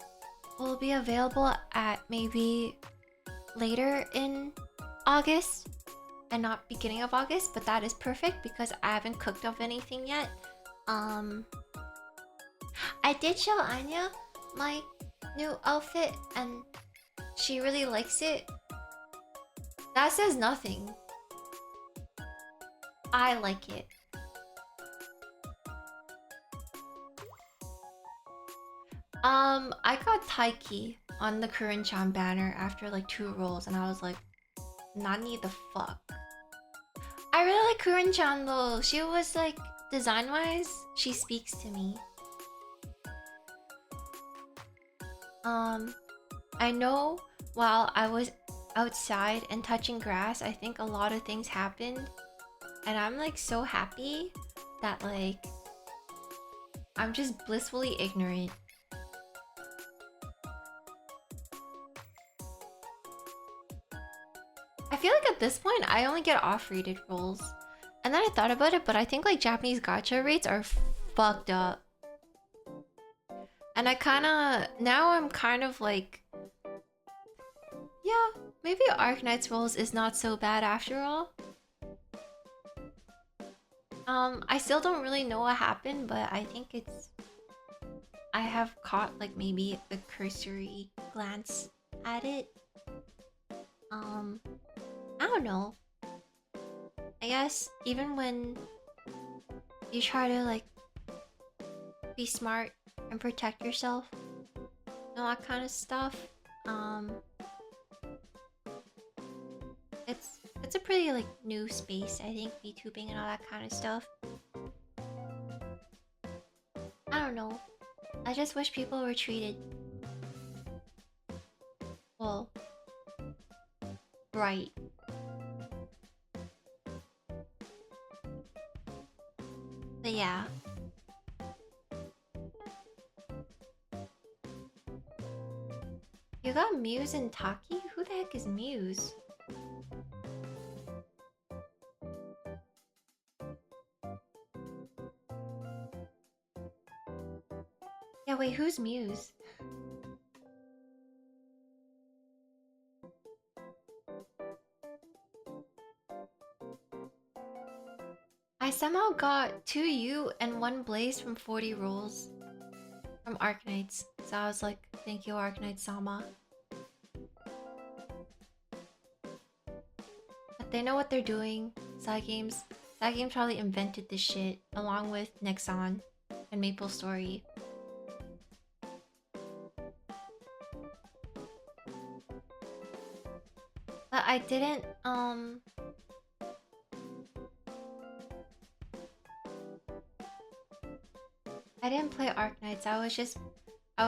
will be available at maybe later in August and not beginning of August, but that is perfect because I haven't cooked up anything yet. I did show Anya my new outfit and she really likes it. That says nothing. I like it. I got Taiki on the Kurin-chan banner after like 2 rolls and I was like, Nani the fuck? I really like Kurin-chan though. She was like, design-wise, she speaks to me. I know while I was outside and touching grass, I think a lot of things happened. And I'm like so happy that like, I'm just blissfully ignorant. I feel like at this point, I only get off-rated rolls. And then I thought about it, but I think like Japanese gacha rates are fucked up. And now I'm kind of like, yeah, maybe Arknight's rolls is not so bad after all. I still don't really know what happened, but I think I have caught like maybe a cursory glance at it. I don't know. I guess even when you try to like be smart and protect yourself and all that kind of stuff, it's a pretty like new space, I think, VTubing and all that kind of stuff. I don't know. I just wish people were treated well, right. But yeah. You got Muse and Taki? Who the heck is Muse? Yeah, wait, who's Muse? I somehow got 2 U and 1 Blaze from 40 rolls from Arknights. So I was like, thank you, Arknight Sama. But they know what they're doing. Side Games probably invented this shit along with Nexon and Maple Story. But I didn't play Arknights. I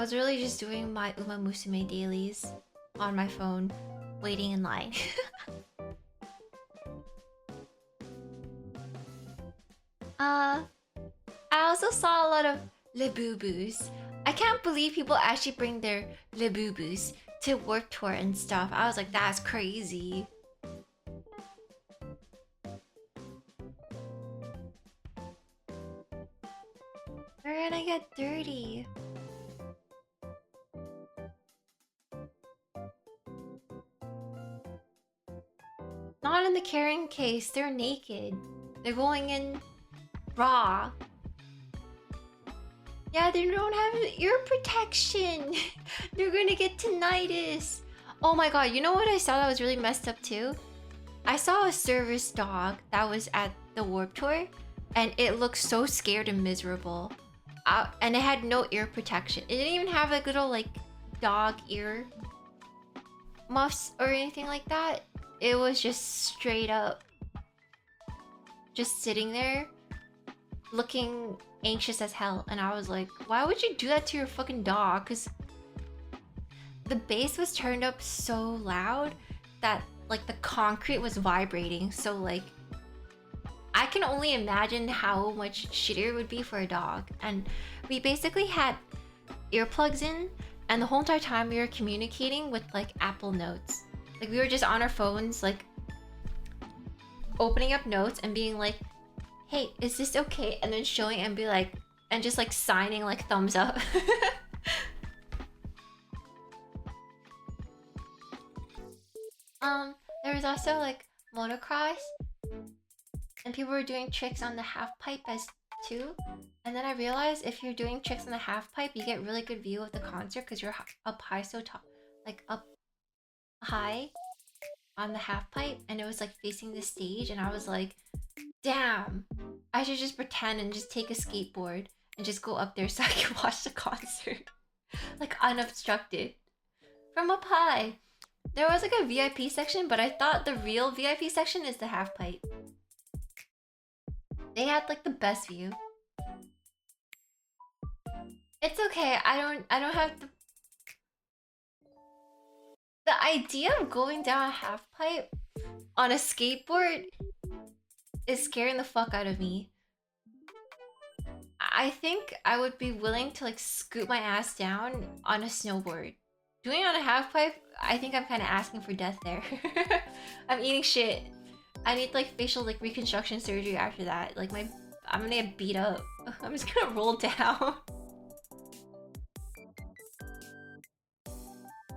was really just doing my Uma Musume dailies on my phone, waiting in line. I also saw a lot of Labubu's. I can't believe people actually bring their Labubu's to Warped Tour and stuff. I was like, that's crazy. We're gonna get dirty. Not in the carrying case, they're naked. They're going in raw. Yeah, they don't have ear protection. They're gonna get tinnitus. Oh my god, you know what I saw that was really messed up too? I saw a service dog that was at the Warped Tour, and it looked so scared and miserable. And it had no ear protection. It didn't even have like little like dog ear muffs or anything like that. It was just straight up just sitting there looking anxious as hell. And I was like, why would you do that to your fucking dog? Because the bass was turned up so loud that like the concrete was vibrating. So like I can only imagine how much shittier it would be for a dog. And we basically had earplugs in, and the whole entire time we were communicating with like Apple Notes. Like we were just on our phones, like opening up notes and being like, hey, is this okay? And then showing and be like, and just like signing like thumbs up. There was also like motocross, and people were doing tricks on the half pipe as too. And then I realized if you're doing tricks on the half pipe, you get really good view of the concert because you're up high, so top, like up high on the half pipe, and it was like facing the stage. And I was like, damn, I should just pretend and just take a skateboard and just go up there so I can watch the concert like unobstructed from up high. There was like a VIP section, but I thought the real VIP section is the half pipe. They had like the best view. It's okay. I don't have the idea of going down a half pipe on a skateboard is scaring the fuck out of me. I think I would be willing to like scoot my ass down on a snowboard. Doing it on a half pipe, I think I'm kind of asking for death there. I'm eating shit. I need like facial like reconstruction surgery after that. Like I'm gonna get beat up. I'm just gonna roll down.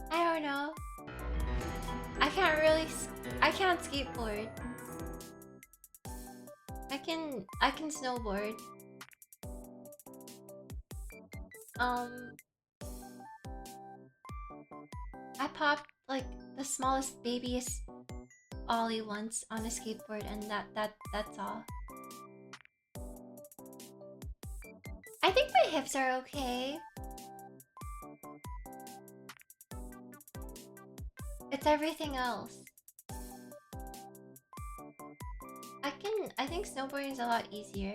I don't know. I can't skateboard. I can snowboard. Um, I popped like the smallest, babyest ollie once on a skateboard, and that's all. I think my hips are okay. It's everything else. I think snowboarding is a lot easier.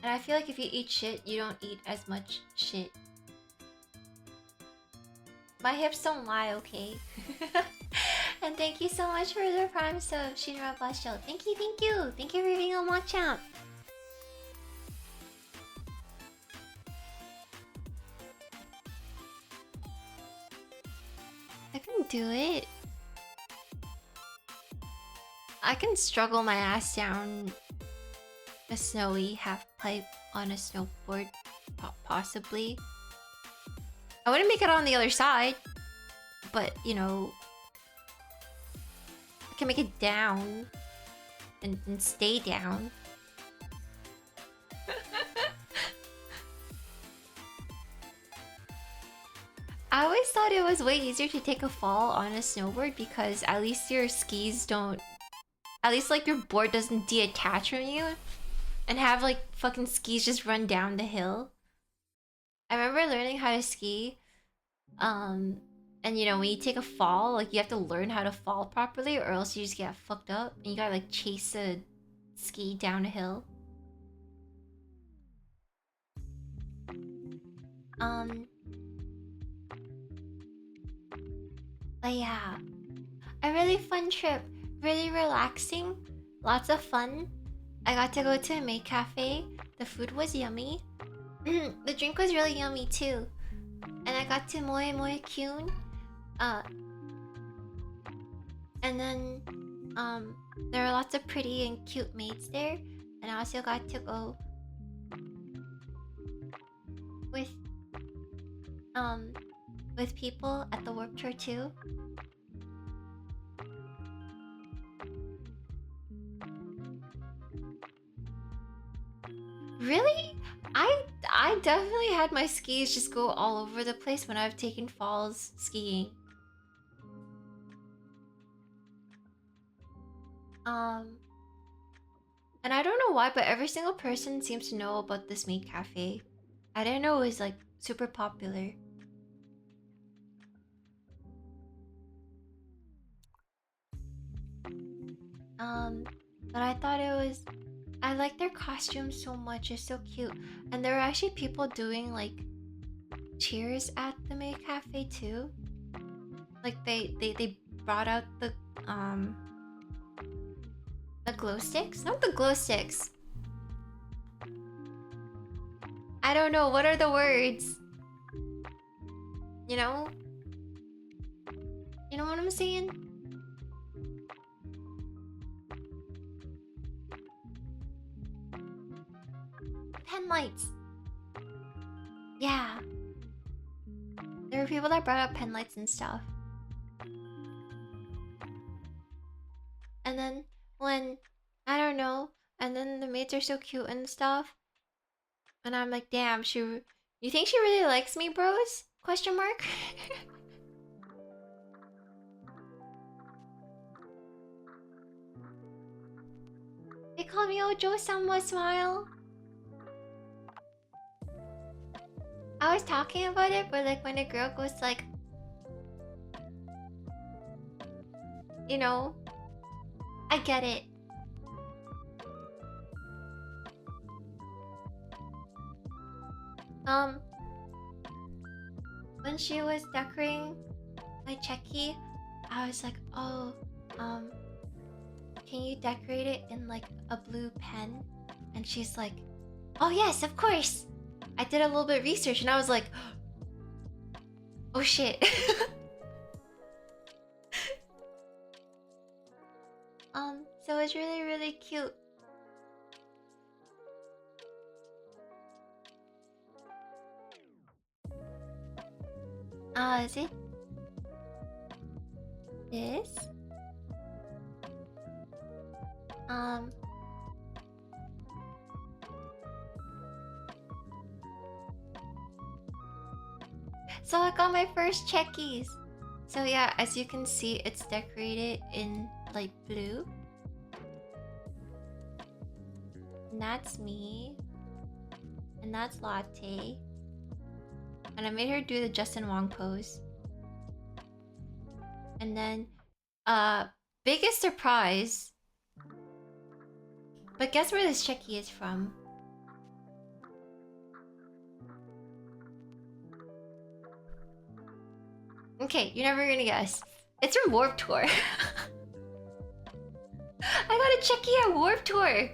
And I feel like if you eat shit, you don't eat as much shit. My hips don't lie, okay? And thank you so much for the prime sub, Shinra Blast Show. Thank you, thank you! Thank you for being a mock champ! I can do it. I can struggle my ass down a snowy half pipe on a snowboard, possibly. I wouldn't make it on the other side, but you know, I can make it down and stay down. I always thought it was way easier to take a fall on a snowboard because at least your skis don't... At least like your board doesn't detach from you and have like fucking skis just run down the hill. I remember learning how to ski. And you know, when you take a fall, like you have to learn how to fall properly or else you just get fucked up and you gotta like chase a ski down a hill. But yeah, a really fun trip, really relaxing, lots of fun. I got to go to a maid cafe. The food was yummy. The drink was really yummy too. And I got to moe moe kyun. And then there are lots of pretty and cute maids there. And I also got to go with people at the Warped Tour too. Really? I definitely had my skis just go all over the place when I've taken falls skiing. And I don't know why, but every single person seems to know about this maid cafe. I didn't know it was like super popular. But I thought it was... I like their costumes so much, it's so cute. And there were actually people doing like cheers at the maid cafe too. Like they brought out the glow sticks? Not the glow sticks. I don't know, what are the words? You know? You know what I'm saying? Pen lights. Yeah. There were people that brought up pen lights and stuff. And then when... I don't know. And then the maids are so cute and stuff. And I'm like, damn, you think she really likes me, bros? Question mark? They called me Ojo-sama Smile. I was talking about it, but like when a girl goes like... You know? I get it. When she was decorating my checky, I was like, oh, can you decorate it in like a blue pen? And she's like, oh yes, of course. I did a little bit of research and I was like, oh shit. So it's really, really cute. Is it this? So I got my first checkies. So yeah, as you can see, it's decorated in light blue. And that's me. And that's Latte. And I made her do the Justin Wong pose. And then, biggest surprise. But guess where this checkie is from? Okay, you're never gonna guess. It's from Warped Tour. I got a checkie at Warped Tour.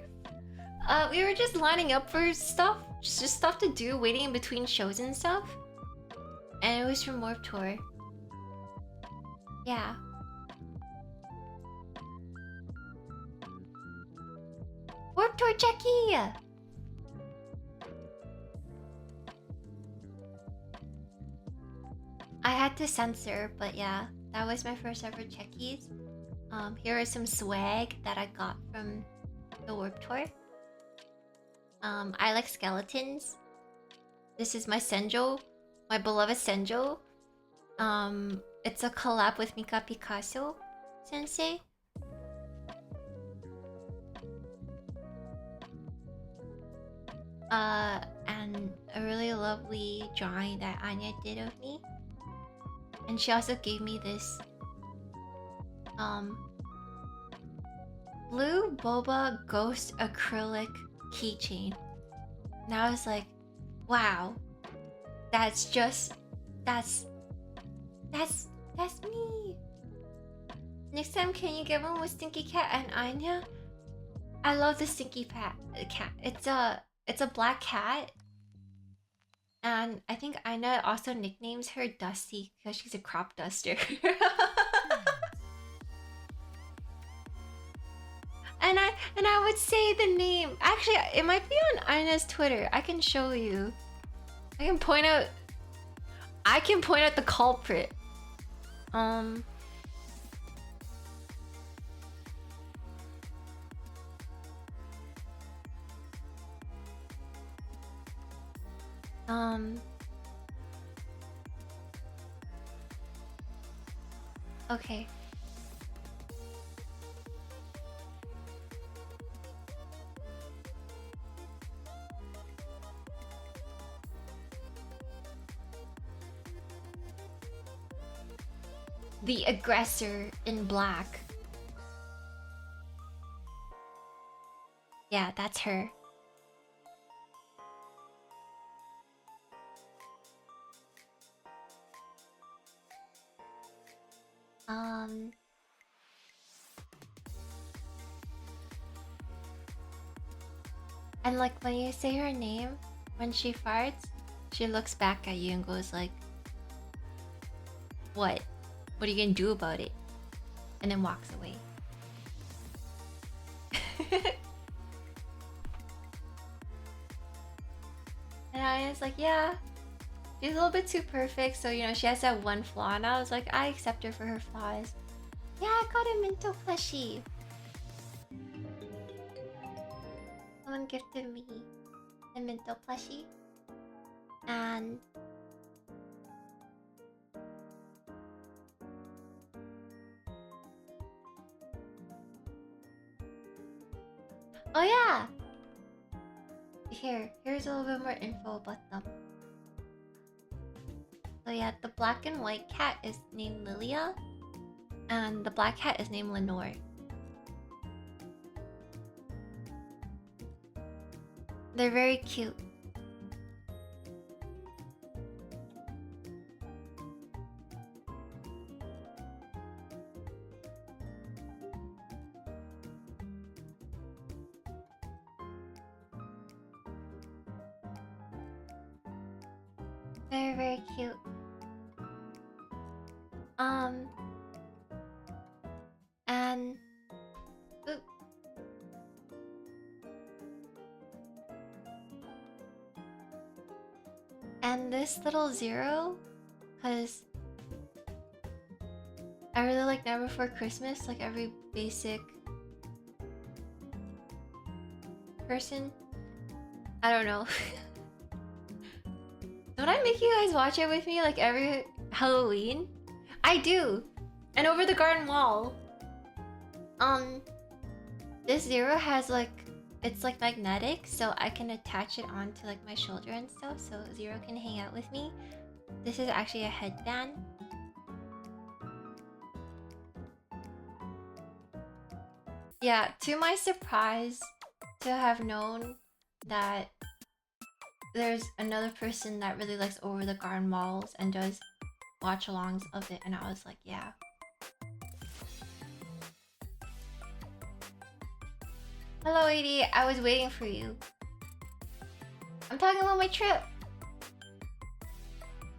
We were just lining up for stuff. Just stuff to do, waiting in between shows and stuff. And it was from Warped Tour. Yeah. Warped Tour checkie! I had to censor, but yeah, that was my first ever checkies. Here is some swag that I got from the Warped Tour. I like skeletons. This is my Senjo, my beloved Senjo. It's a collab with Mika Picasso sensei. And a really lovely drawing that Anya did of me. And she also gave me this blue boba ghost acrylic keychain. And I was like, wow, that's me. Next time, can you get one with Stinky Cat and Anya? I love the Stinky cat. It's a black cat. And I think Ina also nicknames her Dusty because she's a crop duster. and I would say the name. Actually, it might be on Ina's Twitter. I can show you. I can point out the culprit. Okay. The aggressor in black. Yeah, that's her. And like when you say her name, when she farts, she looks back at you and goes like, "What? What are you gonna do about it?" And then walks away. And I was like, yeah, she's a little bit too perfect, so you know, she has that one flaw, and I was like, I accept her for her flaws. Yeah, I got a Minto plushie. Someone gifted me a Minto plushie. And oh yeah! Here's a little bit more info about them. So yeah, the black and white cat is named Lilia, and the black cat is named Lenore. They're very cute. Very, very cute. And oop. And this little zero, cause I really like Never Before Christmas, like every basic person. I don't know. Don't I make you guys watch it with me like every Halloween? I do. And over the garden wall. This Zero has like, it's like magnetic, so I can attach it onto like my shoulder and stuff, so Zero can hang out with me. This is actually a headband. Yeah, to my surprise, to have known that there's another person that really likes Over the Garden Walls and does watch-alongs of it, and I was like, yeah. Hello, 80. I was waiting for you. I'm talking about my trip.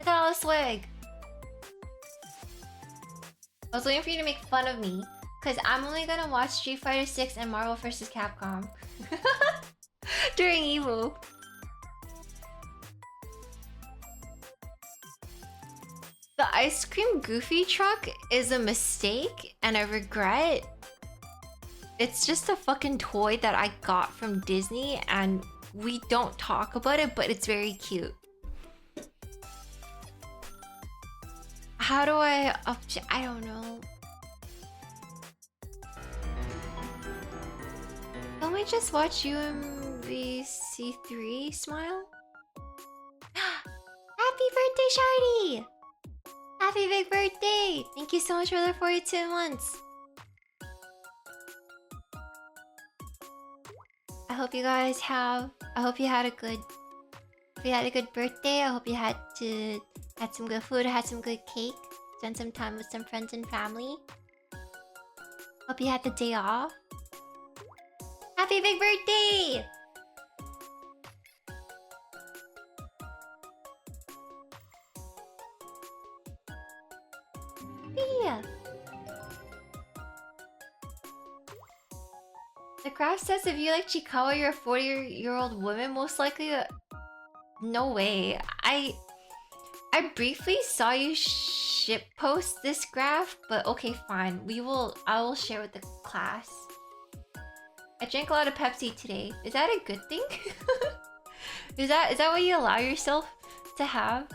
Look at all the swag. I was waiting for you to make fun of me, because I'm only gonna watch Street Fighter 6 and Marvel vs. Capcom. During Evo. The ice cream Goofy truck is a mistake and a regret. It's just a fucking toy that I got from Disney and we don't talk about it, but it's very cute. How do I I don't know. Don't we just watch UMVC3 smile? Happy birthday, Shardy! Happy big birthday! Thank you so much for the 42 months. I hope you guys have. I hope you had a good. If you had a good birthday, I hope you had some good food, had some good cake, spent some time with some friends and family. Hope you had the day off. Happy big birthday! Yeah. The graph says if you like Chikawa, you're a 40-year-old woman. Most likely, no way. I briefly saw you post this graph, but okay, fine. I will share with the class. I drank a lot of Pepsi today. Is that a good thing? Is that what you allow yourself to have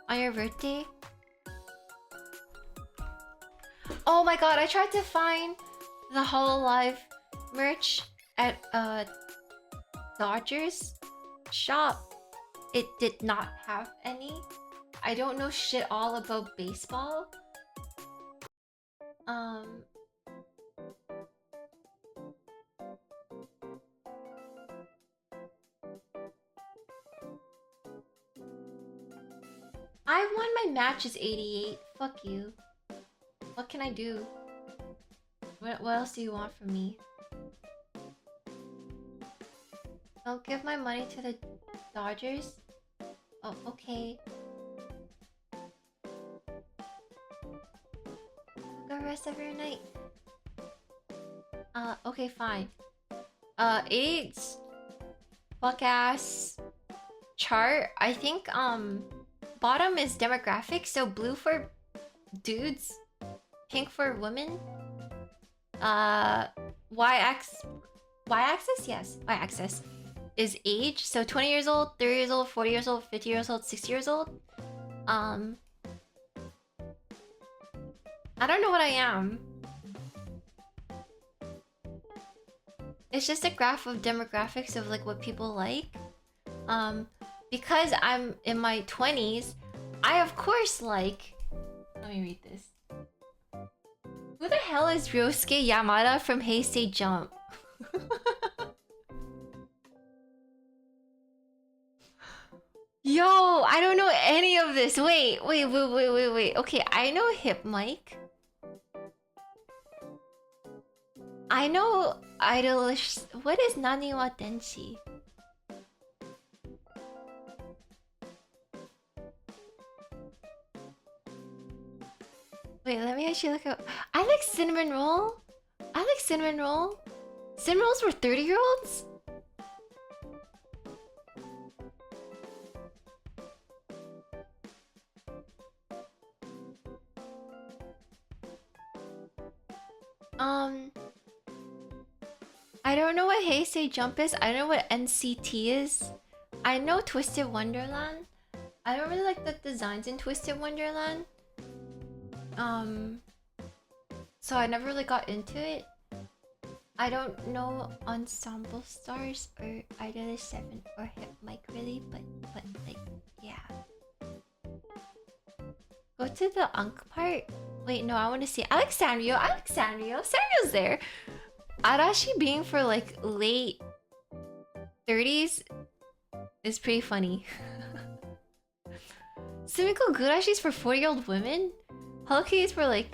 on your birthday? Oh my god, I tried to find the HoloLive merch at Dodgers shop. It did not have any. I don't know shit all about baseball. I won my matches 88. Fuck you. What can I do? What else do you want from me? I'll give my money to the Dodgers. Oh, okay. Go rest of your night. Okay, fine. 88's fuck ass chart. I think bottom is demographic, so blue for dudes, pink for women. Y-axis, yes, y-axis is age. So 20 years old, 30 years old, 40 years old, 50 years old, 60 years old. I don't know what I am. It's just a graph of demographics of like what people like. Because I'm in my 20s, I of course like. Let me read this. Who the hell is Ryosuke Yamada from Heisei Jump? Yo, I don't know any of this. Wait. Okay, I know Hip Mike. I know Idolish. What is Naniwa Denshi? Wait, let me actually look up. I like cinnamon roll. I like cinnamon roll. Cinnamon rolls for 30-year-olds? I don't know what Heisei Jump is. I don't know what NCT is. I know Twisted Wonderland. I don't really like the designs in Twisted Wonderland. So I never really got into it. I don't know Ensemble Stars or Idol 7 or Hip Mike really, but like, yeah. Go to the Unk part. Wait, no, I want to see. I like Sanrio. I like Sanrio. Sanrio's there. Arashi being for like late 30s is pretty funny. Sumiko Gurashi's for 40-year-old women. Hello Kitty is for like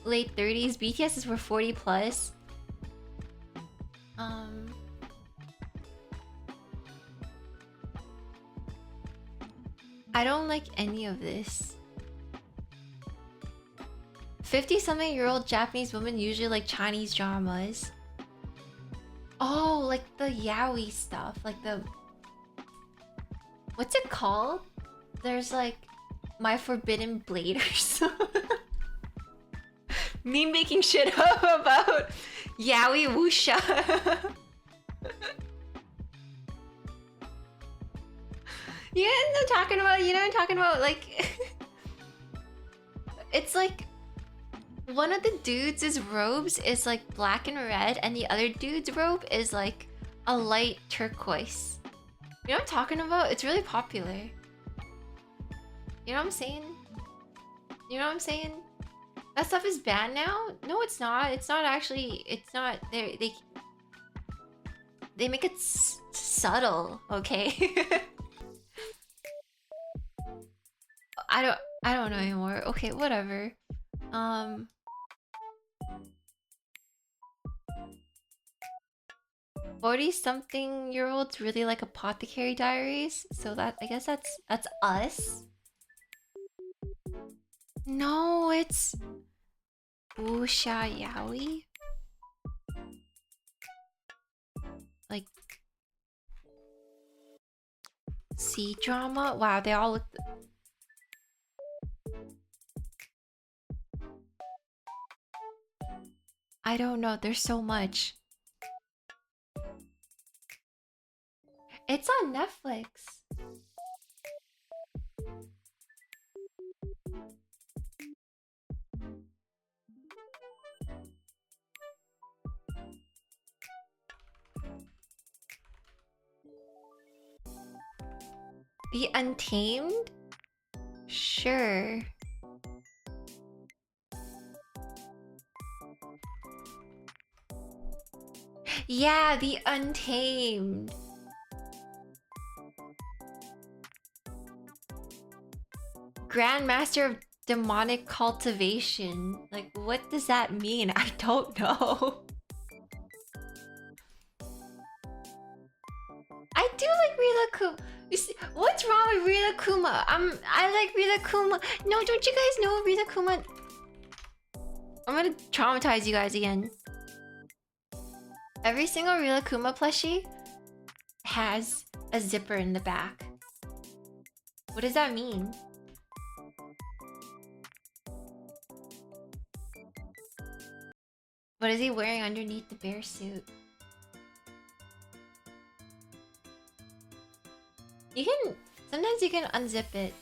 late 30s. BTS is for 40 plus. I don't like any of this. 50-something-year-old Japanese women usually like Chinese dramas. Oh, like the yaoi stuff. Like the... What's it called? There's like... My Forbidden Blade or something. Me making shit up about yaoi wuxia. You know what I'm talking about? You know what I'm talking about? Like... It's like... One of the dudes' robes is like black and red, and the other dude's robe is like a light turquoise. You know what I'm talking about? It's really popular. You know what I'm saying? You know what I'm saying? That stuff is banned now? No, it's not. It's not actually. It's not. They make it subtle, okay? I don't know anymore. Okay, whatever. 40-something-year-olds really like Apothecary Diaries, so that I guess that's us. No, it's wuxia yaoi. Like C-drama. Wow, they all look. I don't know. There's so much. It's on Netflix. The Untamed? Sure. Yeah, The Untamed. Grandmaster of Demonic Cultivation. Like, what does that mean? I don't know. I do like Rila Kuma. You see, what's wrong with Rila Kuma? I like Rila Kuma. No, don't you guys know Rila Kuma? I'm gonna traumatize you guys again. Every single Rila Kuma plushie has a zipper in the back. What does that mean? What is he wearing underneath the bear suit? You can... Sometimes you can unzip it.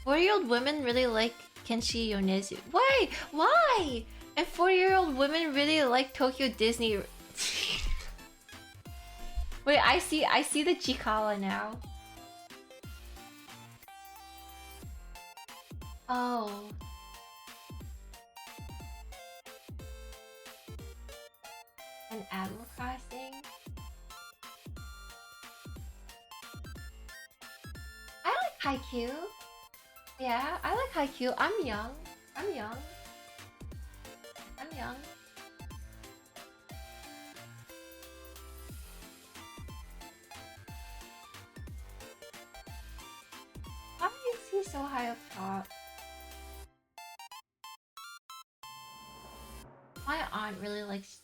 40-year-old women really like Kenshi Yonezu. Why? Why? And 40-year-old women really like Tokyo Disney. Wait, I see the Chikawa now. Oh. An Animal Crossing? I like Haikyuu. Yeah, I like Haikyuu. I'm young. I'm young. I'm young. Why is he so high up top? My aunt really likes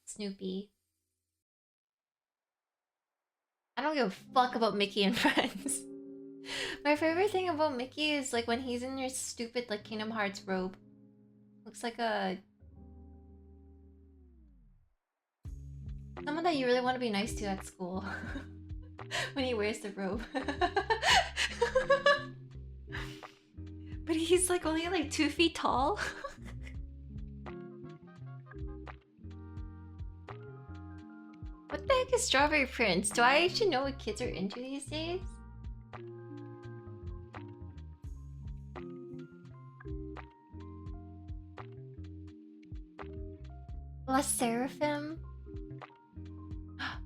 Snoopy. I don't give a fuck about Mickey and Friends. My favorite thing about Mickey is like when he's in his stupid like Kingdom Hearts robe. Looks like a... someone that you really want to be nice to at school. when he wears the robe. But he's like only like 2 feet tall. What the heck is Strawberry Prince? Do I actually know what kids are into these days? La Seraphim?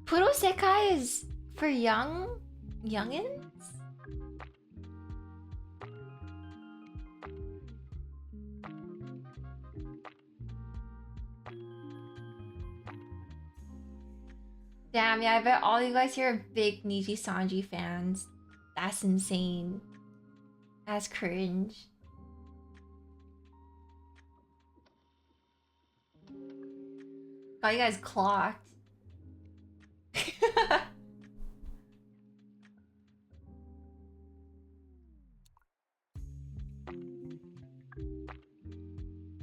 Puro Sekai is for youngins? Damn, yeah, I bet all you guys here are big Niji Sanji fans. That's insane. That's cringe. Got you guys clocked.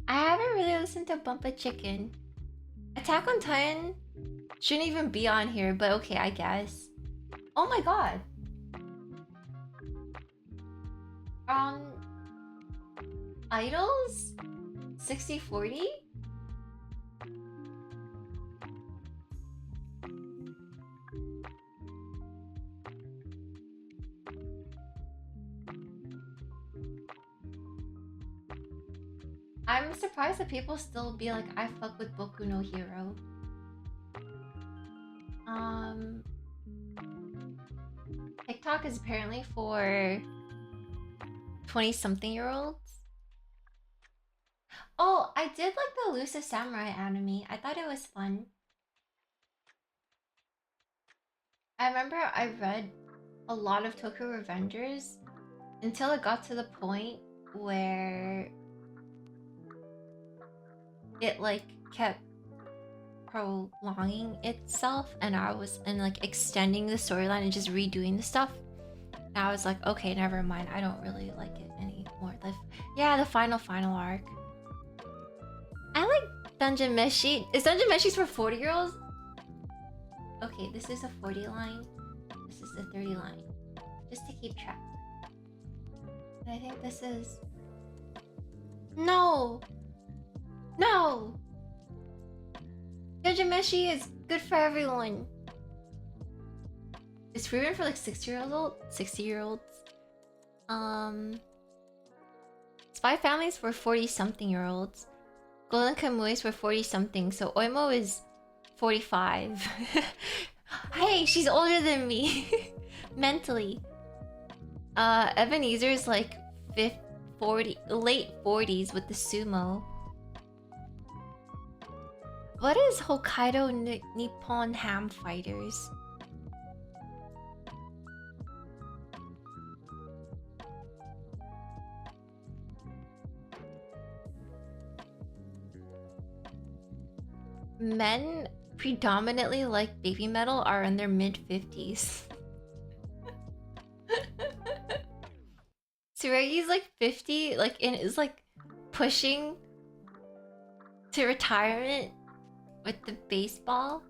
I haven't really listened to Bump a Chicken. Attack on Titan shouldn't even be on here, but okay, I guess. Oh my god. Idols? 60-40? I'm surprised that people still be like, I fuck with Boku no Hero. TikTok is apparently for 20-something-year-olds. Oh, I did like the Elusive Samurai anime. I thought it was fun. I remember I read a lot of Tokyo Revengers until it got to the point where it like kept prolonging itself, and like extending the storyline and just redoing the stuff. And I was like, okay, never mind. I don't really like it anymore. The final arc. I like Dungeon Meshi. Is Dungeon Meshi's for 40-year-olds? Okay, this is a 40 line. This is a 30 line. Just to keep track. And I think this is... No! No! Dungeon Meshi is good for everyone. Is Freeman for like 60-year-olds? Spy Family's for 40-something-year-olds. Golden Kamui's for 40-something, so Oimo is 45. Hey, she's older than me. Mentally. Ebenezer's like 40, late 40s with the sumo. What is Hokkaido Nippon Ham Fighters? Men predominantly like baby metal are in their mid-50s. Tsuregi's like 50, like, and is like pushing to retirement with the baseball.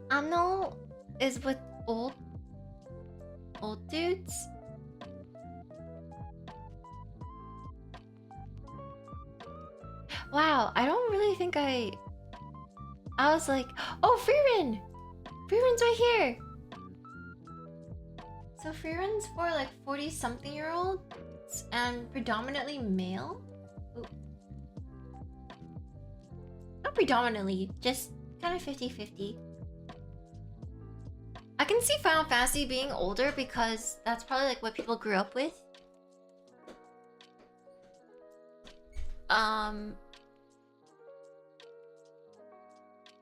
Ano is with old dudes. Wow, I don't really think I was like, oh, Freeman! Freeman's right here! So Freeman's for like 40-something-year-olds and predominantly male? Ooh. Not predominantly, just kind of 50-50. I can see Final Fantasy being older because that's probably like what people grew up with.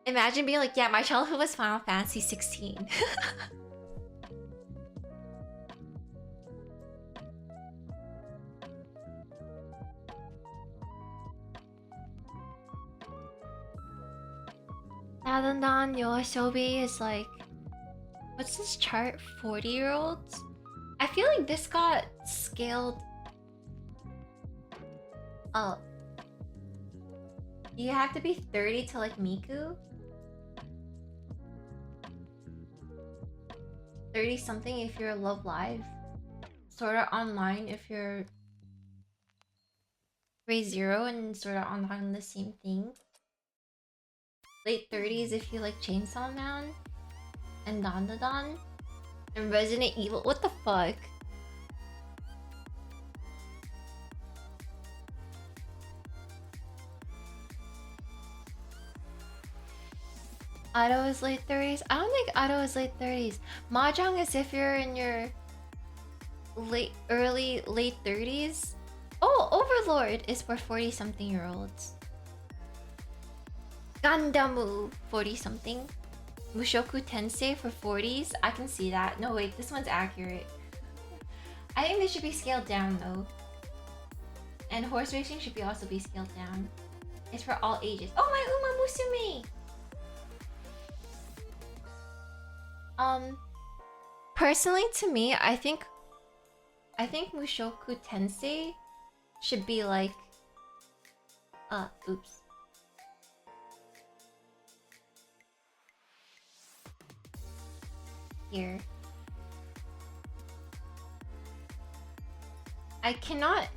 Imagine being like, yeah, my childhood was Final Fantasy 16. Nadandan Yoasobi is like, what's this chart? 40-year-olds? I feel like this got scaled up. You have to be 30 to like Miku? 30 something if you're Love Live. Sorta Online if you're Grade Zero and Sorta Online the same thing. Late 30s if you like Chainsaw Man and Dandadan and Resident Evil. What the fuck? Auto is late 30s? I don't think Auto is late 30s. Mahjong is if you're in your late 30s. Oh, Overlord is for 40 something year olds. Gandamu 40 something. Mushoku Tensei for 40s. I can see that. No wait, this one's accurate. I think they should be scaled down though. And horse racing should also be scaled down. It's for all ages. Oh my Uma Musume! Personally to me, I think Mushoku Tensei should be like oops. Here. I cannot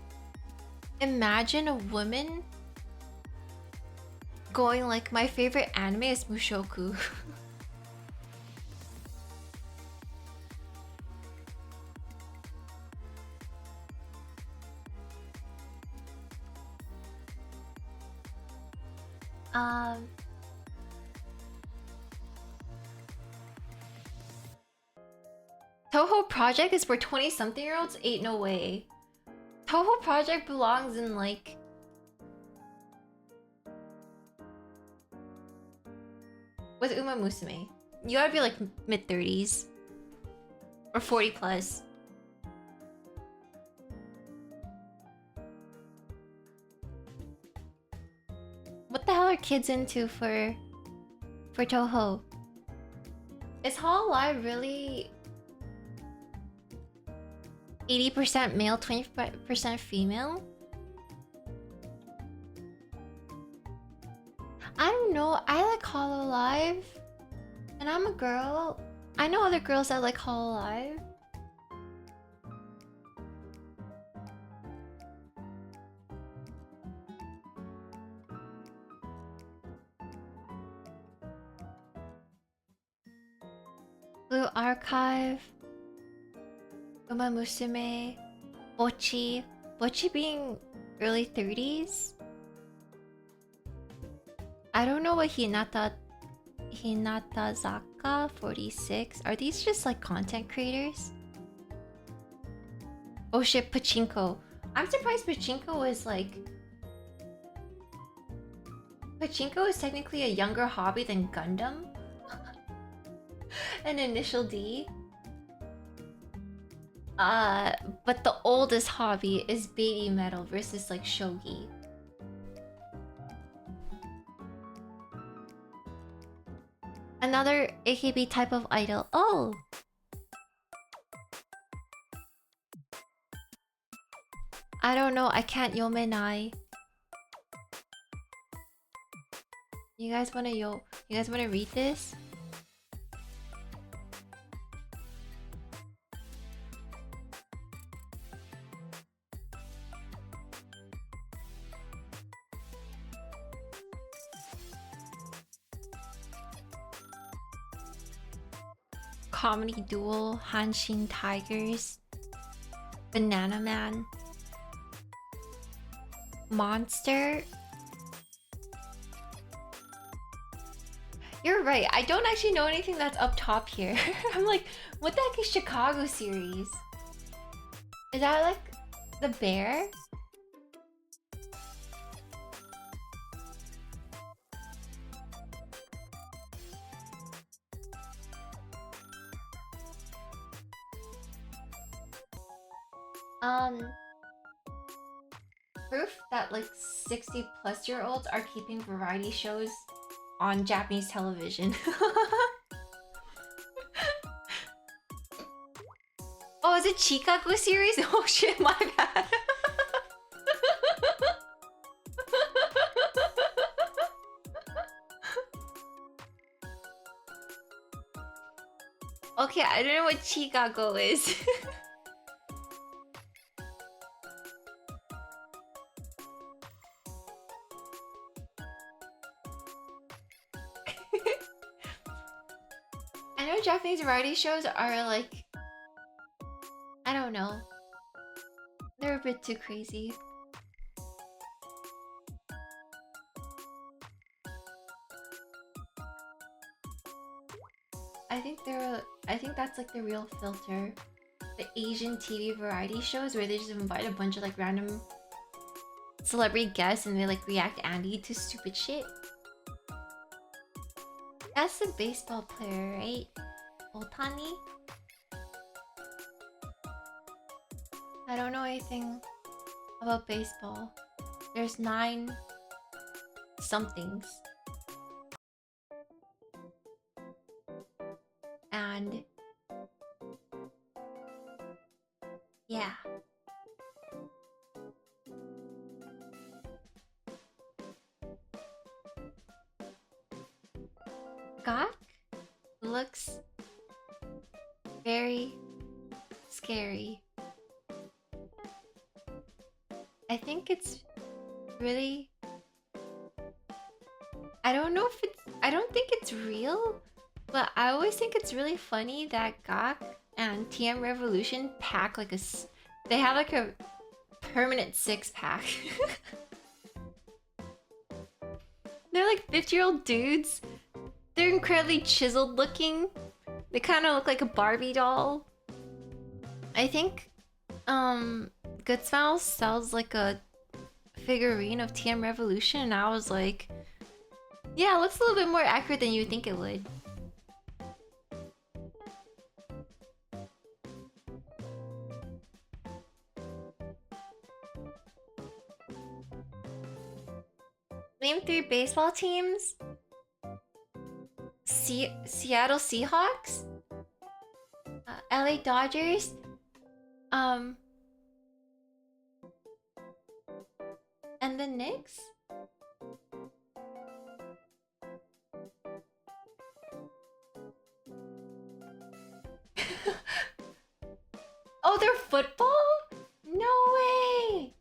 imagine a woman going like, my favorite anime is Mushoku. Toho Project is for 20 something year olds? Ain't no way. Toho Project belongs in like with Uma Musume. You gotta be like mid 30s or 40 plus. What the hell are kids into for Toho? Is Hall Live really 80% male, 20% female? I don't know. I like Hololive, and I'm a girl. I know other girls that like Hololive. Blue Archive, Uma Musume, Bochi. Bochi being early 30s? I don't know what Hinatazaka 46. Are these just like content creators? Oh shit, Pachinko. I'm surprised Pachinko is like... Pachinko is technically a younger hobby than Gundam. And Initial D. But the oldest hobby is baby metal versus like shogi. Another AKB type of idol. Oh! I don't know, I can't yomenai. You guys wanna read this? Comedy Duel, Hanshin Tigers, Banana Man, Monster. You're right, I don't actually know anything that's up top here. I'm like, what the heck is Chicago series? Is that like the bear? Proof that like 60+ year olds are keeping variety shows on Japanese television. Oh, is it Chicago series? Oh shit, my bad. Okay, I don't know what Chicago is. I know Japanese variety shows are like, I don't know. They're a bit too crazy. I think that's like the real filter. The Asian TV variety shows where they just invite a bunch of like random celebrity guests and they like react Andy to stupid shit. That's the baseball player, right? Otani? I don't know anything about baseball. There's 9 somethings. And yeah. Gok looks very scary. I think it's really... I don't know if it's... I don't think it's real, but I always think it's really funny that Gok and TM Revolution pack like they have like a permanent 6-pack. They're like 50-year-old dudes. They're incredibly chiseled looking. They kind of look like a Barbie doll. I think Good Smiles sells like a figurine of TM Revolution, and I was like, yeah, it looks a little bit more accurate than you would think it would. Name 3 baseball teams. Seattle Seahawks, LA Dodgers, and the Knicks. Oh, they're football? No way!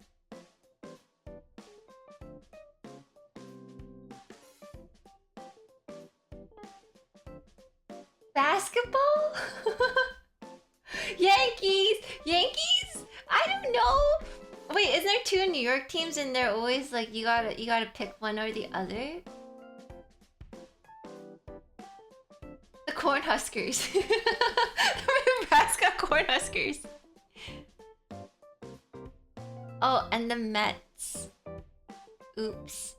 Basketball? Yankees! Yankees? I don't know. Wait, isn't there 2 New York teams and they're always like you gotta pick one or the other? The Cornhuskers. The Nebraska Cornhuskers. Oh, and the Mets. Oops.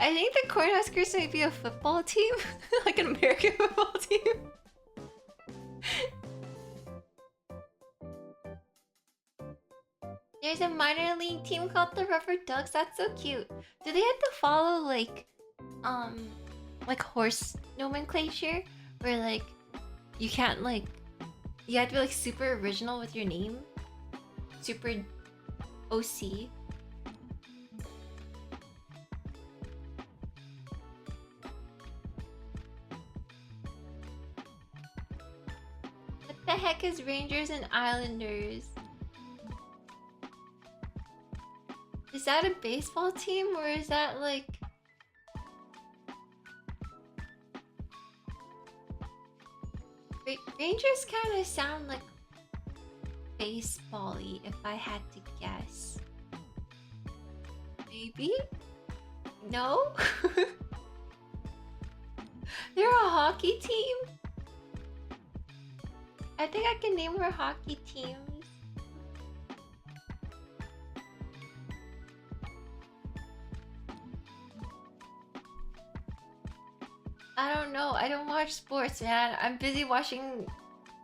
I think the Cornhuskers might be a football team, like an American football team. There's a minor league team called the Rubber Ducks. That's so cute. Do they have to follow like horse nomenclature, where like you can't like you have to be like super original with your name, super OC? What the heck is Rangers and Islanders? Is that a baseball team or is that like... Rangers kind of sound like baseball-y if I had to guess. Maybe? No? They're a hockey team? I think I can name more hockey teams. I don't know. I don't watch sports, man. I'm busy watching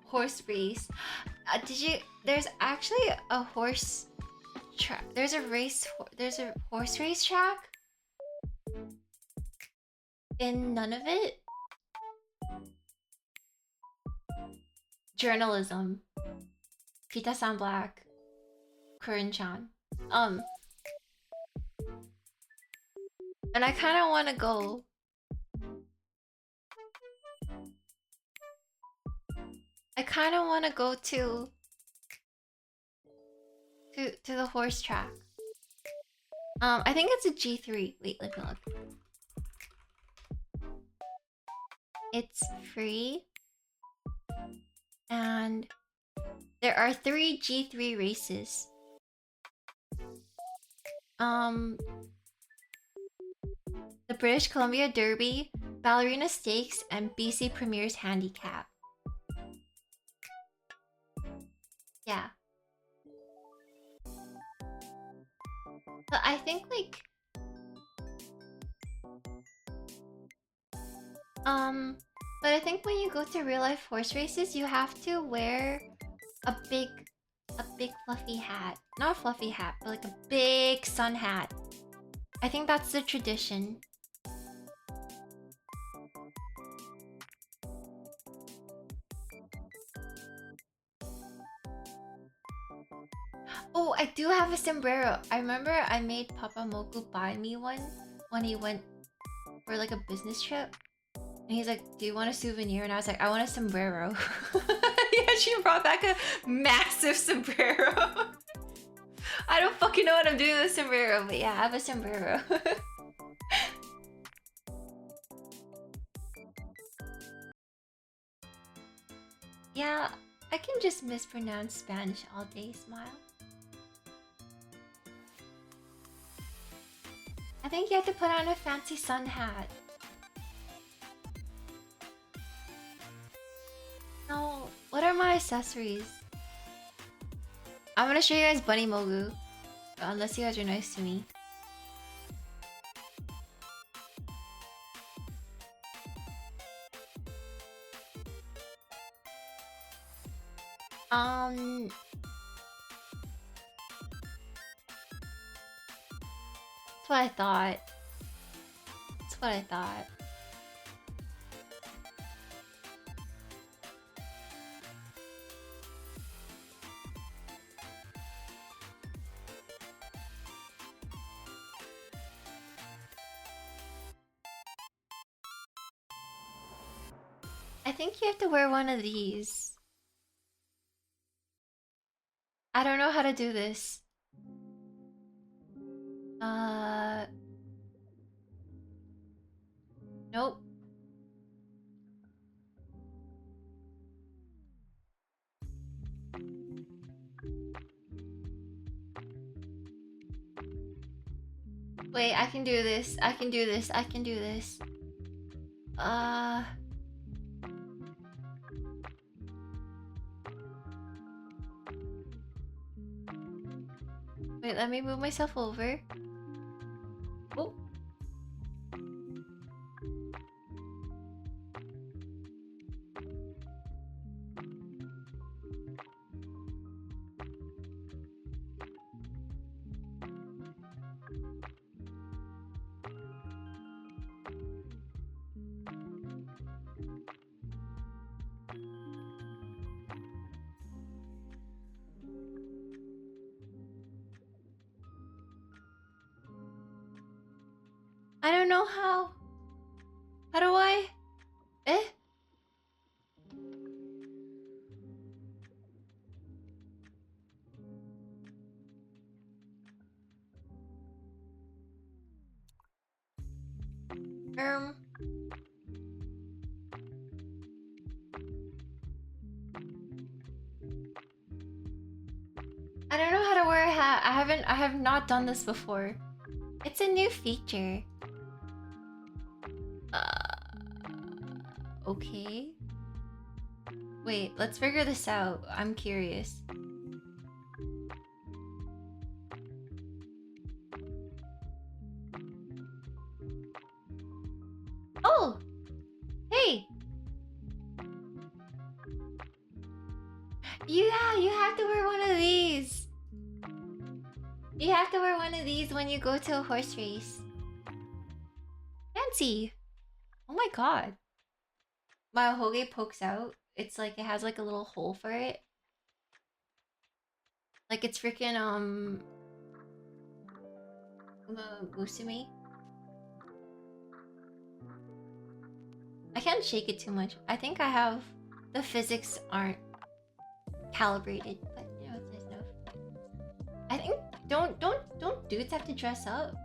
horse race. There's actually a horse track. There's a horse race track in Nunavut. journalism. Pita-san Black. Kurin-chan. And I kind of want to go. I kind of want to go to the horse track. I think it's a G3. Wait, let me look. It's free. And there are 3 G3 races. The British Columbia Derby, Ballerina Stakes, and BC Premier's Handicap. Yeah. But I think like but I think when you go to real life horse races, you have to wear a big fluffy hat. Not a fluffy hat, but like a big sun hat. I think that's the tradition. Oh, I do have a sombrero. I remember I made Papa Moku buy me one when he went for like a business trip. And he's like, do you want a souvenir? And I was like, I want a sombrero. Yeah, she brought back a massive sombrero. I don't fucking know what I'm doing with a sombrero, but yeah, I have a sombrero. Yeah, I can just mispronounce Spanish all day, smile. I think you have to put on a fancy sun hat. No, what are my accessories? I'm gonna show you guys Bunny Mogu. Unless you guys are nice to me. That's what I thought. That's what I thought. I think you have to wear one of these. I don't know how to do this. Nope. Wait, I can do this. I can do this. I can do this. Wait, let me move myself over. Oh. I don't know how. How do I? Eh? I don't know how to wear a hat. I have not done this before. It's a new feature. Okay. Wait, let's figure this out. I'm curious. Oh! Hey! Yeah, you have to wear one of these. You have to wear one of these when you go to a horse race. Fancy! Oh my god. My hoge pokes out. it's like it has like a little hole for it. Like it's freaking Musume. I can't shake it too much. I think I have the physics aren't calibrated, but you know it's nice enough. I think don't dudes have to dress up?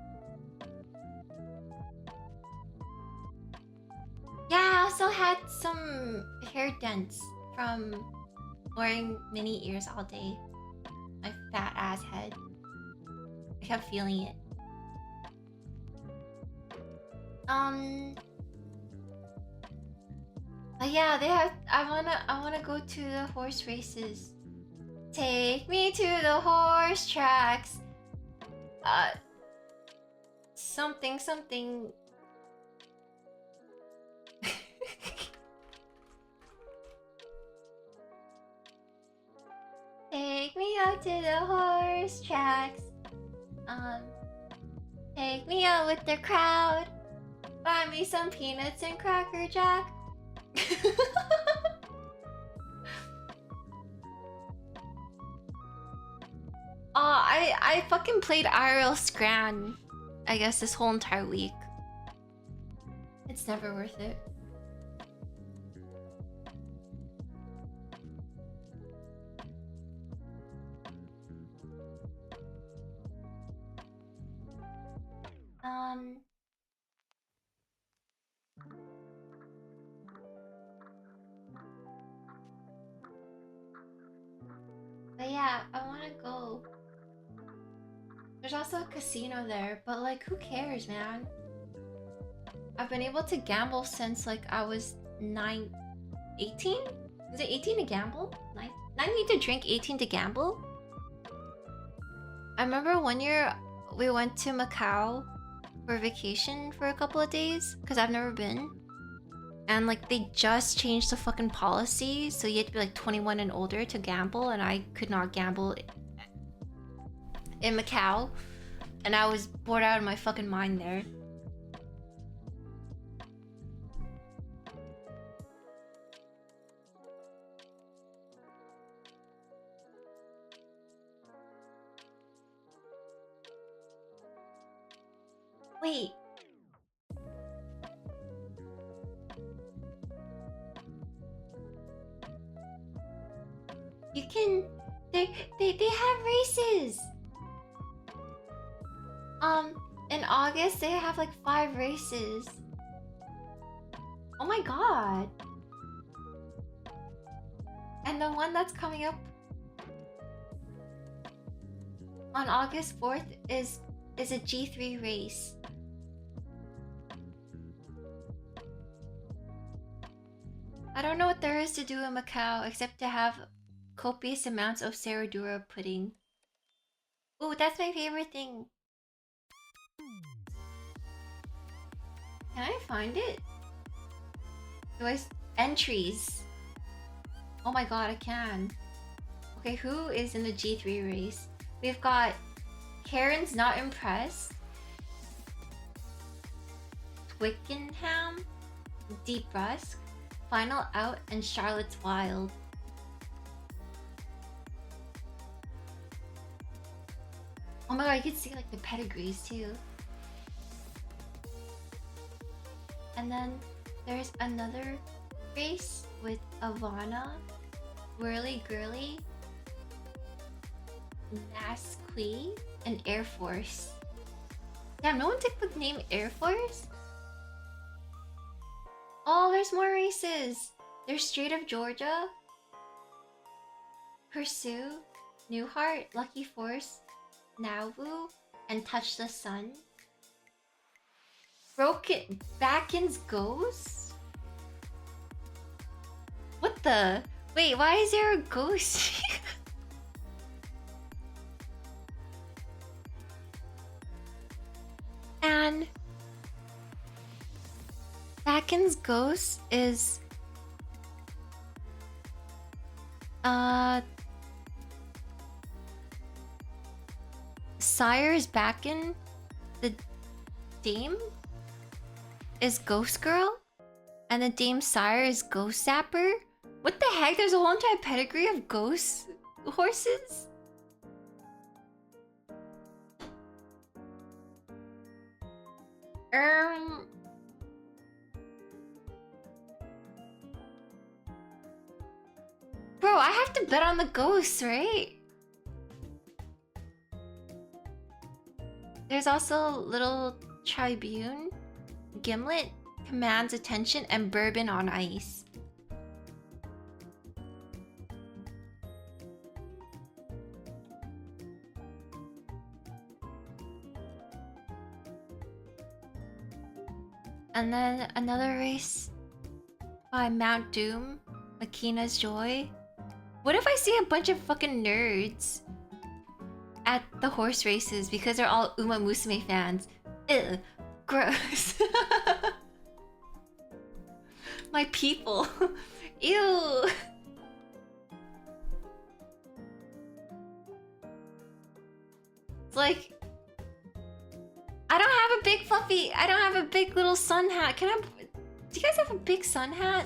Yeah, I also had some hair dents from wearing mini ears all day. My fat ass head. I kept feeling it. But yeah, they have. I wanna go to the horse races. Take me to the horse tracks. Something. Take me out to the horse tracks. Take me out with the crowd. Buy me some peanuts and Cracker Jack. I fucking played IRL Scran, I guess, this whole entire week. It's never worth it. But yeah, I wanna go. There's also a casino there, but like, who cares, man? I've been able to gamble since like I was 18? Is it 18 to gamble? 19 to drink, 18 to gamble? I remember one year we went to Macau for vacation for a couple of days, because I've never been. And like they just changed the fucking policy, so you had to be like 21 and older to gamble, and I could not gamble in Macau, and I was bored out of my fucking mind there. Wait. You can... They have races! In August, they have like 5 races. Oh my god. And the one that's coming up on August 4th is a G3 race. I don't know what there is to do in Macau except to have copious amounts of Serradura pudding. Ooh, that's my favorite thing. Can I find it? Entries. Oh my god, I can. Okay, who is in the G3 race? We've got Karen's Not Impressed, Twickenham, Deep Rusk, Final Out, and Charlotte's Wild. Oh my god, you can see like the pedigrees too. And then there's another race with Ivana, Whirly Girly, Nasqui, and Air Force. Damn, no one took the name Air Force? Oh, there's more races! There's Strait of Georgia, Pursue, Newhart, Lucky Force, Nauvoo, and Touch the Sun. Backin's Ghost? What the? Wait, why is there a ghost? And Backin's Ghost is Sire's Backin, the Dame is Ghost Girl, and the Dame Sire is Ghost Zapper. What the heck? There's a whole entire pedigree of ghost horses? Bro, I have to bet on the ghosts, right? There's also Little Tribune, Gimlet, Commands Attention, and Bourbon on Ice. And then another race by Mount Doom, Makina's Joy. What if I see a bunch of fucking nerds at the horse races because they're all Uma Musume fans? Ew, gross. My people. Ew. It's like, I don't have a big fluffy, I don't have a big little sun hat. Can I, do you guys have a big sun hat?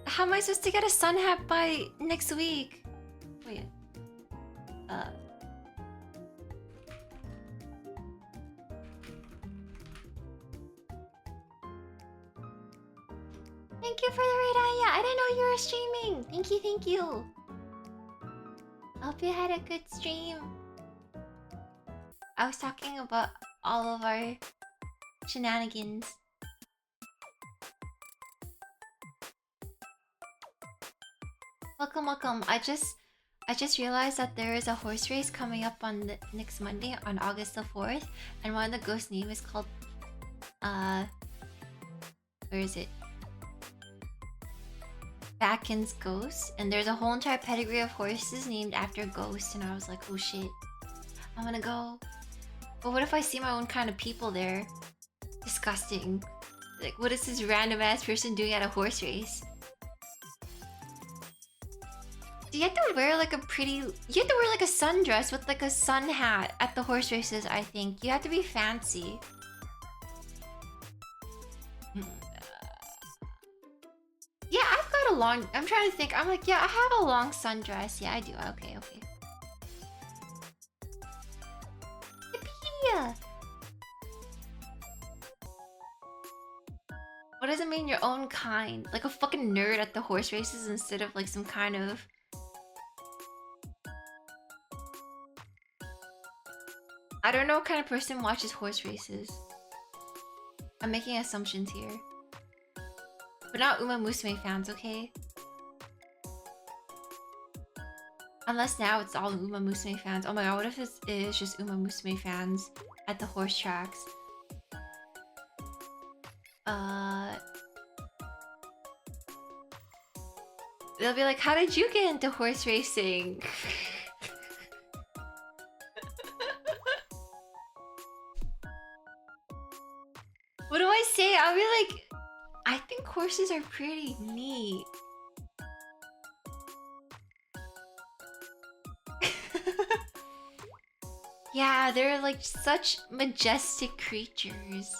How am I supposed to get a sun hat by next week? Wait. Thank you for the raid, Aya. I didn't know you were streaming. Thank you, thank you. I hope you had a good stream. I was talking about all of our shenanigans. Welcome, welcome. I just realized that there is a horse race coming up on the next Monday on August the 4th, and one of the ghost name is called where is it? Backen's Ghost, and there's a whole entire pedigree of horses named after ghosts, and I was like, oh shit, I'm gonna go. But what if I see my own kind of people there? Disgusting. Like, what is this random ass person doing at a horse race? You have to wear like a pretty... You have to wear like a sundress with like a sun hat at the horse races, I think. You have to be fancy. Yeah, I've got a long... I'm trying to think. I'm like, yeah, I have a long sundress. Yeah, I do. Okay, okay. Yippeeeeeeee! What does it mean your own kind? Like a fucking nerd at the horse races instead of like some kind of... I don't know what kind of person watches horse races. I'm making assumptions here. But not Uma Musume fans, okay? Unless now it's all Uma Musume fans. Oh my god, what if it is just Uma Musume fans at the horse tracks? They'll be like, how did you get into horse racing? What do I say? I'll be like, I think horses are pretty neat. Yeah, they're like such majestic creatures.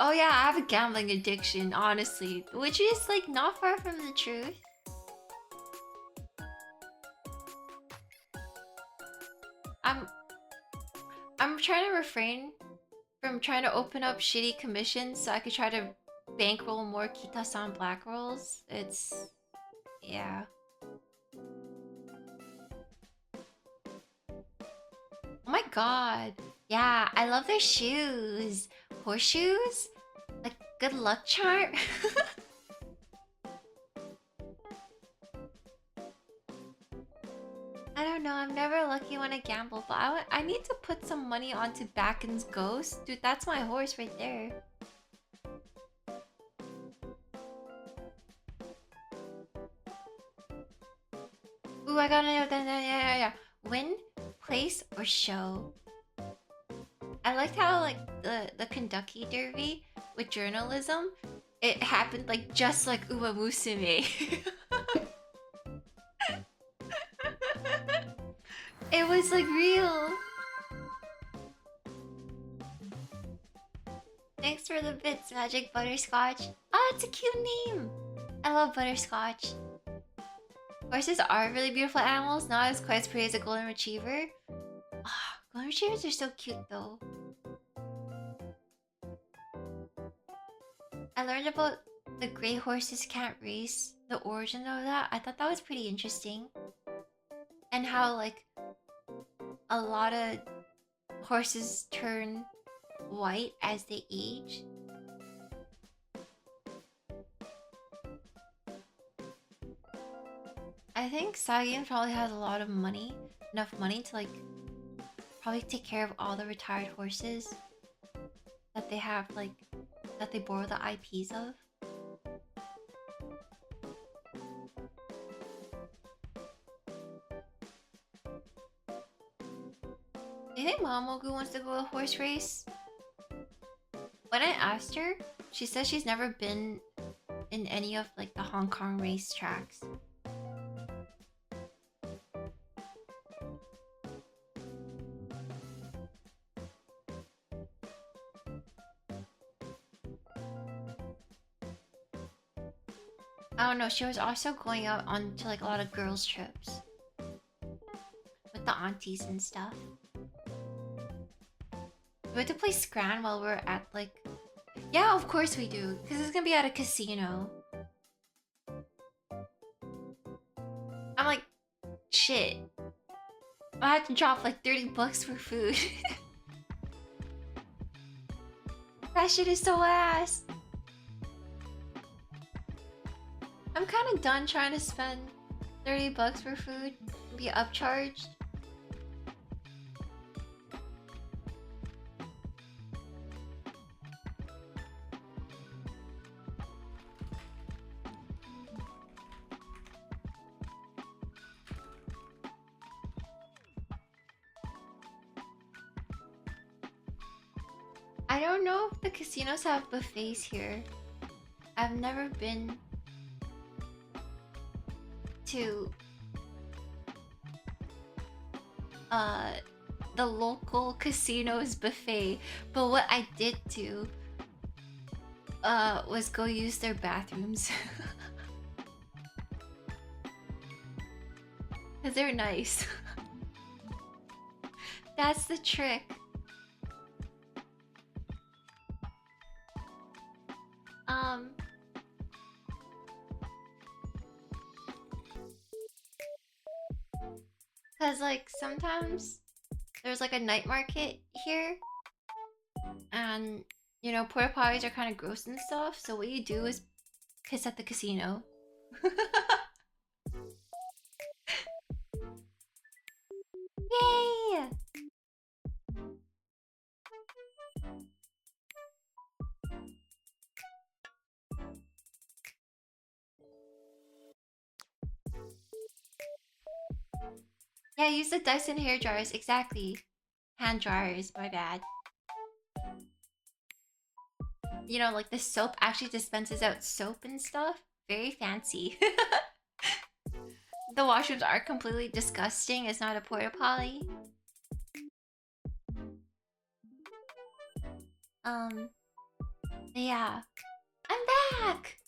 Oh yeah, I have a gambling addiction, honestly, which is like not far from the truth. I'm trying to refrain from trying to open up shitty commissions so I could try to bankroll more Kita-san black rolls. It's... yeah. Oh my god. Yeah, I love their shoes. Horseshoes? Like, good luck charm? I don't know, I'm never lucky when I gamble, but I need to put some money onto Backen's Ghost. Dude, that's my horse right there. Ooh, I got it. Yeah. Win, place, or show. I liked how like the Kentucky Derby with journalism, it happened like just like Uma Musume. It was like real. Thanks for the bits, Magic Butterscotch. Oh, it's a cute name. I love Butterscotch. Horses are really beautiful animals, not as quite as pretty as a golden retriever. Ah, golden retrievers are so cute though. I learned about the gray horses can't race, the origin of that. I thought that was pretty interesting. And how like a lot of horses turn white as they age. I think Sagan probably has a lot of money, enough money to like probably take care of all the retired horses that they have, like that they borrow the IPs of. Do you think Momogu wants to go a horse race? When I asked her, she says she's never been in any of like the Hong Kong race tracks. I don't know, she was also going out on to like a lot of girls' trips. With the aunties and stuff. We had to play Scran while we were at like... Yeah, of course we do. Because it's gonna be at a casino. I'm like, shit. I had to drop like 30 bucks for food. That shit is so ass. I'm kind of done trying to spend 30 bucks for food and be upcharged. I don't know if the casinos have buffets here. I've never been to the local casino's buffet, but what I did do was go use their bathrooms. Cause they're nice. That's the trick. Cause like sometimes there's like a night market here, and you know porta potties are kind of gross and stuff. So what you do is piss at the casino. Yay! Yeah, use the Dyson hair dryers. Exactly. Hand dryers, my bad. You know, like the soap actually dispenses out soap and stuff. Very fancy. The washrooms are completely disgusting. It's not a porta potty. Yeah. I'm back!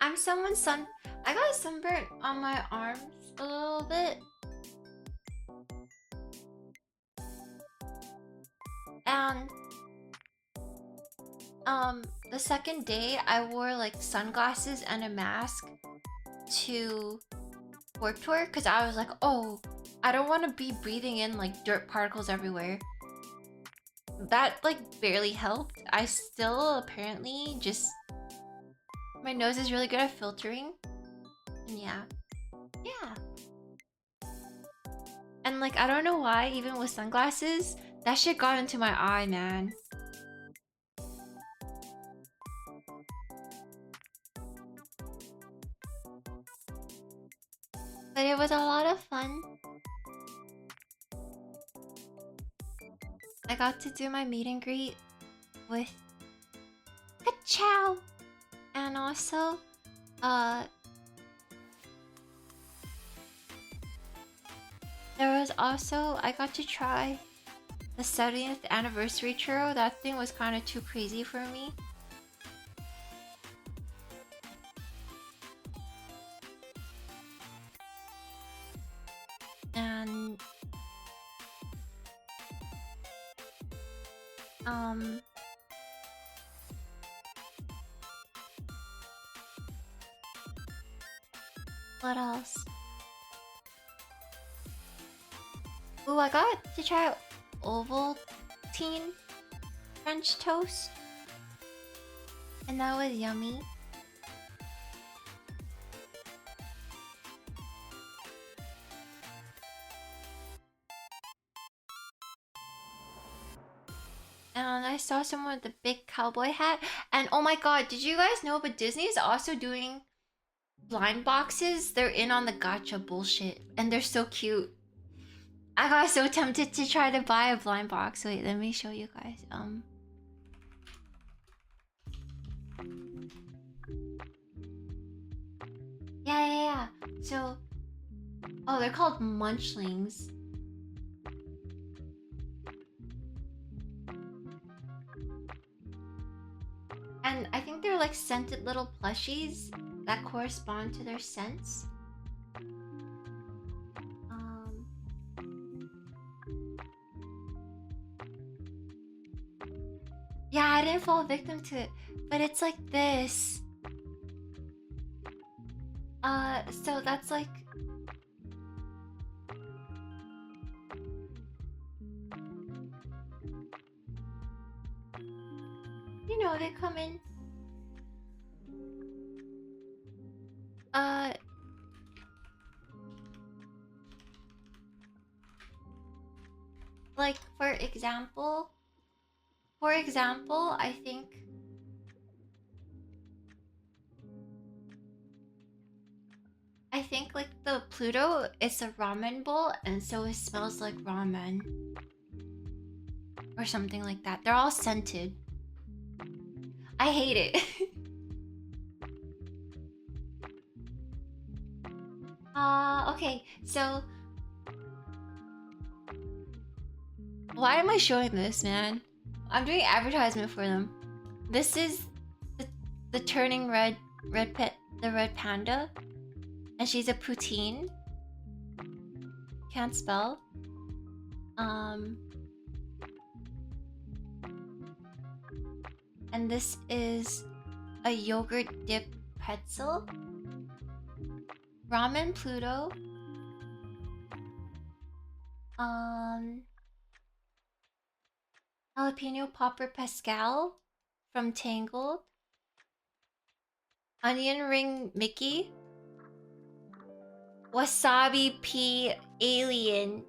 I'm someone's son. I got a sunburn on my arms a little bit. And the second day I wore like sunglasses and a mask to Warped Tour because I was like, oh, I don't want to be breathing in like dirt particles everywhere. That like barely helped. I still apparently just... My nose is really good at filtering. And yeah. And like, I don't know why, even with sunglasses, that shit got into my eye, man. But it was a lot of fun. I got to do my meet and greet with... God Ciao. And also, there was also, I got to try the 70th anniversary churro. That thing was kind of too crazy for me. And what else? Ooh, I got to try Ovaltine French toast, and that was yummy. And I saw someone with a big cowboy hat, and oh my god, did you guys know? But Disney is also doing blind boxes. They're in on the gacha bullshit, and they're so cute. I got so tempted to try to buy a blind box. Wait, let me show you guys. Yeah. So, oh, they're called munchlings. And I think they're like scented little plushies that correspond to their scents. Yeah, I didn't fall victim to it, but it's like this. So that's like... You know, they come in... Like, for example, I think... like the Pluto is a ramen bowl, and so it smells like ramen. Or something like that. They're all scented. I hate it. Okay, so... Why am I showing this, man? I'm doing advertisement for them. This is the turning red panda. And she's a poutine. Can't spell. And this is a yogurt dip pretzel. Ramen Pluto. Jalapeno Popper Pascal from Tangled. Onion Ring Mickey. Wasabi Pea Alien.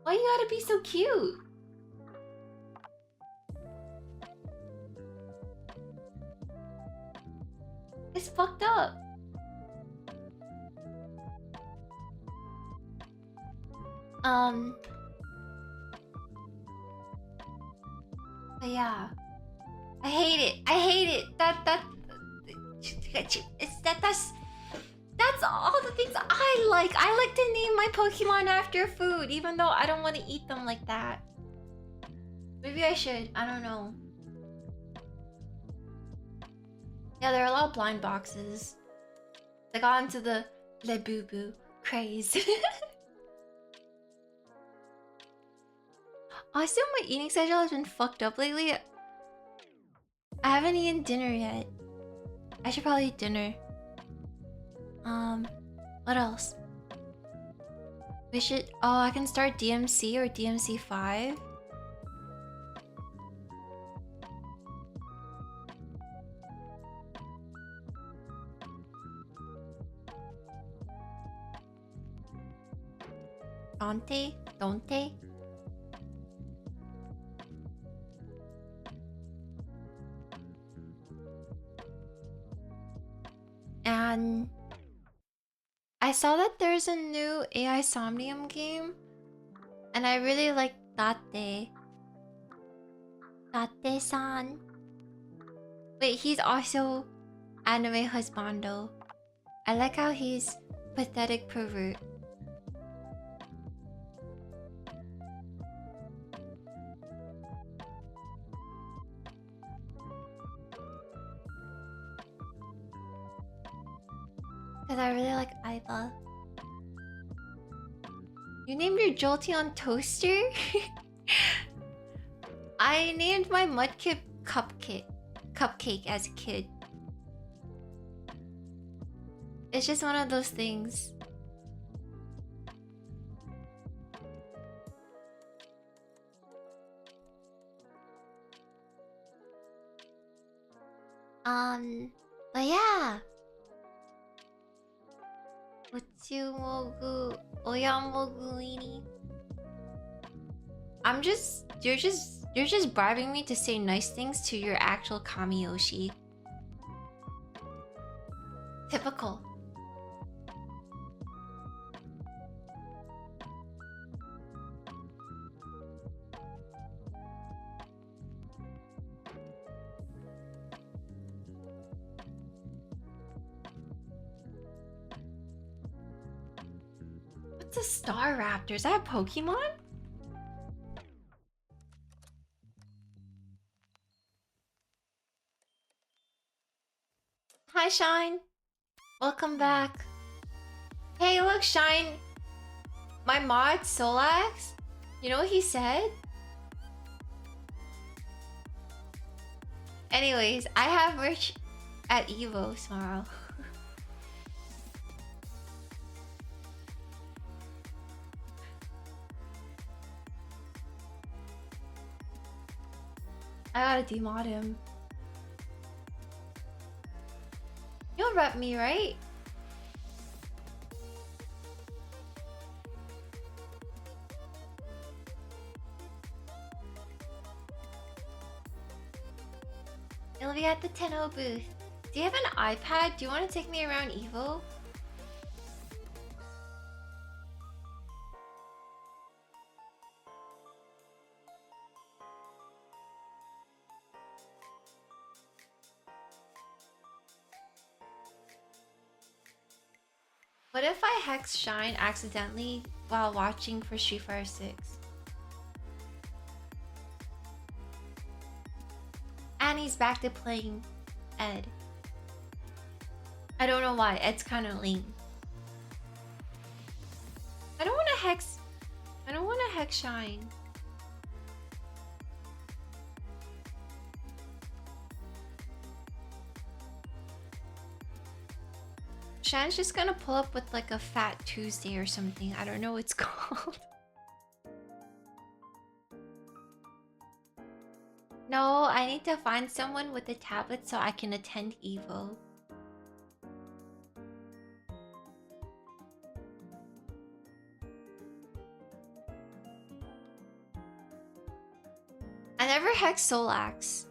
Why you gotta be so cute? It's fucked up. But yeah. I hate it. That's all the things I like. I like to name my Pokemon after food, even though I don't want to eat them like that. Maybe I should. I don't know. Yeah, there are a lot of blind boxes. They got into the Le Boo Boo craze. Also, my eating schedule has been fucked up lately. I haven't eaten dinner yet. I should probably eat dinner. What else? We should... Oh, I can start DMC or DMC 5. Don't they? And I saw that there's a new AI Somnium game, and I really like that day. Tate-san. Wait, he's also anime husbando. I like how he's pathetic pervert. Cause I really like Aiba. You named your Jolteon Toaster? I named my Mudkip Cupcake as a kid. It's just one of those things. But yeah. Utsumogu Oyamoguini. You're just bribing me to say nice things to your actual Kamiyoshi. Typical. What's a Star Raptor? Is that a Pokemon? Hi, Shine. Welcome back. Hey, look, Shine. My mod, Solax. You know what he said? Anyways, I have merch at Evo tomorrow. I gotta demod him. You'll rep me, right? It'll be at the Tenno booth. Do you have an iPad? Do you want to take me around Evo? What if I hex Shine accidentally while watching for Street Fighter 6? And he's back to playing Ed. I don't know why. Ed's kind of lame. I don't want to hex Shine. Shine's just gonna pull up with like a Fat Tuesday or something. I don't know what it's called. No, I need to find someone with a tablet so I can attend Evo. I never hexed Solax.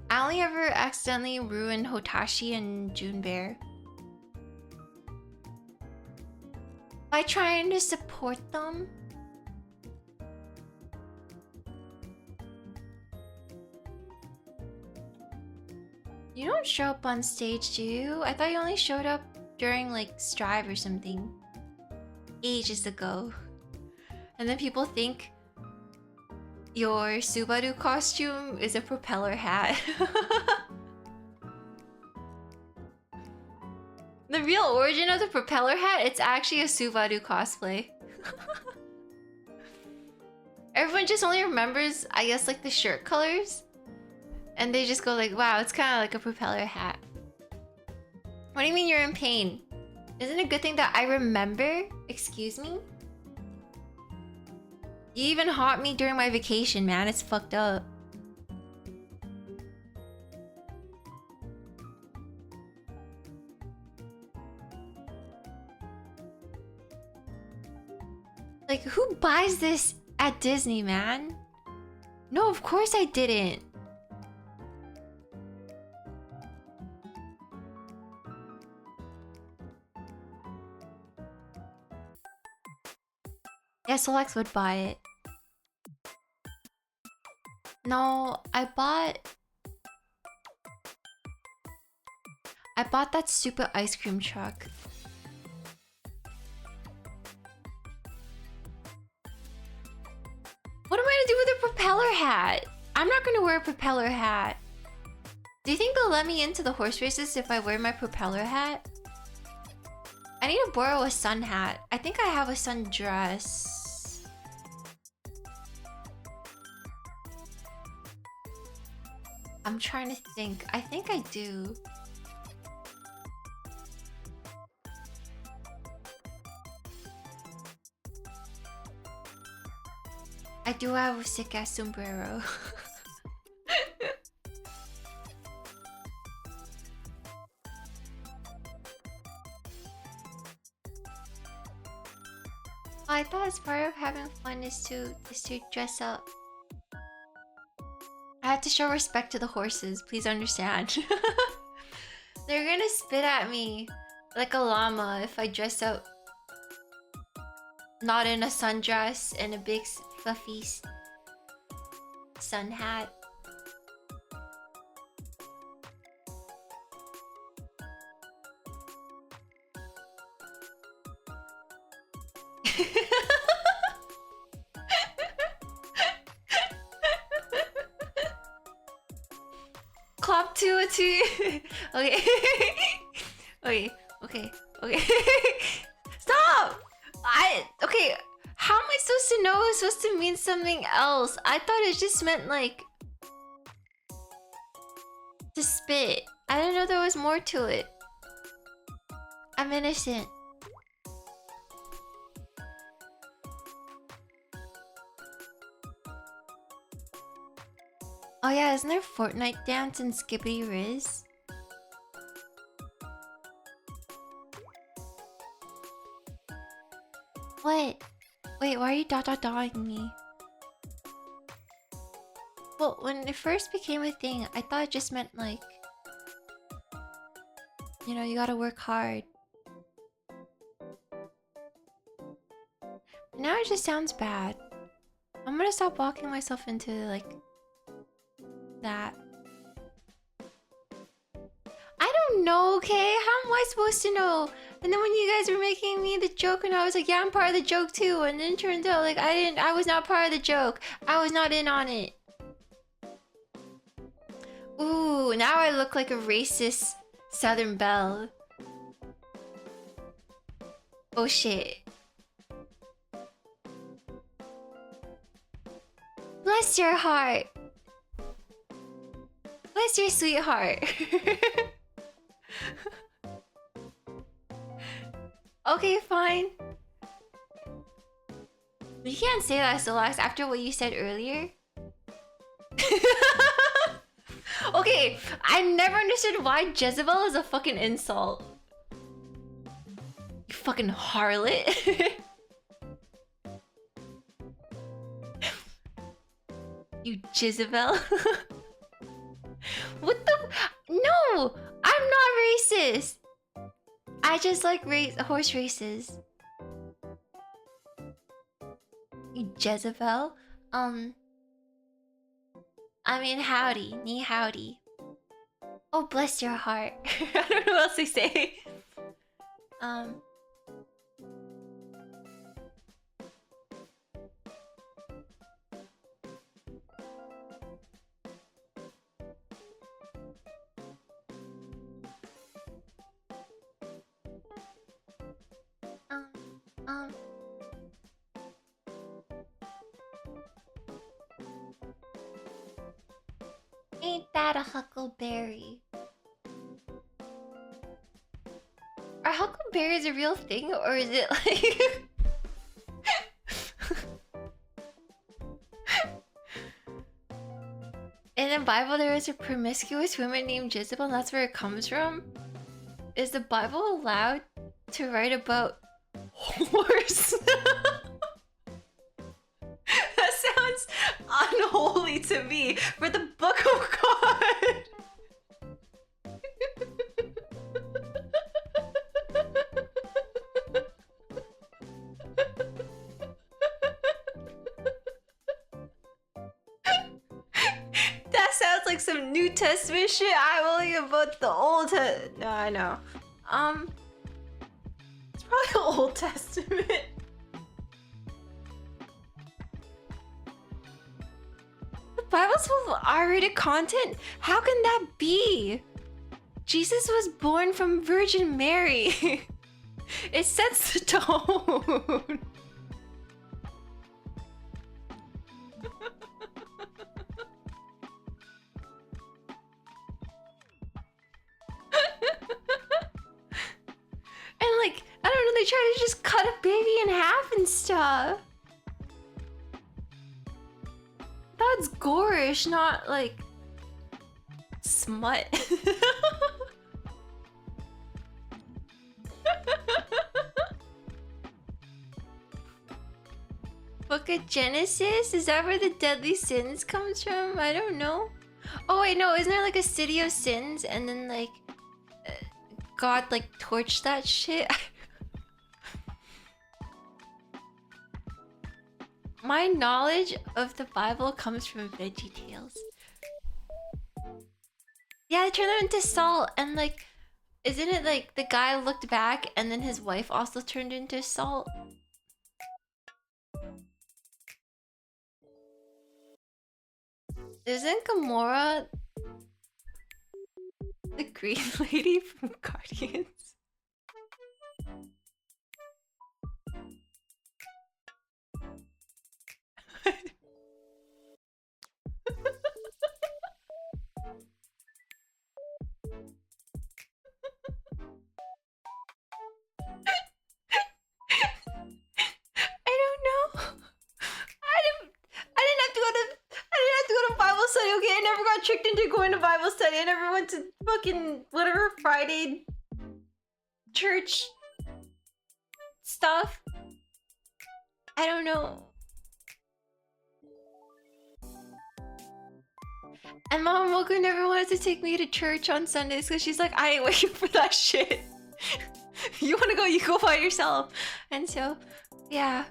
I only ever accidentally ruined Hotashi and Junbear. By trying to support them. You don't show up on stage, do you? I thought you only showed up during like Strive or something. Ages ago. And then people think your Subaru costume is a propeller hat. The real origin of the propeller hat, it's actually a Subaru cosplay. Everyone just only remembers, I guess, like the shirt colors. And they just go like, wow, it's kind of like a propeller hat. What do you mean you're in pain? Isn't it a good thing that I remember? Excuse me? You even haunt me during my vacation, man. It's fucked up. Like, who buys this at Disney, man? No, of course I didn't. Yeah, Solex would buy it. No, I bought that stupid ice cream truck. What am I gonna do with a propeller hat? I'm not gonna wear a propeller hat. Do you think they'll let me into the horse races if I wear my propeller hat? I need to borrow a sun hat. I think I have a sun dress. I'm trying to think. I think I do. I do have a sick ass sombrero. I thought as part of having fun is to dress up. I have to show respect to the horses, please understand. They're gonna spit at me like a llama if I dress up not in a sundress and a big fluffy sun hat. Clap to a two. Okay. Okay. Stop! Okay. How am I supposed to know it's supposed to mean something else? I thought it just meant like to spit. I didn't know there was more to it. I'm innocent. Oh yeah, isn't there Fortnite dance in Skippy Riz? What? Wait, why are you dot-dot-dotting me? Well, when it first became a thing, I thought it just meant like, you know, you gotta work hard. Now it just sounds bad. I'm gonna stop walking myself into like that. I don't know, okay? How am I supposed to know? And then when you guys were making me the joke and I was like, yeah, I'm part of the joke too. And then it turns out like I was not part of the joke. I was not in on it. Ooh, now I look like a racist Southern belle. Oh shit. Bless your heart. Bless your sweetheart. Okay, fine. You can't say that, Solax, after what you said earlier. Okay, I never understood why Jezebel is a fucking insult. You fucking harlot. You Jezebel. What the? No! I'm not racist! I just like horse races. You Jezebel? I mean, howdy. Knee howdy. Oh, bless your heart. I don't know what else to say. Ain't that a huckleberry? Are huckleberries a real thing, or is it like... In the Bible, there is a promiscuous woman named Jezebel, and that's where it comes from? Is the Bible allowed to write about horse? That sounds unholy to me for the Book of God. like some New Testament shit. I'm only about the Old Testament. No, I know. It's probably Old Testament. The Bible's full of R-rated content? How can that be? Jesus was born from Virgin Mary. It sets the tone. And like, I don't know, they try to just cut a baby in half and stuff. That's gorish, not like smut. Book of Genesis? Is that where the deadly sins comes from? I don't know. Oh wait, no, isn't there like a city of sins and then like God like torched that shit? My knowledge of the Bible comes from Veggie Tales. Yeah, they turned them into salt and like, isn't it like the guy looked back and then his wife also turned into salt? Isn't Gamora the green lady from Guardians? I don't know. I didn't have to go to Bible study, okay? I never got tricked into going to Bible study. I never went to fucking whatever Friday church stuff. I don't know. And Mom Moku never wanted to take me to church on Sundays because she's like, I ain't waiting for that shit. You wanna go, you go by yourself. And so, yeah.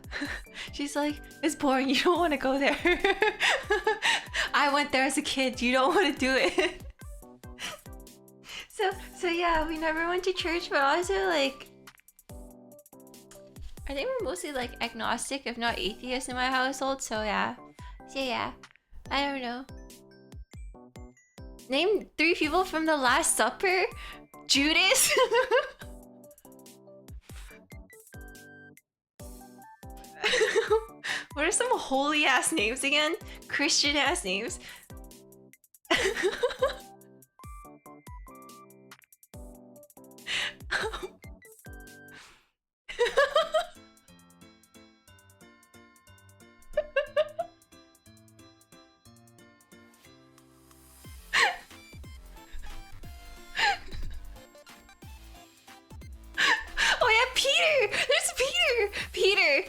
She's like, it's boring, you don't wanna go there. I went there as a kid, you don't wanna do it. So yeah, we never went to church, but also like, I think we're mostly like agnostic, if not atheist in my household, so yeah. So yeah, I don't know. Name 3 people from the Last Supper? Judas? What are some holy ass names again? Christian ass names. Oh yeah, Peter! There's Peter! Peter!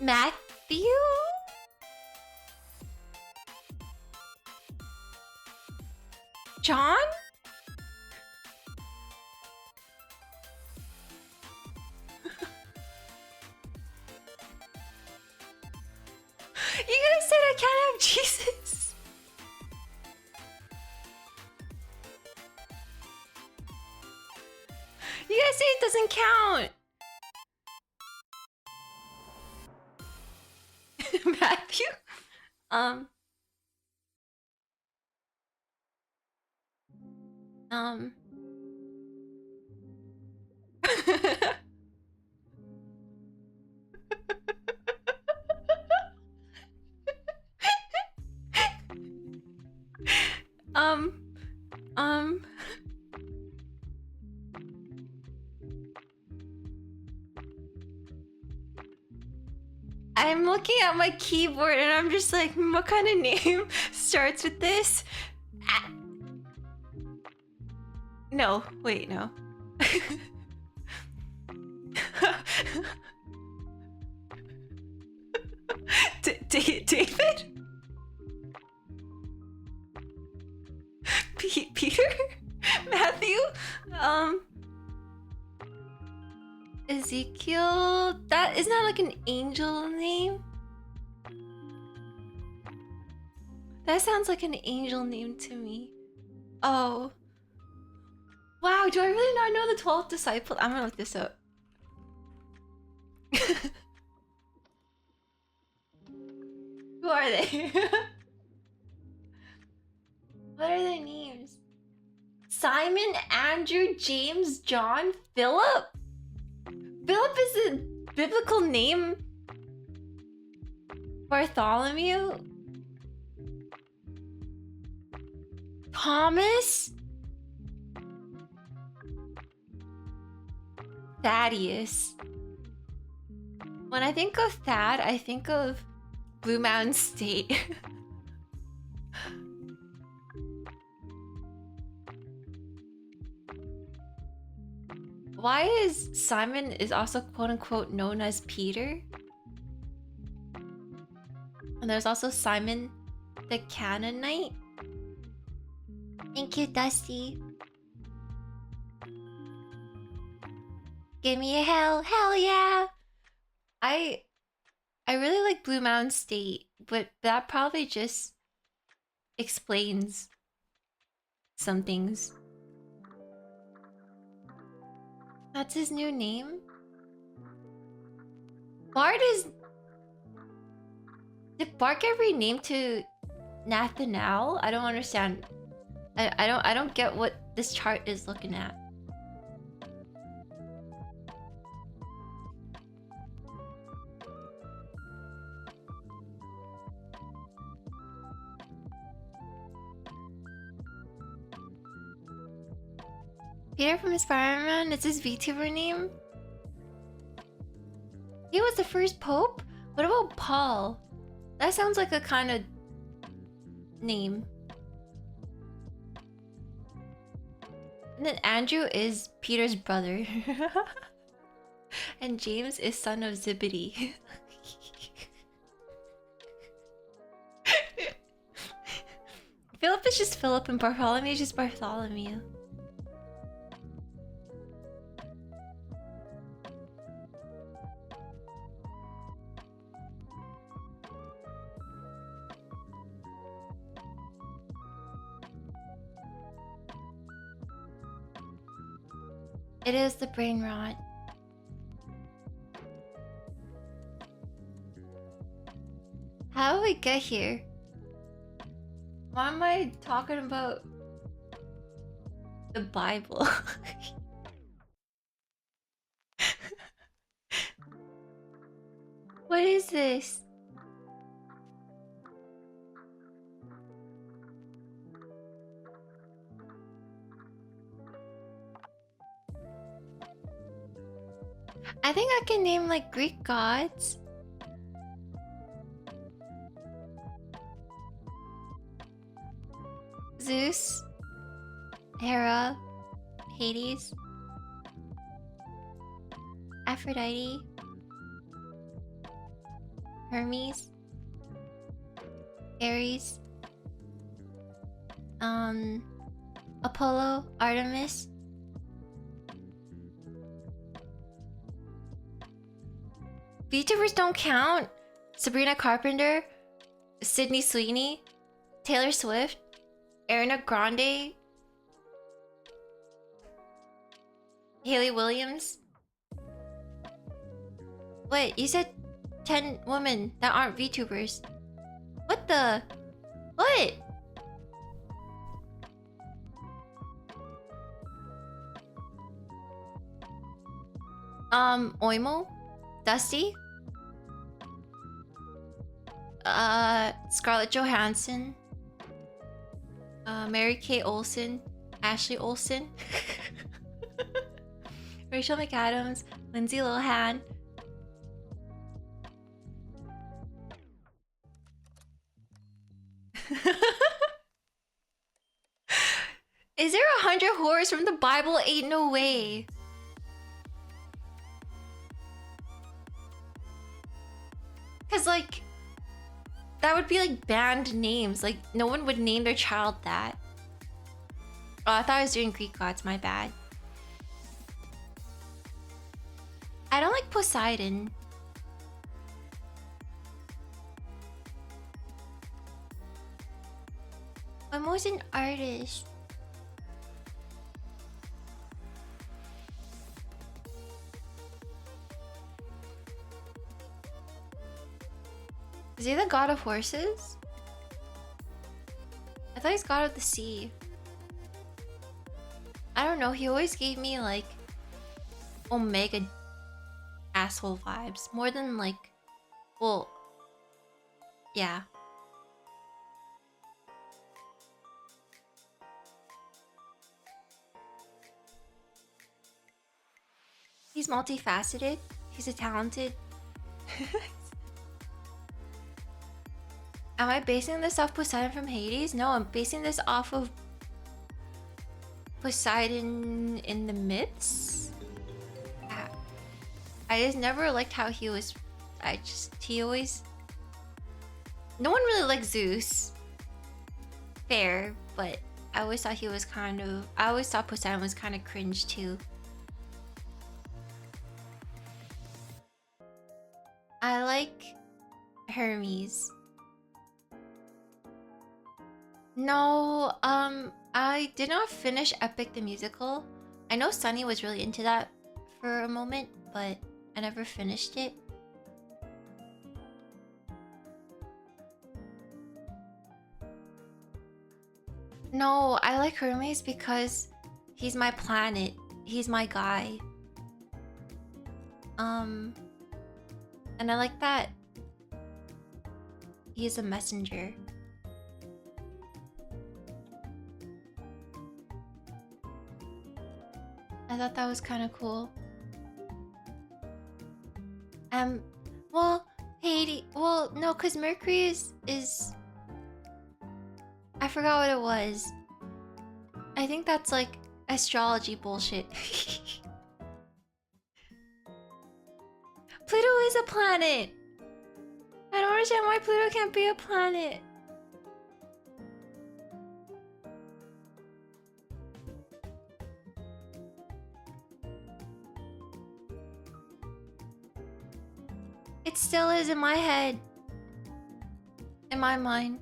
Matthew? John? You guys said I can't have Jesus. You guys say it doesn't count. Matthew? I'm looking at my keyboard and I'm just like, what kind of name starts with this? No, wait, no. David? Peter? Matthew? Um, Ezekiel. That isn't that like an angel name? That sounds like an angel name to me. Oh. Wow, do I really not know the 12 disciples? I'm gonna look this up. Who are they? What are their names? Simon, Andrew, James, John, Philip? Philip is a biblical name? Bartholomew? Thomas? Thaddeus. When I think of Thad, I think of Blue Mountain State. Why is Simon is also quote-unquote known as Peter? And there's also Simon the Canaanite. Thank you, Dusty. Give me a hell yeah! I really like Blue Mountain State, but that probably just explains some things. That's his new name? Bart is... Did Bart get renamed to Nathaniel? I don't understand. I don't get what this chart is looking at. Peter from Spider-Man? Is his VTuber name? He was the first pope? What about Paul? That sounds like a kind of name. And then Andrew is Peter's brother. And James is son of Zebedee. Philip is just Philip and Bartholomew is just Bartholomew. It is the brain rot. How did we get here? Why am I talking about the Bible? What is this? I think I can name like Greek gods. Zeus, Hera, Hades, Aphrodite, Hermes, Ares, Apollo, Artemis. VTubers don't count. Sabrina Carpenter, Sydney Sweeney, Taylor Swift, Ariana Grande, Hayley Williams. Wait, you said 10 women that aren't VTubers. What the? What? Oimo? Dusty? Scarlett Johansson, Mary Kay Olsen, Ashley Olsen, Rachel McAdams, Lindsay Lohan. Is there 100 whores from the Bible? Ain't no way. Cause like, that would be like banned names. Like no one would name their child that. Oh, I thought I was doing Greek gods, my bad. I don't like Poseidon. I'm always an artist. Is he the god of horses? I thought he's god of the sea. I don't know, he always gave me like Omega asshole vibes. More than like, well, yeah. He's multifaceted. He's a talented. Am I basing this off Poseidon from Hades? No, I'm basing this off of Poseidon in the myths. I just never liked how he was. He always. No one really liked Zeus. Fair, but I always thought he was kind of. I always thought Poseidon was kind of cringe too. I like Hermes. No, I did not finish Epic the Musical. I know Sunny was really into that for a moment, but I never finished it. No, I like Hermes because he's my planet. He's my guy. And I like that he's a messenger. I thought that was kind of cool. Well, Hades. Well, no, cause Mercury is. I forgot what it was. I think that's like astrology bullshit. Pluto is a planet. I don't understand why Pluto can't be a planet. It still is in my head. In my mind.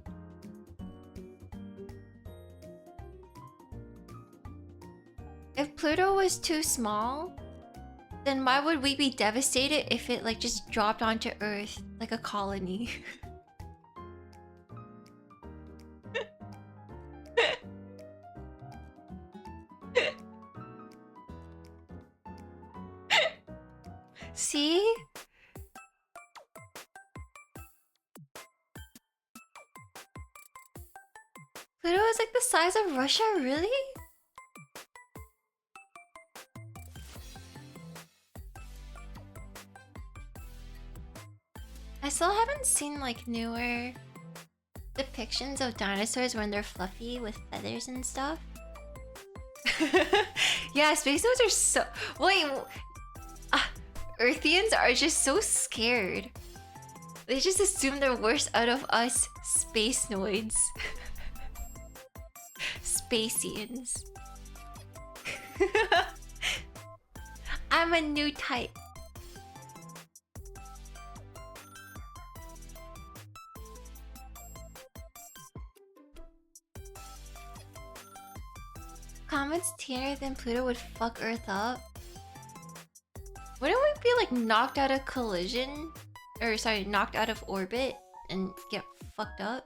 If Pluto was too small, then why would we be devastated if it like just dropped onto Earth like a colony? See? Pluto is like the size of Russia, really? I still haven't seen like newer depictions of dinosaurs when they're fluffy with feathers and stuff. Yeah, space nodes are so... Wait... Earthians are just so scared. They just assume the worst out of us space noids. Spacians. I'm a new type. Comets teener than Pluto would fuck Earth up. Wouldn't we be like knocked out of collision? Or sorry, knocked out of orbit and get fucked up?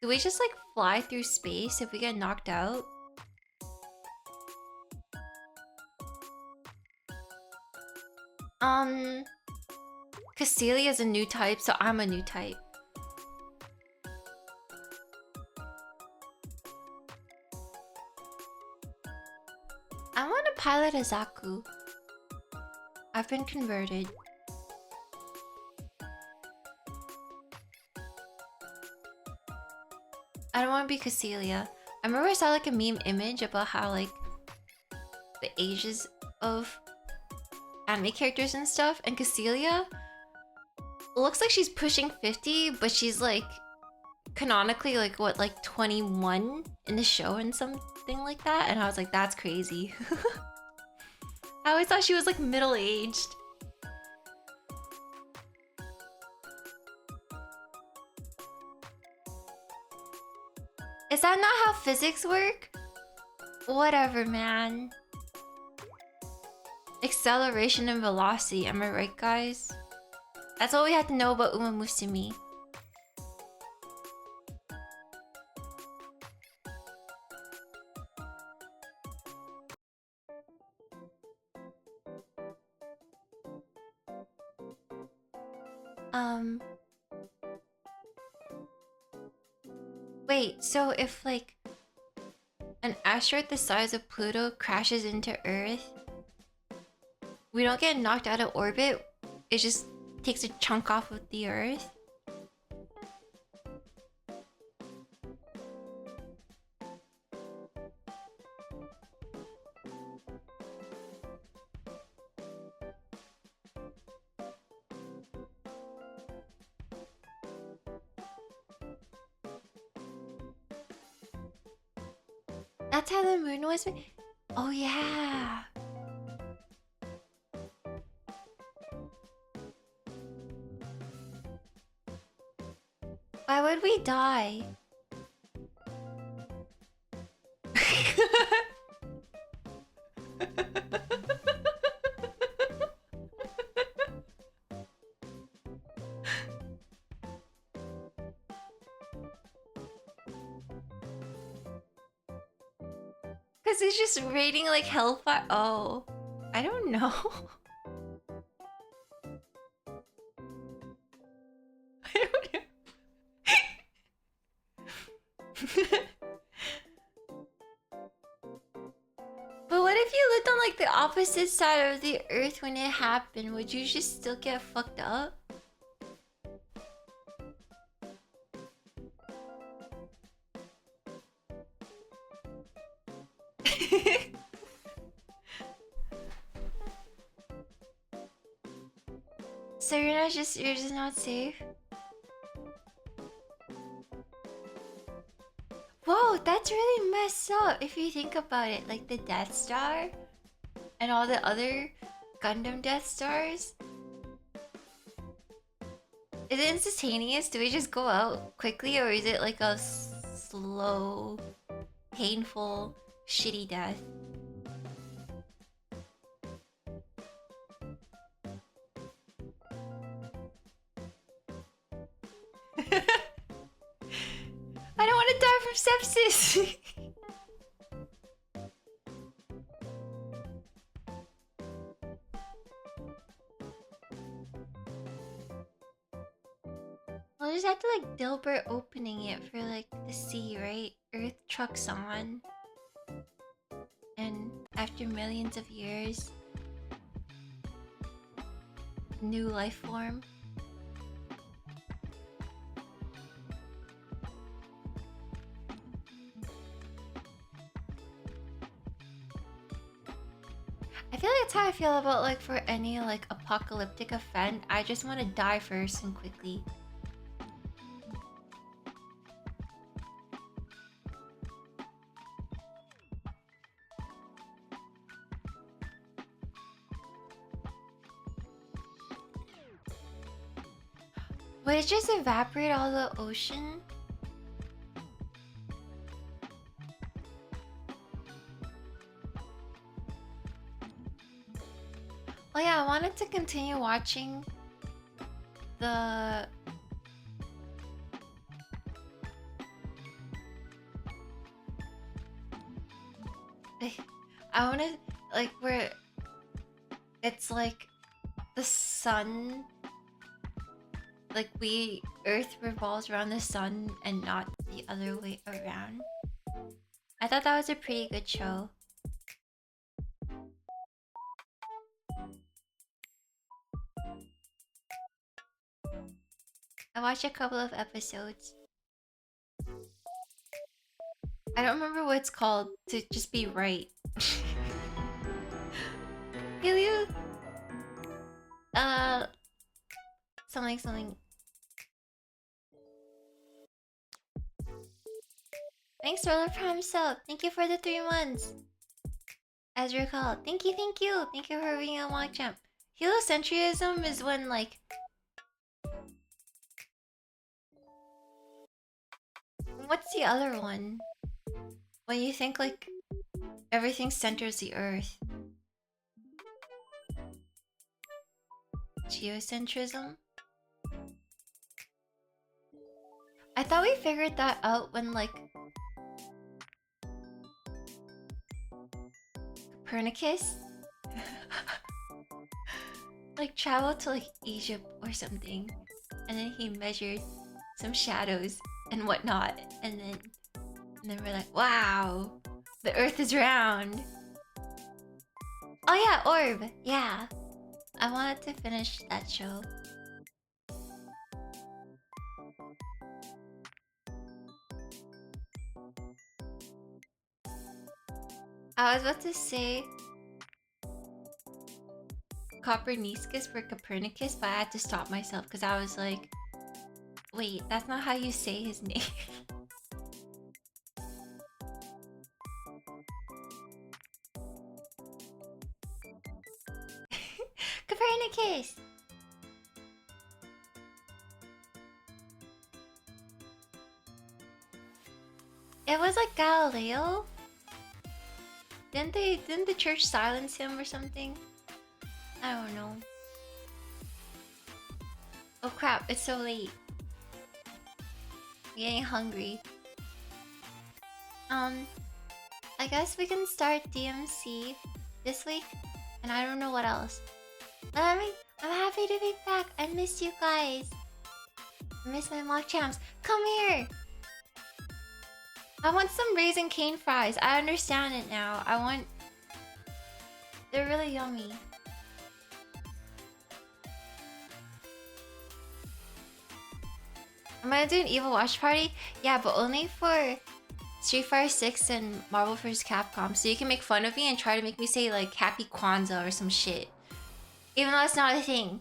Do we just like fly through space if we get knocked out? Cassilia is a new type, so I'm a new type. I want to pilot a Zaku. I've been converted. I don't want to be Cassilia. I remember I saw like a meme image about how like the ages of anime characters and stuff, and Cassilia looks like she's pushing 50, but she's like canonically like what, like 21 in the show and something like that, and I was like, that's crazy. I always thought she was like middle-aged. Is that not how physics work? Whatever, man. Acceleration and velocity, am I right, guys? That's all we have to know about Uma Musume. Wait, so if like an asteroid the size of Pluto crashes into Earth, we don't get knocked out of orbit, it just takes a chunk off of the Earth? That's how the moon was made? Oh yeah. Why would we die? Cause it's just raining like hellfire. Oh, I don't know. I don't know. But what if you lived on like the opposite side of the earth when it happened? Would you just still get fucked up? So you're just not safe? Whoa, that's really messed up if you think about it. Like the Death Star and all the other Gundam Death Stars. Is it instantaneous? Do we just go out quickly, or is it like a slow, painful, shitty death? I don't want to die from sepsis. We'll just have to like Dilbert opening it for like the sea, right? Earth trucks on. And after millions of years, new life form. I feel like that's how I feel about like for any like apocalyptic event. I just want to die first and quickly. Would it just evaporate all the ocean? Oh yeah, I wanted to continue watching the... I wanna like where it's like the sun, like Earth revolves around the sun and not the other way around. I thought that was a pretty good show. I watched a couple of episodes. I don't remember what it's called to just be right. Helio? Something. Thanks, Roller Prime Sub. Thank you for the 3 months. Ezra call. Thank you, thank you. Thank you for being a mock champ. Heliocentrism is when, like... What's the other one? When you think, like, everything centers the Earth. Geocentrism? I thought we figured that out when, like... Copernicus? Like, traveled to, like, Egypt or something. And then he measured some shadows and whatnot. And then we're like, wow! The Earth is round! Oh yeah, Orb! Yeah. I wanted to finish that show. I was about to say Copernicus for Copernicus, but I had to stop myself because I was like, wait, that's not how you say his name. Copernicus! It was like Galileo? Didn't the church silence him or something? I don't know. Oh crap, it's so late. I'm getting hungry. I guess we can start DMC this week, and I don't know what else. But I'm happy to be back. I miss you guys. I miss my mock champs. Come here. I want some Raisin Cane fries. I understand it now. They're really yummy. I'm gonna do an evil watch party. Yeah, but only for Street Fighter 6 and Marvel vs. Capcom. So you can make fun of me and try to make me say like Happy Kwanzaa or some shit. Even though that's not a thing.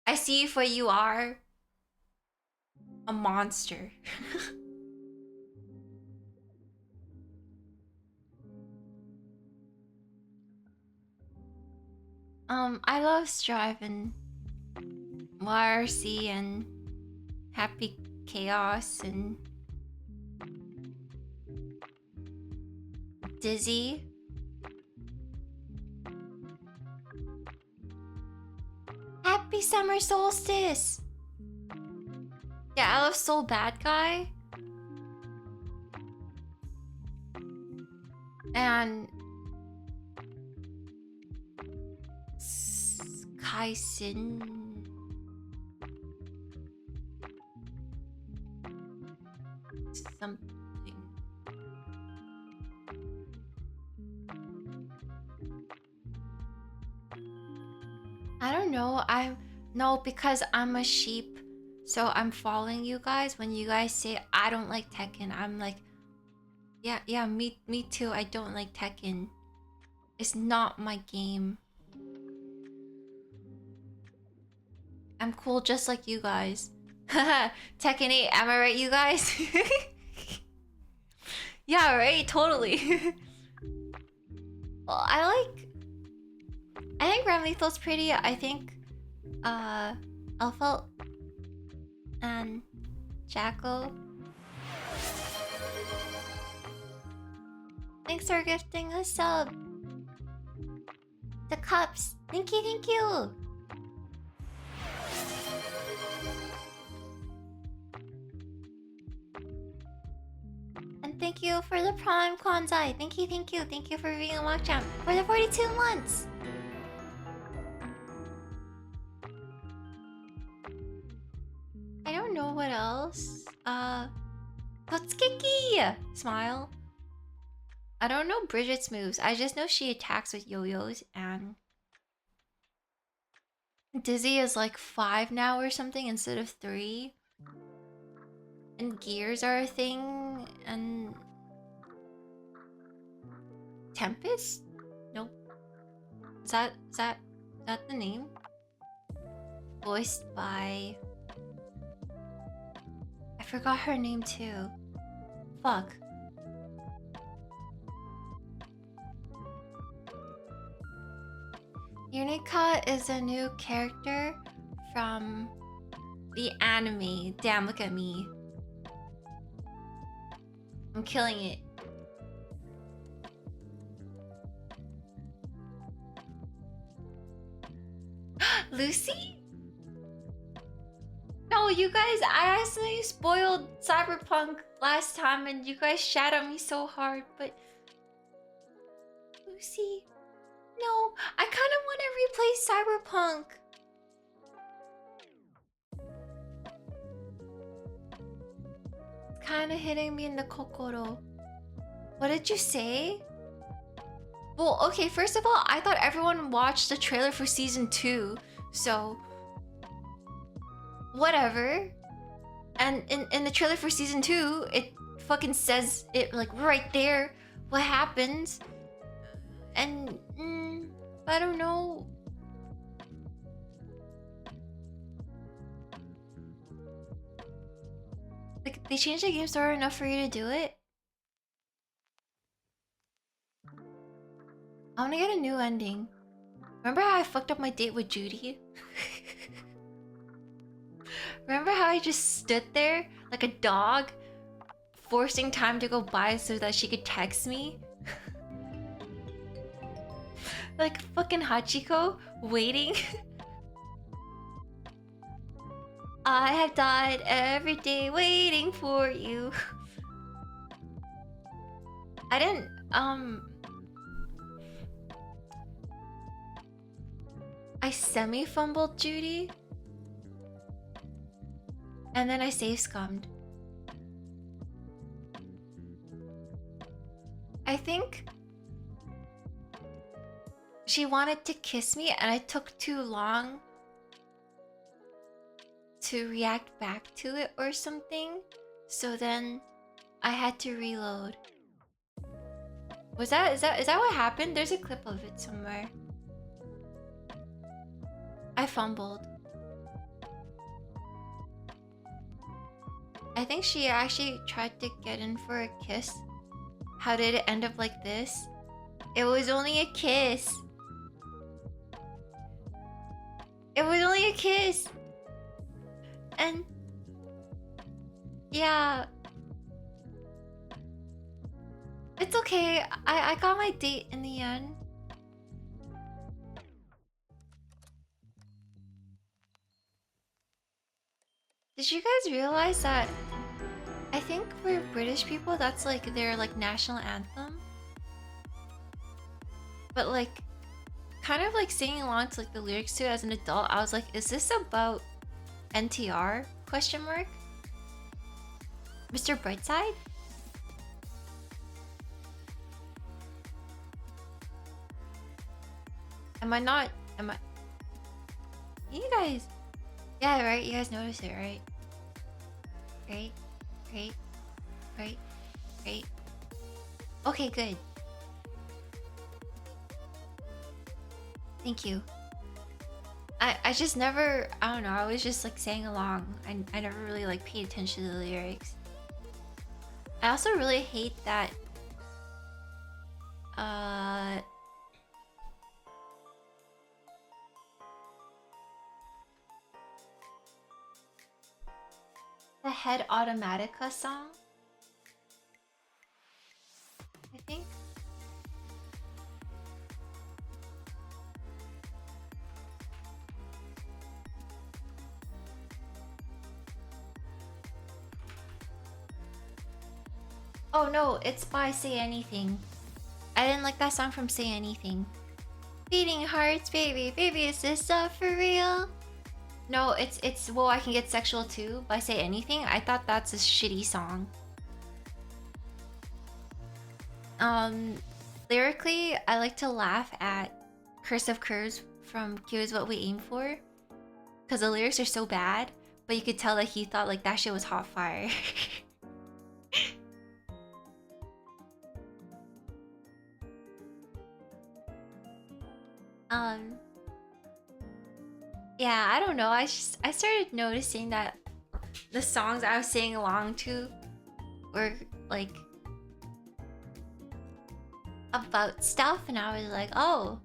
I see you for you are. A monster. I love Strive and YRC and Happy Chaos and Dizzy. Happy Summer Solstice! Yeah, I love Soul Bad Guy. And Kaisen. Something. I don't know. No, because I'm a sheep. So I'm following you guys. When you guys say I don't like Tekken, I'm like, yeah, me too. I don't like Tekken. It's not my game. I'm cool just like you guys. Tekken 8, am I right, you guys? Yeah, right, totally. Well, I think Ram Lethal's pretty. I think Alpha and Jackal. Thanks for gifting a sub. The cups. Thank you. And thank you for the Prime Kwanzaa. Thank you. Thank you for being a mock champ for the 42 months. I don't know what else. Totsuki! Smile. I don't know Bridget's moves. I just know she attacks with yo-yos and Dizzy is like 5 now or something instead of 3. And gears are a thing and Tempest? Nope. Is that the name? Voiced by I forgot her name too. Fuck. Unica is a new character from the anime. Damn, look at me. I'm killing it. Lucy? No, you guys, I accidentally spoiled Cyberpunk last time and you guys shat on me so hard, but... Lucy? No, I kind of want to replay Cyberpunk. It's kind of hitting me in the kokoro. What did you say? Well, okay, first of all, I thought everyone watched the trailer for season 2, so... Whatever. And in the trailer for season 2, it fucking says it like right there what happens. And I don't know. Like they changed the game story enough for you to do it? I want to get a new ending. Remember how I fucked up my date with Judy? Remember how I just stood there like a dog, forcing time to go by so that she could text me? Like fucking Hachiko, waiting. I have died every day waiting for you. I didn't, I semi-fumbled Judy. And then I save scummed. I think she wanted to kiss me and I took too long to react back to it or something. So then I had to reload. Is that what happened? There's a clip of it somewhere. I fumbled. I think she actually tried to get in for a kiss. How did it end up like this? It was only a kiss. It was only a kiss. And yeah. It's okay. I got my date in the end. Did you guys realize that I think for British people that's like their like national anthem? But like kind of like singing along to like the lyrics to it as an adult, I was like, is this about NTR? Question mark? Mr. Brightside? Am I not? Am I? You guys. Yeah, right? You guys noticed it, right? Right? Right? Right? Right? Okay, good. Thank you. I just never, I don't know, I was just like saying along. I never really like paid attention to the lyrics. I also really hate that the Head Automatica song, I think. Oh no, it's by Say Anything. I didn't like that song from Say Anything. Beating hearts, baby, baby, is this stuff for real? No, it's Well, I Can Get Sexual Too by Say Anything. I thought that's a shitty song. Lyrically, I like to laugh at Curse of Curves from Q Is What We Aim For, because the lyrics are so bad, but you could tell that he thought like that shit was hot fire. Yeah, I don't know. I started noticing that the songs I was singing along to were like about stuff, and I was like, oh,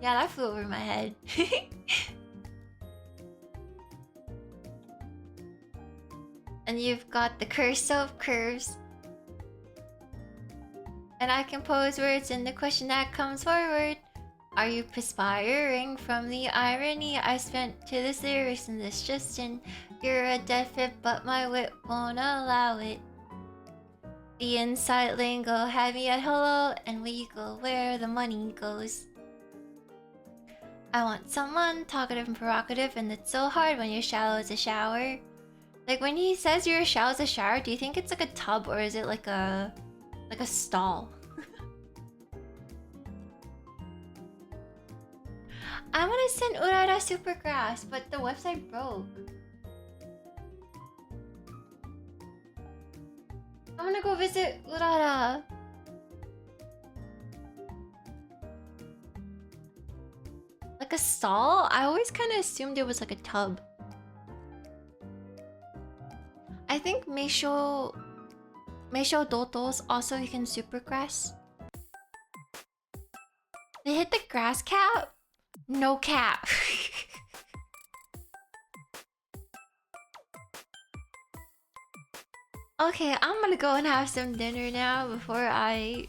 Yeah, that flew over my head. And you've got the curse of curves. And I compose words in the question that comes forward. Are you perspiring from the irony I spent to this lyrics and this just in? You're a dead fit, but my wit won't allow it. The inside lingo had me at hello, and we go where the money goes. I want someone talkative and provocative, and it's so hard when you're shallow as a shower. Like when he says you're shallow as a shower, do you think it's like a tub or is it like a stall? I want to send Urara Supergrass, but the website broke. I want to go visit Urara. Like a stall? I always kind of assumed it was like a tub. I think Meisho Dotos also you can supergrass. They hit the grass cap? No cap. Okay, I'm gonna go and have some dinner now before I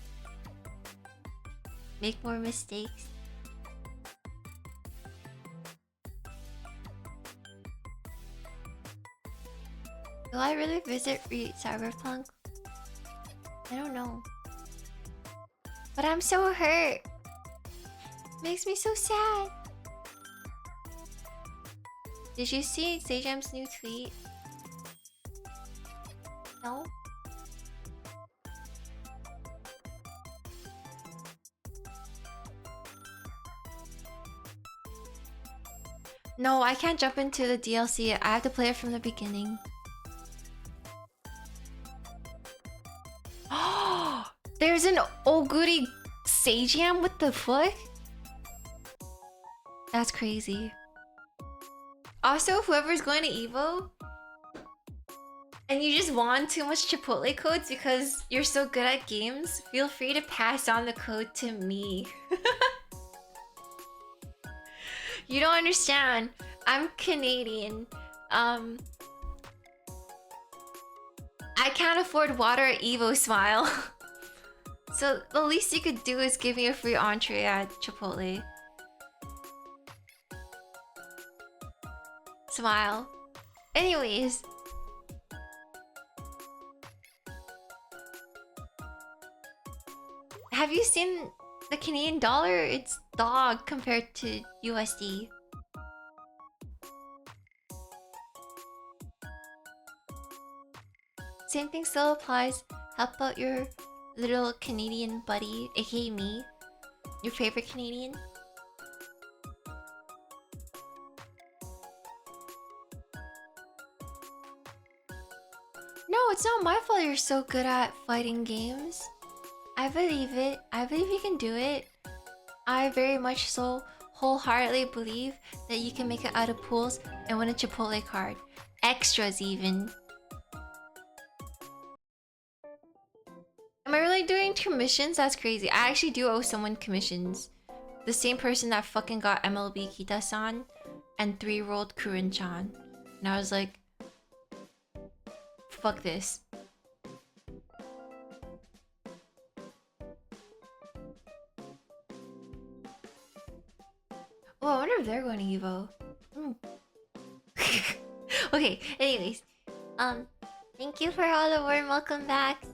make more mistakes. Do I really visit Cyberpunk? I don't know. But I'm so hurt. Makes me so sad. Did you see Sejam's new tweet? No? No, I can't jump into the DLC. I have to play it from the beginning. There's an Oguri Sejam with the foot? That's crazy. Also, whoever's going to Evo and you just want too much Chipotle codes because you're so good at games, feel free to pass on the code to me. You don't understand. I'm Canadian. I can't afford water at Evo, Smile. So the least you could do is give me a free entree at Chipotle. Smile. Anyways. Have you seen the Canadian dollar? It's dog compared to USD. Same thing still applies. Help out your little Canadian buddy, aka me. Your favorite Canadian. No, it's not my fault you're so good at fighting games. I believe it. I believe you can do it. I very much so wholeheartedly believe that you can make it out of pools and win a Chipotle card. Extras even. Am I really doing commissions? That's crazy. I actually do owe someone commissions. The same person that fucking got MLB Kita-san and 3-year-old Kurin-chan. And I was like, fuck this. Oh, I wonder if they're going to Evo. Okay, anyways. Thank you for all the warm welcome backs.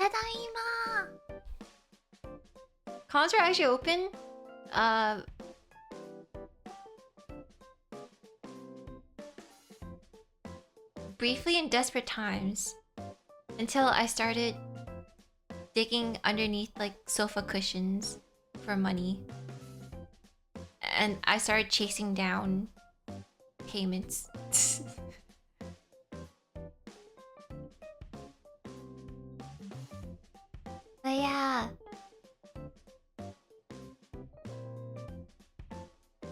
Tadaima! Cons are actually open. Briefly in desperate times. Until I started digging underneath like sofa cushions for money. And I started chasing down payments. But yeah.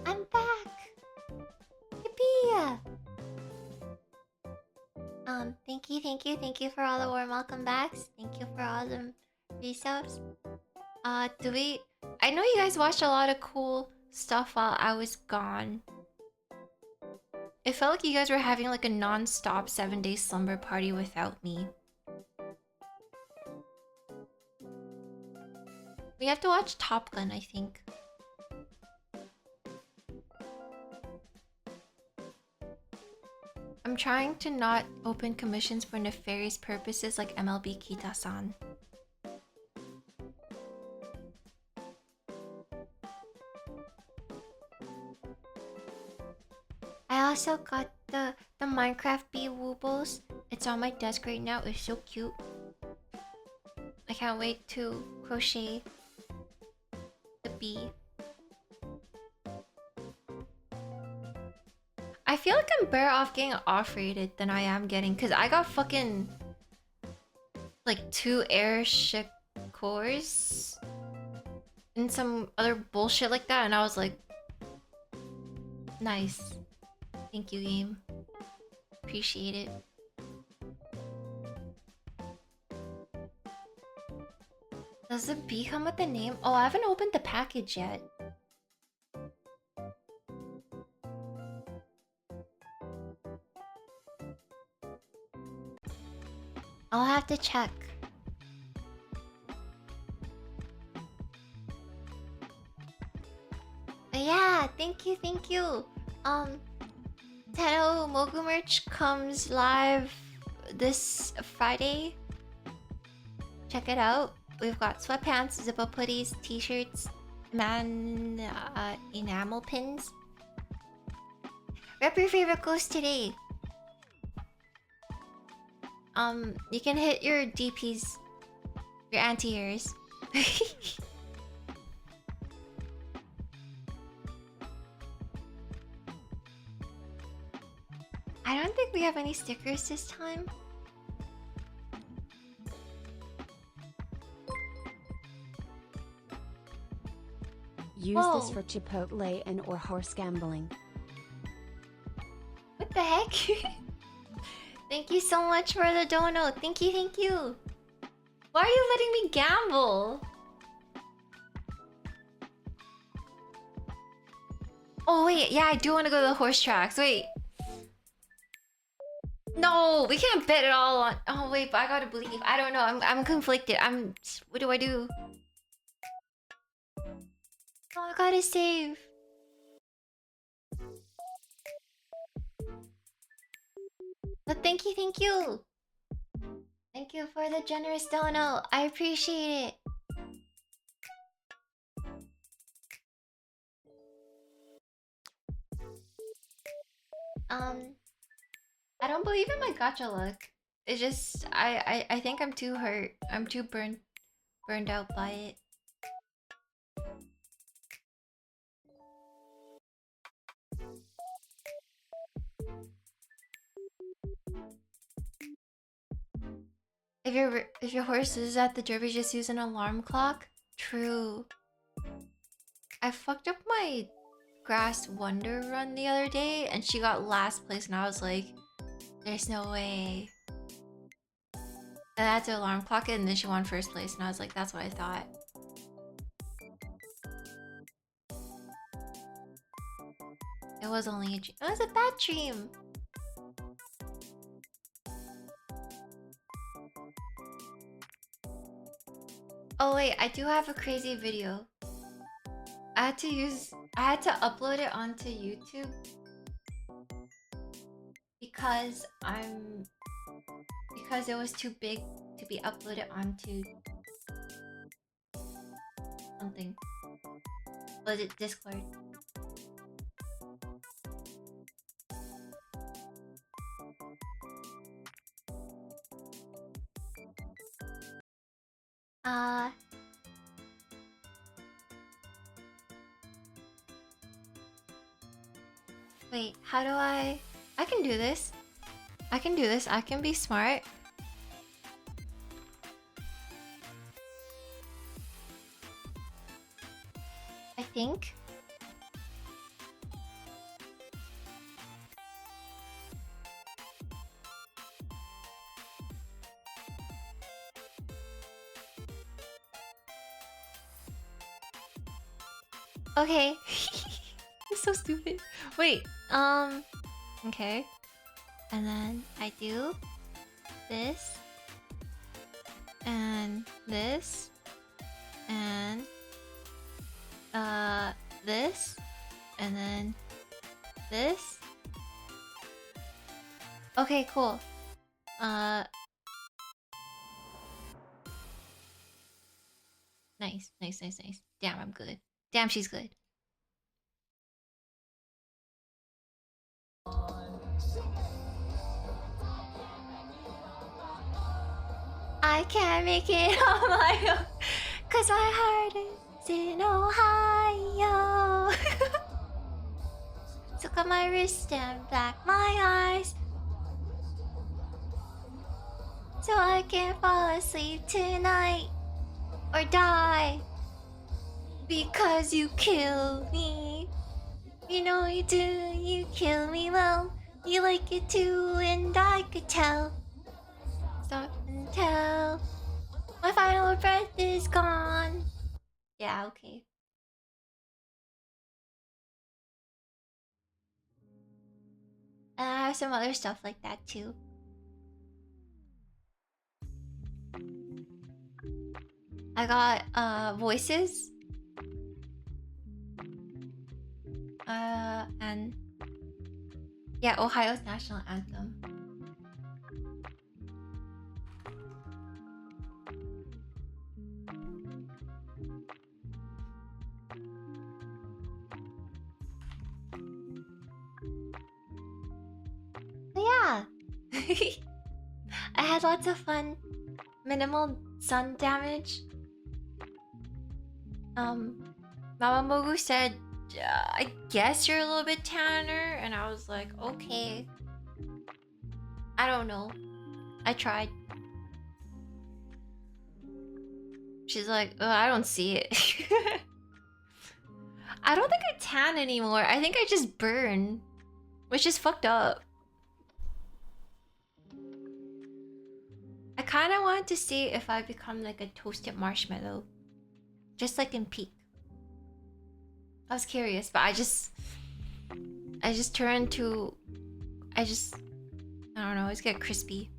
I'm back! Yippee! Thank you for all the warm welcome backs. Thank you for all the resubs. I know you guys watched a lot of cool stuff while I was gone. It felt like you guys were having like a non-stop 7-day slumber party without me. We have to watch Top Gun, I think. I'm trying to not open commissions for nefarious purposes like MLB Kita-san. I also got the Minecraft bee woobles. It's on my desk right now. It's so cute. I can't wait to crochet the bee. I feel like I'm better off getting off-rated than I am getting, because I got fucking like 2 airship cores and some other bullshit like that, and I was like, nice. Thank you, game. Appreciate it. Does the bee come with the name? Oh, I haven't opened the package yet. I'll have to check. But yeah, thank you, thank you. Tenno Mogu merch comes live this Friday. Check it out. We've got sweatpants, zip-up hoodies, t-shirts, enamel pins. Rep your favorite ghost today. You can hit your DPs, your anti-airs. I don't think we have any stickers this time. Use this for Chipotle and or horse gambling. What the heck? Thank you so much for the dono. Thank you, thank you. Why are you letting me gamble? Oh wait, yeah, I do want to go to the horse tracks. Wait. No, we can't bet it all on. Oh wait, but I gotta believe. I don't know. I'm conflicted. What do I do? Oh, I gotta save. But thank you, thank you. Thank you for the generous dono. I appreciate it. I don't believe in my gacha luck. It's just I think I'm too hurt. I'm too burned out by it. If your horse is at the derby, just use an alarm clock. True. I fucked up my grass wonder run the other day, and she got last place, and I was like, "There's no way." And I had to alarm clock it, and then she won first place, and I was like, "That's what I thought." It was only a dream. It was a bad dream. Oh wait, I do have a crazy video. I had to upload it onto YouTube because it was too big to be uploaded onto something. Was it Discord? Wait, how do I can do this. I can do this. I can be smart. I think. Okay. It's so stupid. Wait, okay. And then I do this and this and this and then this. Okay, cool. Nice, nice, nice, nice. Damn, I'm good. Damn, she's good. I can't make it on my own, 'cause my heart is in Ohio. So cut my wrist and black my eyes, so I can't fall asleep tonight or die. Because you kill me. You know you do, you kill me well. You like it too, and I could tell. Stop and tell. My final breath is gone. Yeah, okay. And I have some other stuff like that too. I got voices. And yeah, Ohio's national anthem. But yeah. I had lots of fun. Minimal sun damage. Mama Mogu said, I guess you're a little bit tanner, and I was like, okay. I don't know. I tried. She's like, oh, I don't see it. I don't think I tan anymore. I think I just burn, which is fucked up. I kind of wanted to see if I become like a toasted marshmallow, just like in Peak. I was curious, but I just turn to, I don't know, I just get crispy.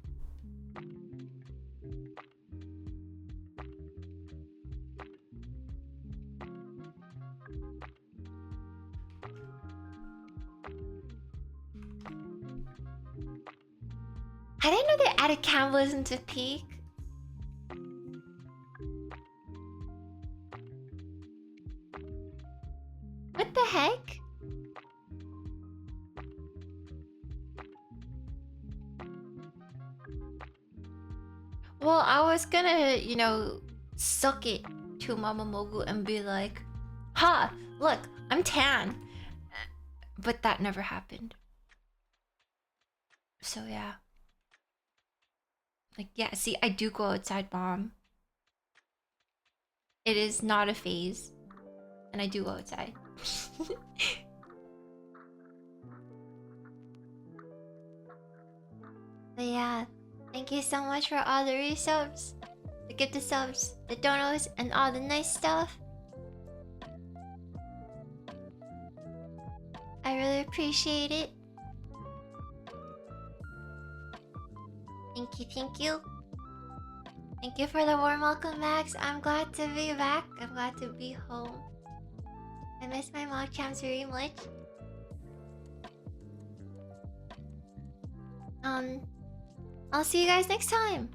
I didn't know they added cannibalism to Peak. What the heck? Well, I was gonna, you know, suck it to Mama Mogu and be like, ha, look, I'm tan. But that never happened. So yeah. Like, yeah, see, I do go outside, Mom. It is not a phase. And I do go outside. But yeah, thank you so much for all the resubs, the gifted subs, the donos, and all the nice stuff. I really appreciate it. Thank you, thank you. Thank you for the warm welcome, Max. I'm glad to be back. I'm glad to be home. I miss my mom champs very much. I'll see you guys next time.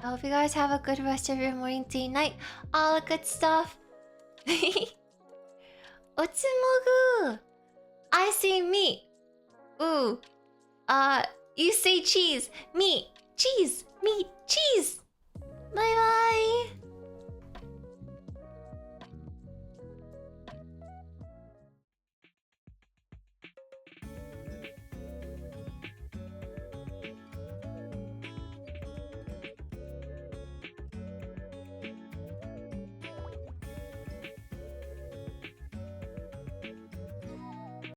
I hope you guys have a good rest of your morning, day, night. All the good stuff. Otsumogu! I say meat. Ooh. You say cheese. Meat. Cheese. Meat. Cheese. Bye bye.